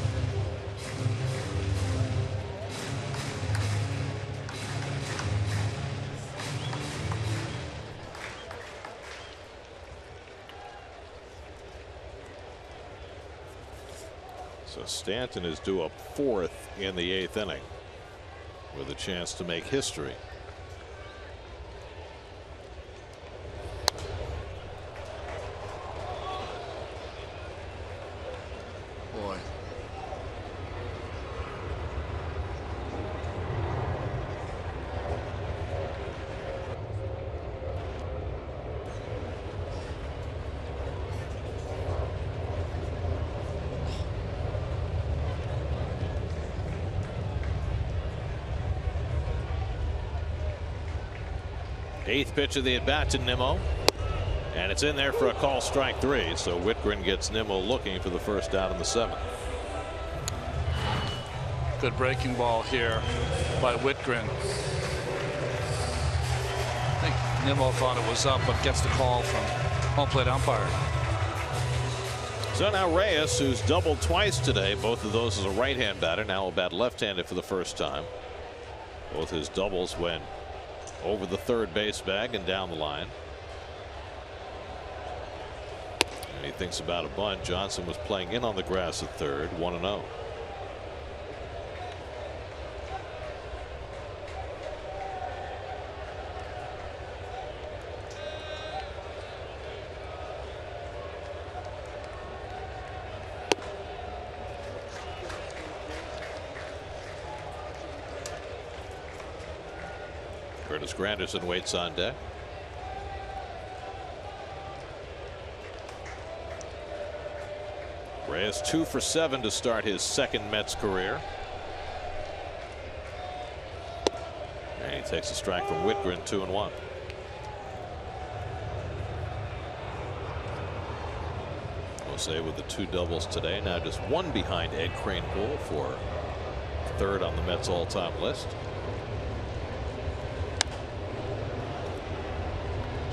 So Stanton is due up 4th in the 8th inning with a chance to make history. Boy. Eighth pitch of the at bat to Nimmo, and it's in there for a call, strike 3. So Whitgren gets Nimmo looking for the first out in the 7th. Good breaking ball here by Whitgren. I think Nimmo thought it was up, but gets the call from home plate umpire. So now Reyes, who's doubled twice today, both of those as a right-hand batter, now will bat left-handed for the first time. Both his doubles went over the third base bag and down the line. And he thinks about a bunt. Johnson was playing in on the grass at third, 1-0. Curtis Granderson waits on deck. Reyes 2 for 7 to start his second Mets career. And he takes a strike from Whitgren, 2-1. Jose with the 2 doubles today, now just 1 behind Ed Kranepool for third on the Mets all-time list.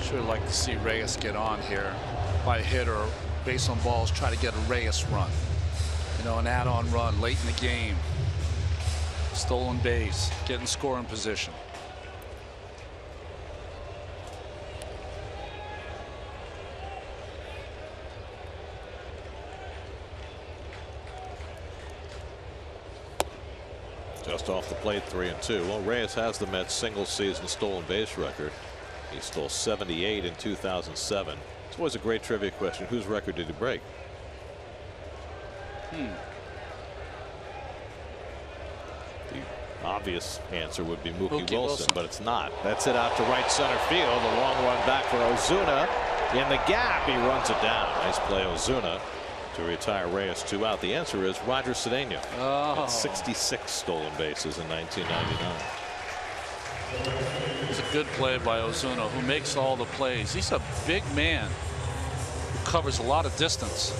Sure like to see Reyes get on here by hit or base on balls, try to get a Reyes run. You know, an add-on run late in the game. Stolen base, getting scoring position. Just off the plate, 3-2. Well, Reyes has the Mets' single-season stolen base record. He stole 78 in 2007. It's always a great trivia question. Whose record did he break? The obvious answer would be Mookie Wilson, but it's not. That's it out to right center field. A long run back for Ozuna. In the gap, he runs it down. Nice play, Ozuna, to retire Reyes 2 out. The answer is Roger Cedeno. Had 66 stolen bases in 1999. It's a good play by Ozuna, who makes all the plays. He's a big man who covers a lot of distance.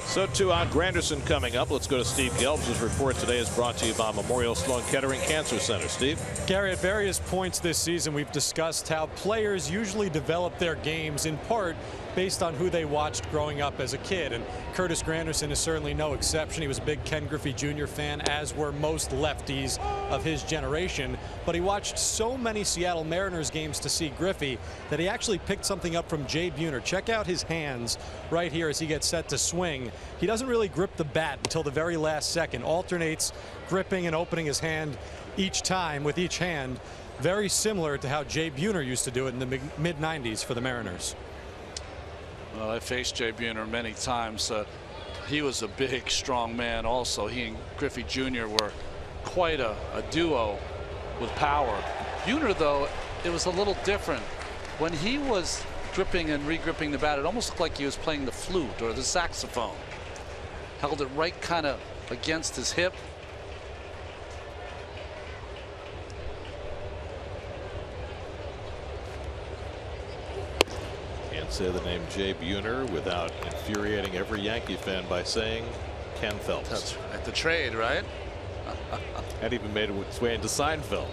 So 2 out. Granderson coming up. Let's go to Steve Gelbs. His report today is brought to you by Memorial Sloan Kettering Cancer Center. Steve? Gary, at various points this season, we've discussed how players usually develop their games in part based on who they watched growing up as a kid. And Curtis Granderson is certainly no exception. He was a big Ken Griffey Jr. fan, as were most lefties of his generation. But he watched so many Seattle Mariners games to see Griffey that he actually picked something up from Jay Buhner. Check out his hands right here as he gets set to swing. He doesn't really grip the bat until the very last second. Alternates gripping and opening his hand each time with each hand. Very similar to how Jay Buhner used to do it in the mid-90s for the Mariners. Well, I faced Jay Buhner many times. He was a big, strong man also. He and Griffey Jr. were quite a duo with power. Buhner, though, it was a little different. When he was gripping and re-gripping the bat, it almost looked like he was playing the flute or the saxophone. Held it right kind of against his hip. Can't say the name Jay Buhner without infuriating every Yankee fan by saying Ken Phelps. That's right. The trade, right? That even made its way into Seinfeld.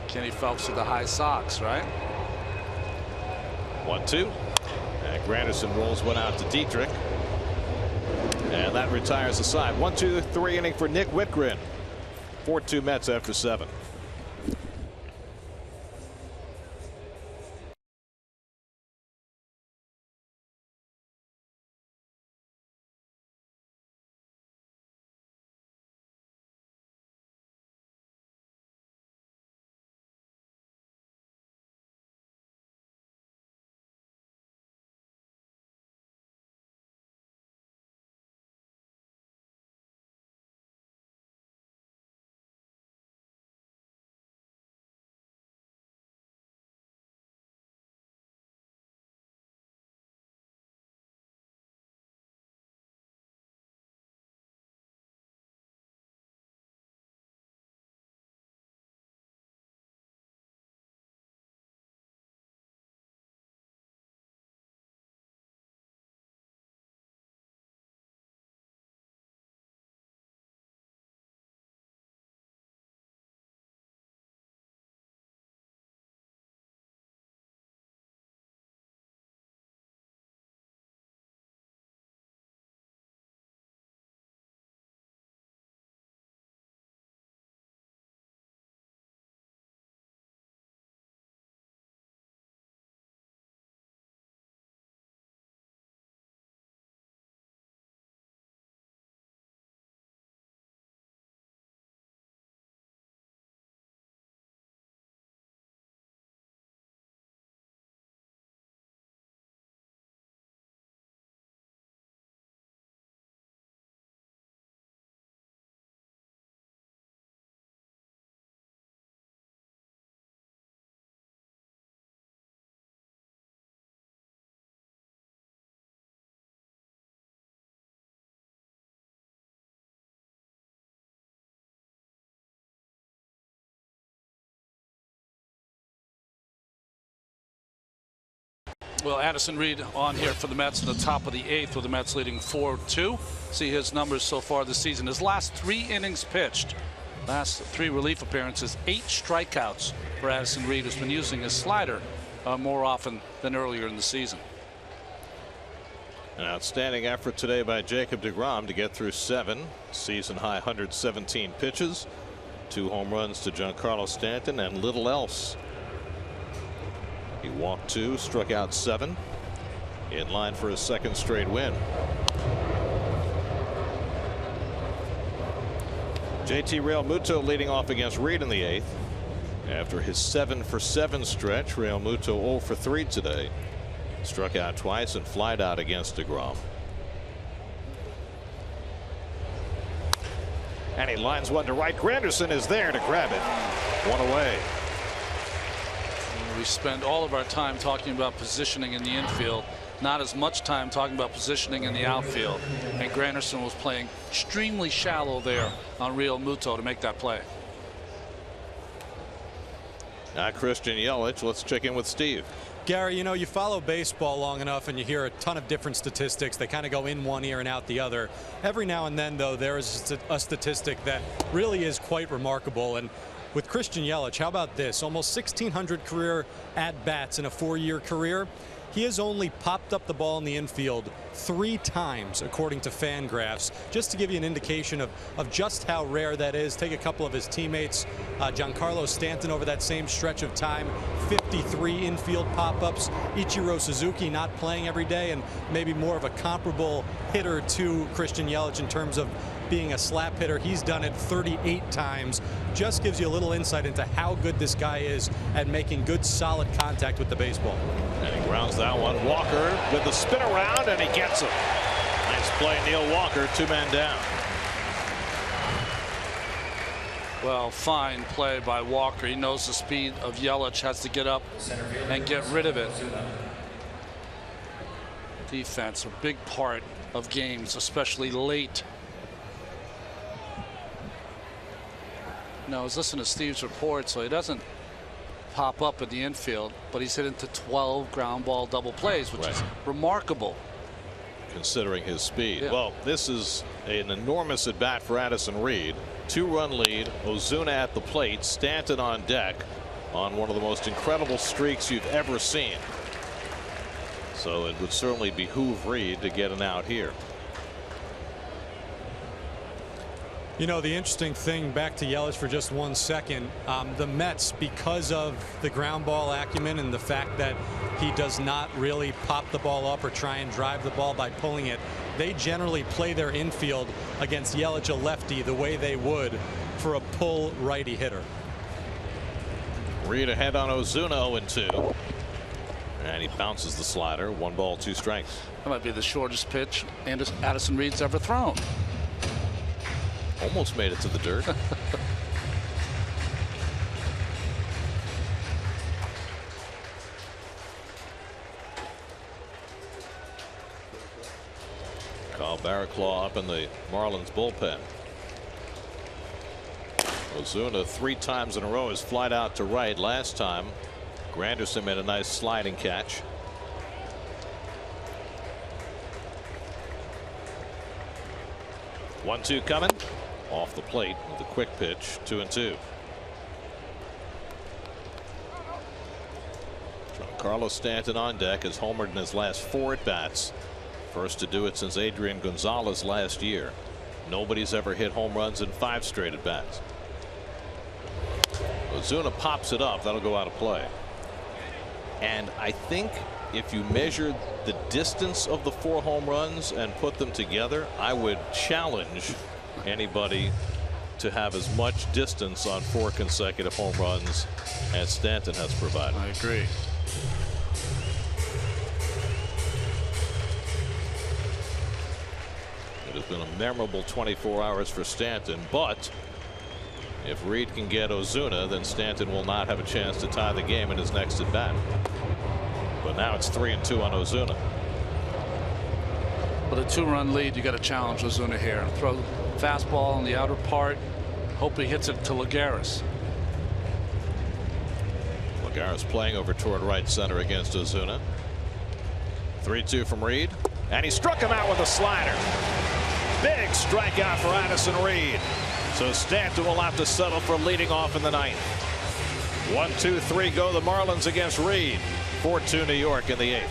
Kenny Phelps with the high socks, right? 1-2. And Granderson rolls one out to Dietrich. And that retires the side. 1-2-3 inning for Nick Whitgren. 4-2 Mets after 7. Well, Addison Reed on here for the Mets in the top of the 8th with the Mets leading 4-2. See his numbers so far this season. His last 3 innings pitched, last 3 relief appearances, 8 strikeouts for Addison Reed, who's been using his slider more often than earlier in the season. An outstanding effort today by Jacob deGrom to get through 7 season high 117 pitches, 2 home runs to Giancarlo Stanton and little else. He walked 2, struck out 7, in line for his 2nd straight win. JT Realmuto leading off against Reed in the 8th. After his 7-for-7 stretch, Realmuto 0 for 3 today. Struck out twice and flied out against deGrom. And he lines one to right. Granderson is there to grab it. 1 away. We spend all of our time talking about positioning in the infield, not as much time talking about positioning in the outfield. And Granderson was playing extremely shallow there on Realmuto to make that play. Now Christian Yelich. Let's check in with Steve. Gary, you know, you follow baseball long enough and you hear a ton of different statistics. They kind of go in one ear and out the other. Every now and then, though, there is a statistic that really is quite remarkable. And with Christian Yelich, how about this? Almost 1,600 career at-bats in a 4-year career. He has only popped up the ball in the infield 3 times, according to Fangraphs. Just to give you an indication of just how rare that is, take a couple of his teammates. Giancarlo Stanton over that same stretch of time, 53 infield pop-ups. Ichiro Suzuki not playing every day and maybe more of a comparable hitter to Christian Yelich in terms of being a slap hitter. He's done it 38 times. Just gives you a little insight into how good this guy is at making good, solid contact with the baseball. And he grounds that one. Walker with the spin around, and he gets him. Nice play, Neil Walker, 2 men down. Well, fine play by Walker. He knows the speed of Yelich, has to get up and get rid of it. Defense, a big part of games, especially late. No, I was listening to Steve's report, so he doesn't pop up in the infield, but he's hit into 12 ground ball double plays, which is remarkable. Considering his speed. Yeah. Well, this is an enormous at bat for Addison Reed. 2-run lead. Ozuna at the plate. Stanton on deck on one of the most incredible streaks you've ever seen. So it would certainly behoove Reed to get an out here. You know, the interesting thing, back to Yelich for just 1 second, the Mets, because of the ground ball acumen and the fact that he does not really pop the ball up or try and drive the ball by pulling it, they generally play their infield against Yelich, a lefty, the way they would for a pull righty hitter. Reed ahead on Ozuna, 0-2. And he bounces the slider. 1 ball, 2 strikes. That might be the shortest pitch Addison Reed's ever thrown. Almost made it to the dirt. Kyle Barraclough up in the Marlins bullpen. Ozuna 3 times in a row has flied out to right. Last time Granderson made a nice sliding catch. One-two coming off the plate with a quick pitch. 2-2. Giancarlo Stanton on deck has homered in his last 4 at bats. First to do it since Adrian Gonzalez last year. Nobody's ever hit home runs in 5 straight at bats. Ozuna pops it up. That'll go out of play. And I think if you measure the distance of the 4 home runs and put them together, I would challenge anybody to have as much distance on 4 consecutive home runs as Stanton has provided. I agree. It has been a memorable 24 hours for Stanton, but if Reed can get Ozuna, then Stanton will not have a chance to tie the game in his next at bat. But now it's 3-2 on Ozuna. With a 2-run lead, you got to challenge Ozuna here. Throw fastball on the outer part. Hope he hits it to Lagares. Lagares playing over toward right center against Ozuna. 3-2 from Reed. And he struck him out with a slider. Big strikeout for Addison Reed. So Stanton will have to settle for leading off in the 9th. 1-2-3 go the Marlins against Reed. 4-2 New York in the 8th.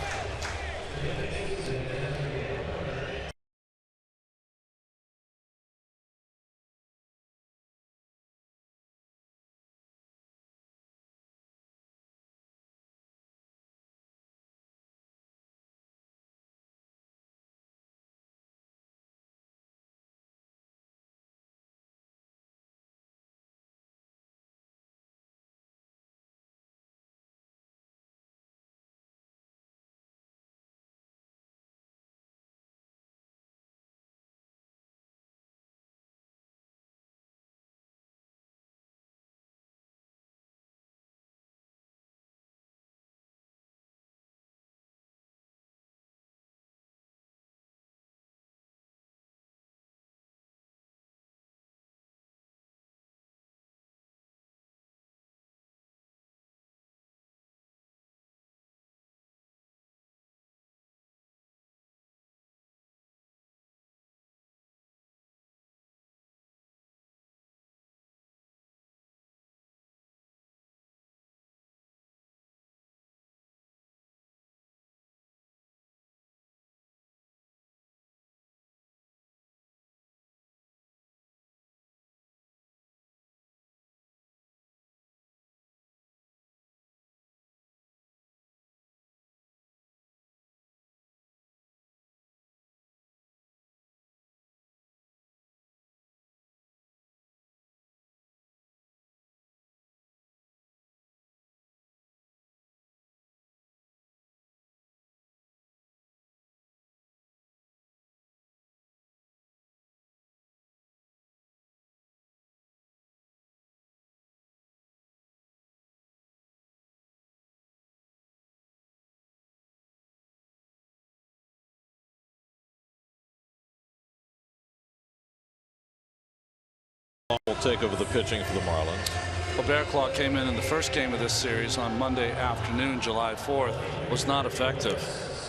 will take over the pitching for the Marlins. Well, Bearclaw came in the first game of this series on Monday afternoon, July 4th, was not effective.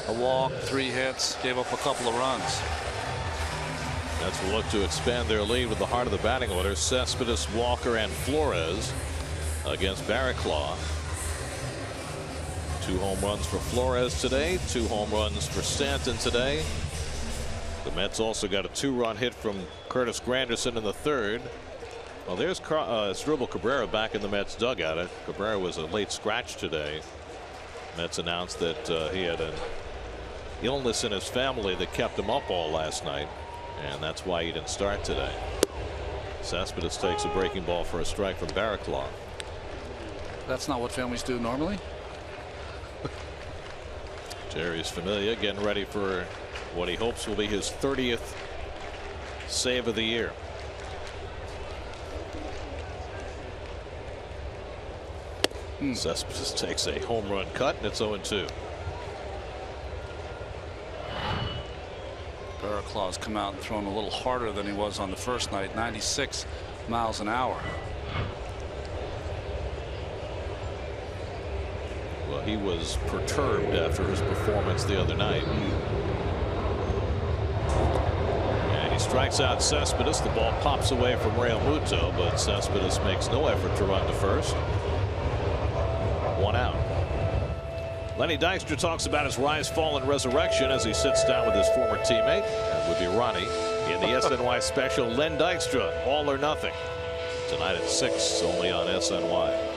A walk, 3 hits, gave up a couple of runs. Mets will look to expand their lead with the heart of the batting order. Cespedes, Walker, and Flores against Bearclaw. 2 home runs for Flores today, 2 home runs for Stanton today. The Mets also got a 2-run hit from Curtis Granderson in the 3rd. Well, there's Asdrubal Cabrera back in the Mets dugout. Cabrera was a late scratch today. Mets announced that he had an illness in his family that kept him up all last night, and that's why he didn't start today. Cespedes takes a breaking ball for a strike from Bearclaw. That's not what families do normally. Jerry's Familia getting ready for what he hopes will be his 30th save of the year. Cespedes takes a home run cut, and it's 0-2. Bearclaw's come out and thrown a little harder than he was on the first night, 96 miles an hour. Well, he was perturbed after his performance the other night. And he strikes out Cespedes. The ball pops away from Realmuto, but Cespedes makes no effort to run to first. 1 out. Lenny Dykstra talks about his rise, fall, and resurrection as he sits down with his former teammate, that would be Ronnie, in the SNY special Len Dykstra, All or Nothing. Tonight at 6, only on SNY.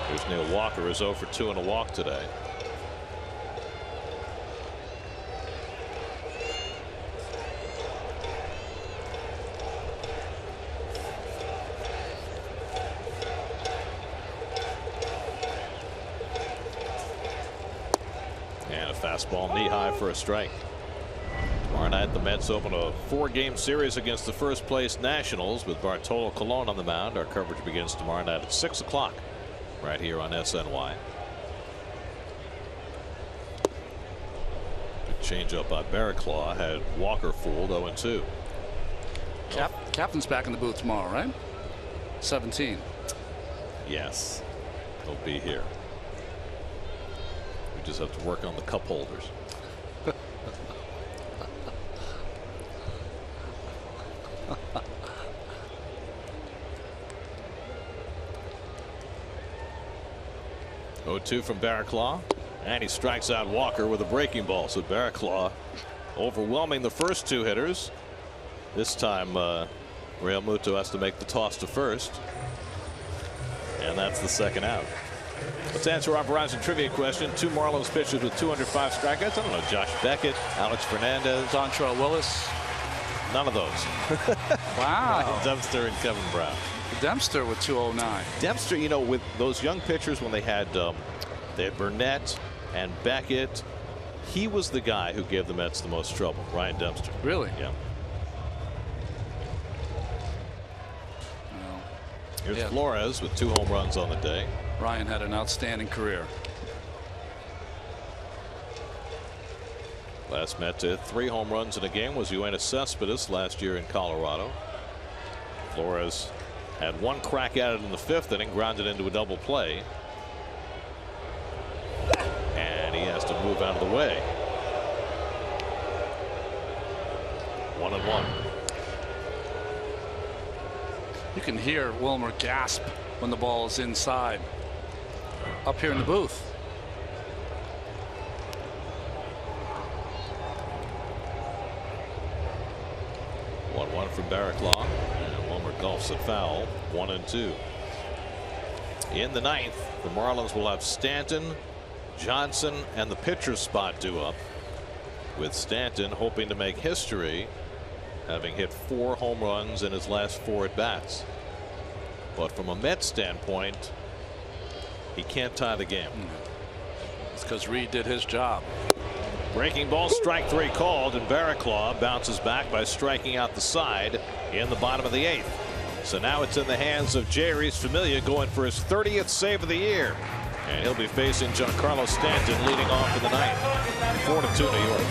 Here's Neil Walker, is 0 for 2 and a walk today. And a fastball knee high for a strike. Tomorrow night the Mets open a 4-game series against the first place Nationals with Bartolo Colon on the mound. Our coverage begins tomorrow night at 6 o'clock. Right here on SNY. Good change up by Bearclaw had Walker fooled. 0-2. Captain's back in the booth tomorrow, right? 17. Yes, he'll be here. We just have to work on the cup holders. Two from Bearclaw, and he strikes out Walker with a breaking ball. So Bearclaw overwhelming the first 2 hitters. This time Realmuto has to make the toss to first, and that's the 2nd out. Let's answer our Verizon trivia question. 2 Marlins pitchers with 205 strikeouts. I don't know, Josh Beckett, Alex Fernandez, Dontrell Willis. None of those. Wow. Dempster and Kevin Brown. Dempster with 209. Dempster, you know, with those young pitchers when they had Burnett and Beckett, he was the guy who gave the Mets the most trouble. Ryan Dempster. Really? Yeah. Well, here's Flores with 2 home runs on the day. Ryan had an outstanding career. Last Met to hit 3 home runs in a game was Yoenis Cespedes last year in Colorado. Flores had 1 crack at it in the 5th inning, grounded into a double play. And he has to move out of the way. 1-1. You can hear Wilmer gasp when the ball is inside up here in the booth. One from Bearclaw, and Wilmer golfs it foul. 1-2. In the 9th, the Marlins will have Stanton, Johnson, and the pitcher's spot due up, with Stanton hoping to make history, having hit 4 home runs in his last 4 at bats. But from a Mets standpoint, he can't tie the game. It's because Reed did his job. Breaking ball, strike 3 called, and Bearclaw bounces back by striking out the side in the bottom of the 8th. So now it's in the hands of Jerry's Familia, going for his 30th save of the year. And he'll be facing Giancarlo Stanton leading off in the 9th. 4-2 New York.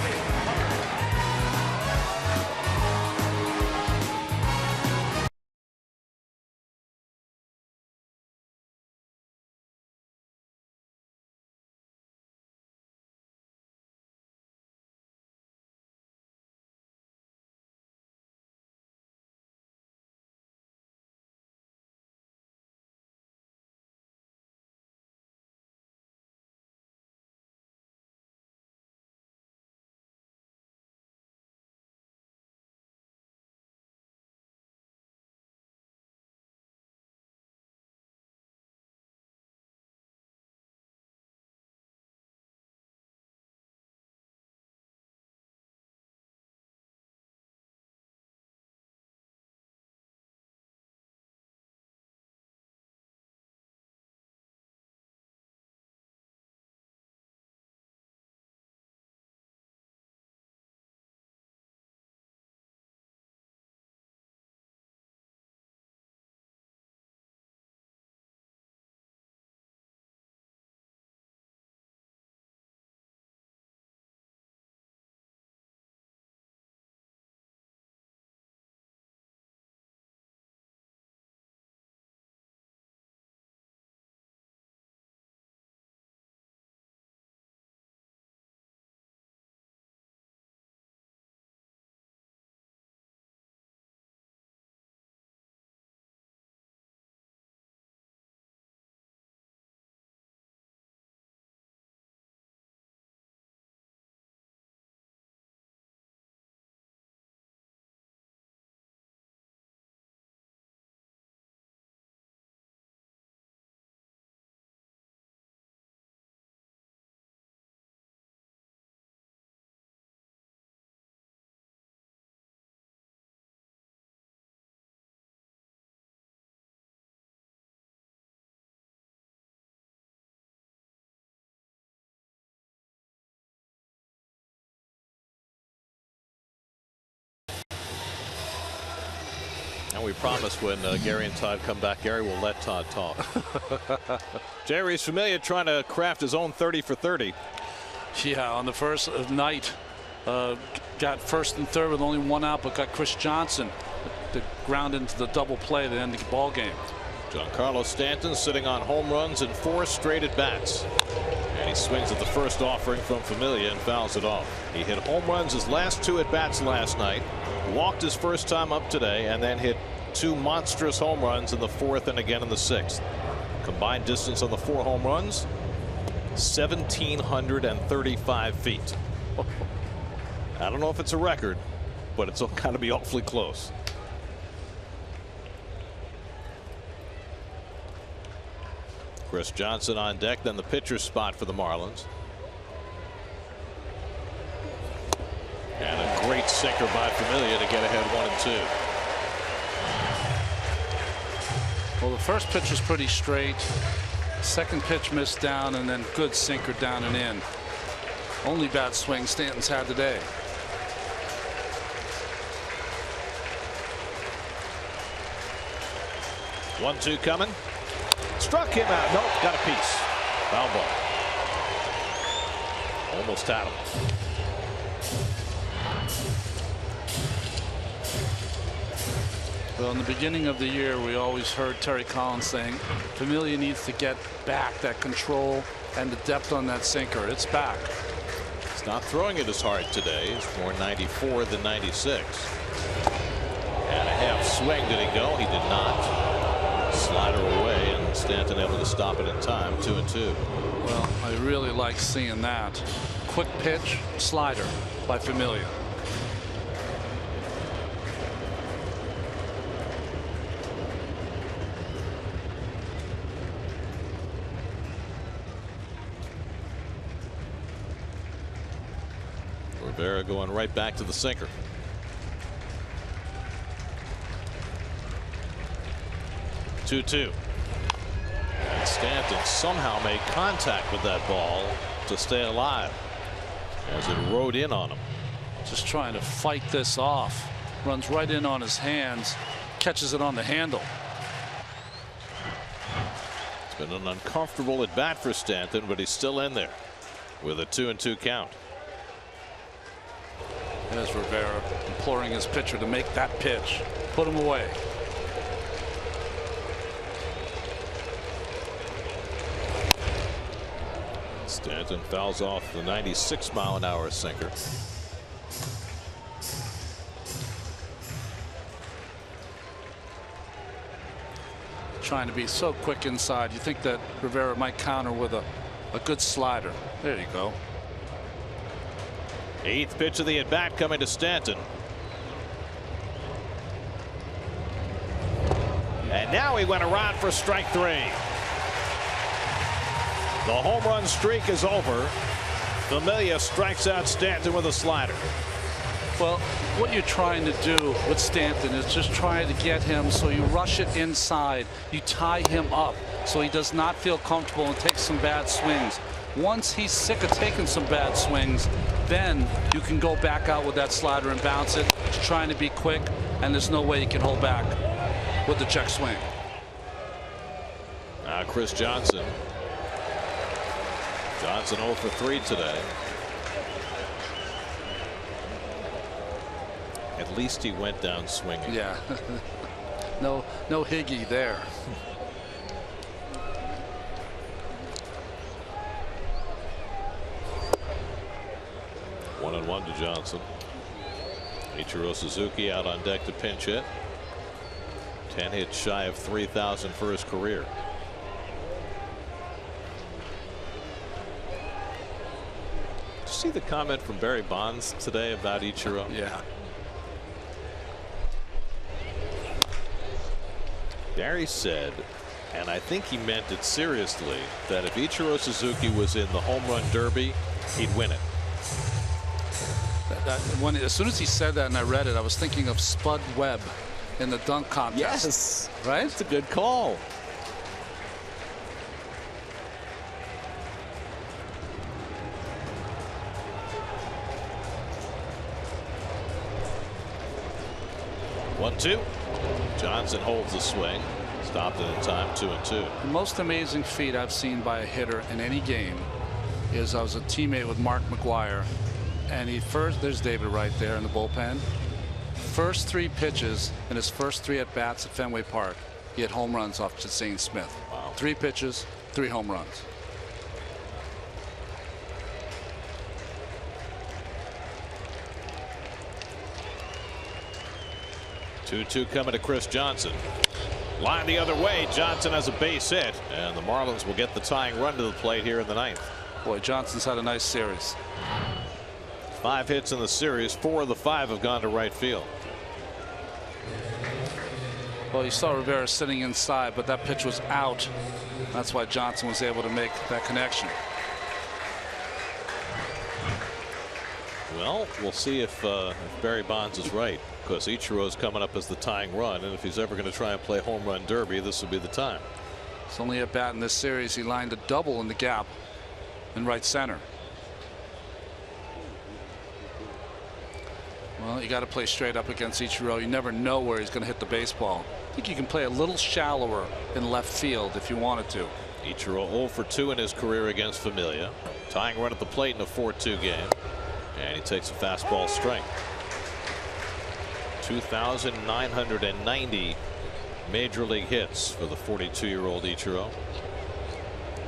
And we promised when Gary and Todd come back, Gary will let Todd talk. Jerry's Familia trying to craft his own 30 for 30. Yeah, on the first night, got first and third with only one out, but got Chris Johnson to ground into the double play to end the ball game. Giancarlo Stanton sitting on home runs in 4 straight at bats. And he swings at the first offering from Familia and fouls it off. He hit home runs his last 2 at bats last night, walked his first time up today, and then hit 2 monstrous home runs in the 4th and again in the 6th. Combined distance on the 4 home runs, 1,735 feet. I don't know if it's a record, but it's got to be awfully close. Chris Johnson on deck, then the pitcher's spot for the Marlins. And a great sinker by Familia to get ahead 1-2. Well, the first pitch was pretty straight. Second pitch missed down, and then good sinker down and in. Only bad swing Stanton's had today. One-two coming. Struck him out. Nope, got a piece. Foul ball. Almost had him. Well, in the beginning of the year, we always heard Terry Collins saying Familia needs to get back that control and the depth on that sinker. It's back. He's not throwing it as hard today. It's more 94 than 96. And a half swing. Did he go? He did not. Slider away, and Stanton able to stop it in time. 2-2. Well, I really like seeing that. Quick pitch, slider by Familia. Rivera going right back to the sinker. Two. And Stanton somehow made contact with that ball to stay alive as it rode in on him. Just trying to fight this off. Runs right in on his hands, catches it on the handle. It's been an uncomfortable at bat for Stanton, but he's still in there with a 2-2 count. There's Rivera imploring his pitcher to make that pitch, put him away. Stanton fouls off the 96-mile-an-hour sinker. Trying to be so quick inside. You think that Rivera might counter with a good slider. There you go. 8th pitch of the at bat coming to Stanton. And now he went around for strike 3. The home run streak is over. Familia strikes out Stanton with a slider. Well, what you're trying to do with Stanton is just trying to get him so you rush it inside. You tie him up so he does not feel comfortable and take some bad swings. Once he's sick of taking some bad swings, then you can go back out with that slider and bounce it. He's trying to be quick, and there's no way he can hold back with the check swing. Now Chris Johnson. Johnson 0 for 3 today. At least he went down swinging. Yeah. no Higgy there. 1-1 to Johnson. Ichiro Suzuki out on deck to pinch hit. 10 hits shy of 3,000 for his career. Did you see the comment from Barry Bonds today about Ichiro? Yeah. Barry said, and I think he meant it seriously, that if Ichiro Suzuki was in the home run derby, he'd win it. As soon as he said that and I read it, I was thinking of Spud Webb in the dunk contest. Yes. Right? It's a good call. One, two. Johnson holds the swing. Stopped it in time, 2-2. The most amazing feat I've seen by a hitter in any game is I was a teammate with Mark McGuire, and there's David right there in the bullpen. First 3 pitches in his first 3 at bats at Fenway Park, he had home runs off Jacine Smith. Wow. 3 pitches, 3 home runs. Two coming to Chris Johnson. Line the other way. Johnson has a base hit, and the Marlins will get the tying run to the plate here in the 9th. Boy, Johnson's had a nice series. 5 hits in the series. 4 of the 5 have gone to right field. Well, you saw Rivera sitting inside, but that pitch was out. That's why Johnson was able to make that connection. Well, we'll see if Barry Bonds is right, because Ichiro's coming up as the tying run, and if he's ever going to try and play home run derby, this will be the time. It's only a bat in this series. He lined a double in the gap in right center. Well, you got to play straight up against Ichiro. You never know where he's going to hit the baseball. I think you can play a little shallower in left field if you wanted to. Ichiro 0 for 2 in his career against Familia. Tying run at the plate in a 4-2 game. And he takes a fastball strike. 2,990 major league hits for the 42-year-old Ichiro.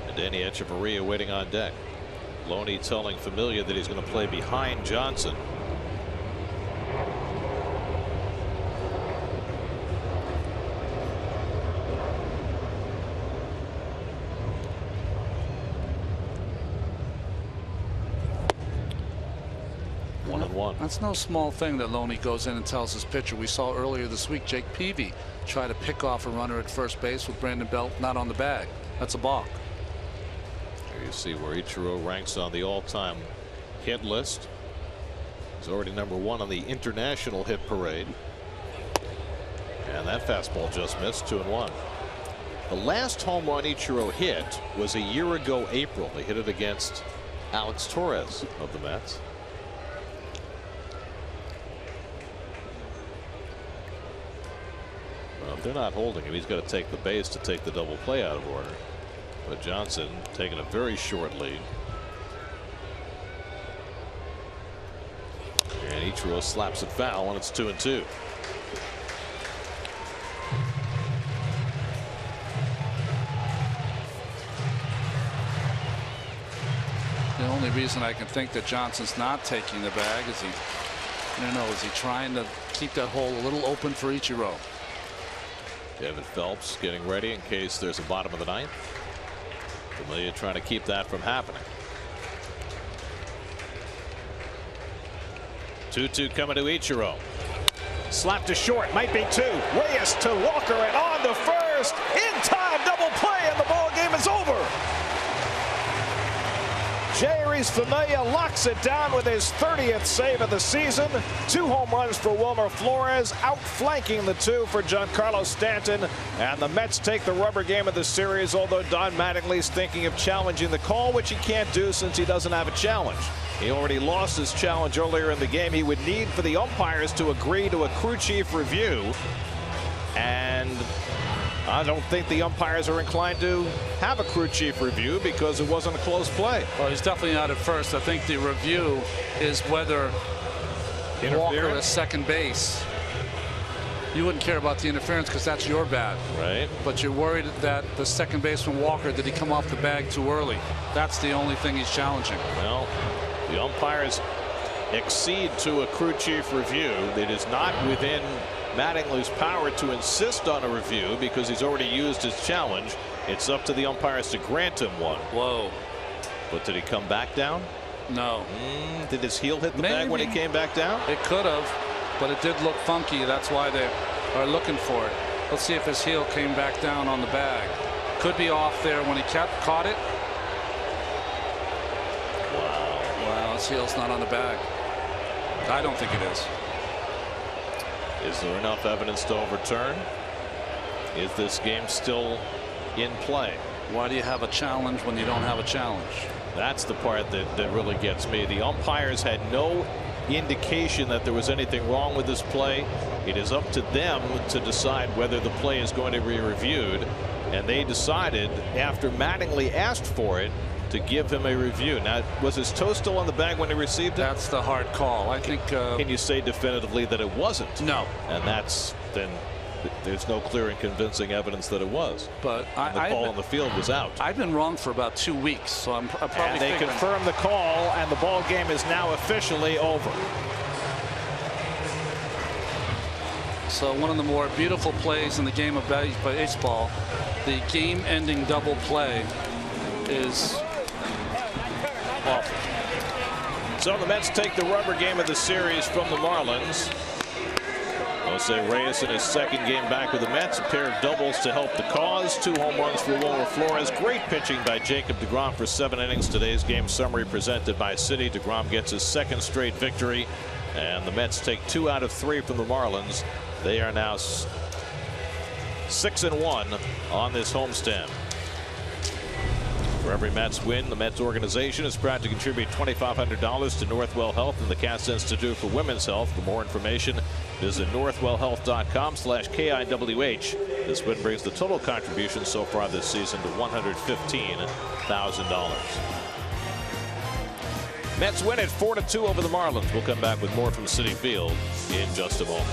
And Danny Echeverria waiting on deck. Loney telling Familia that he's going to play behind Johnson. That's no small thing that Loney goes in and tells his pitcher. We saw earlier this week Jake Peavy try to pick off a runner at first base with Brandon Belt not on the bag. That's a balk. Here you see where Ichiro ranks on the all-time hit list. He's already #1 on the international hit parade. And that fastball just missed. 2-1. The last home run Ichiro hit was a year ago April. He hit it against Alex Torres of the Mets. If they're not holding him, he's got to take the base to take the double play out of order. But Johnson taking a very short lead. And Ichiro slaps it foul, and it's 2-2. The only reason I can think that Johnson's not taking the bag is is he trying to keep that hole a little open for Ichiro? Kevin Phelps getting ready in case there's a bottom of the 9th. Familia trying to keep that from happening. 2-2 coming to Ichiro. Slap to short, might be 2. Reyes to Walker and on to first. In time, double play, and the ball game is over. Jeurys Familia locks it down with his 30th save of the season. 2 home runs for Wilmer Flores, outflanking the 2 for Giancarlo Stanton. And the Mets take the rubber game of the series, although Don Mattingly's thinking of challenging the call, which he can't do since he doesn't have a challenge. He already lost his challenge earlier in the game. He would need for the umpires to agree to a crew chief review. And I don't think the umpires are inclined to have a crew chief review because it wasn't a close play. Well, he's definitely not at first. I think the review is whether Walker at second base. You wouldn't care about the interference because that's your bad. Right. But you're worried that the second baseman Walker, did he come off the bag too early? That's the only thing he's challenging. Well, the umpires accede to a crew chief review. It is not within Mattingly's power to insist on a review because he's already used his challenge. It's up to the umpires to grant him one. Whoa. But did he come back down? No. Did his heel hit the bag when he came back down? It could have, but it did look funky. That's why they are looking for it. Let's see if his heel came back down on the bag. Could be off there when he caught it. Wow, his heel's not on the bag. I don't think it is. Is there enough evidence to overturn? Is this game still in play? Why do you have a challenge when you don't have a challenge? That's the part that really gets me. The umpires had no indication that there was anything wrong with this play. It is up to them to decide whether the play is going to be reviewed, and they decided after Mattingly asked for it to give him a review. Now, was his toe still on the bag when he received it? That's the hard call. I think. Can you say definitively that it wasn't? No. And that's then. There's no clear and convincing evidence that it was. But the ball on the field was out. I've been wrong for about 2 weeks, so I'm probably. And they confirm the call, and the ball game is now officially over. So one of the more beautiful plays in the game of baseball, the game-ending double play, is awful. So the Mets take the rubber game of the series from the Marlins. Jose Reyes in his second game back with the Mets. A pair of doubles to help the cause. 2 home runs for Wilmer Flores. Great pitching by Jacob deGrom for 7 innings. Today's game summary presented by Citi. deGrom gets his 2nd straight victory. And the Mets take 2 out of 3 from the Marlins. They are now 6-1 on this homestand. For every Mets win, the Mets organization is proud to contribute $2,500 to Northwell Health and the Cass Institute for Women's Health. For more information, visit northwellhealth.com/KIWH. This win brings the total contribution so far this season to $115,000. Mets win it 4-2 over the Marlins. We'll come back with more from Citi Field in just a moment.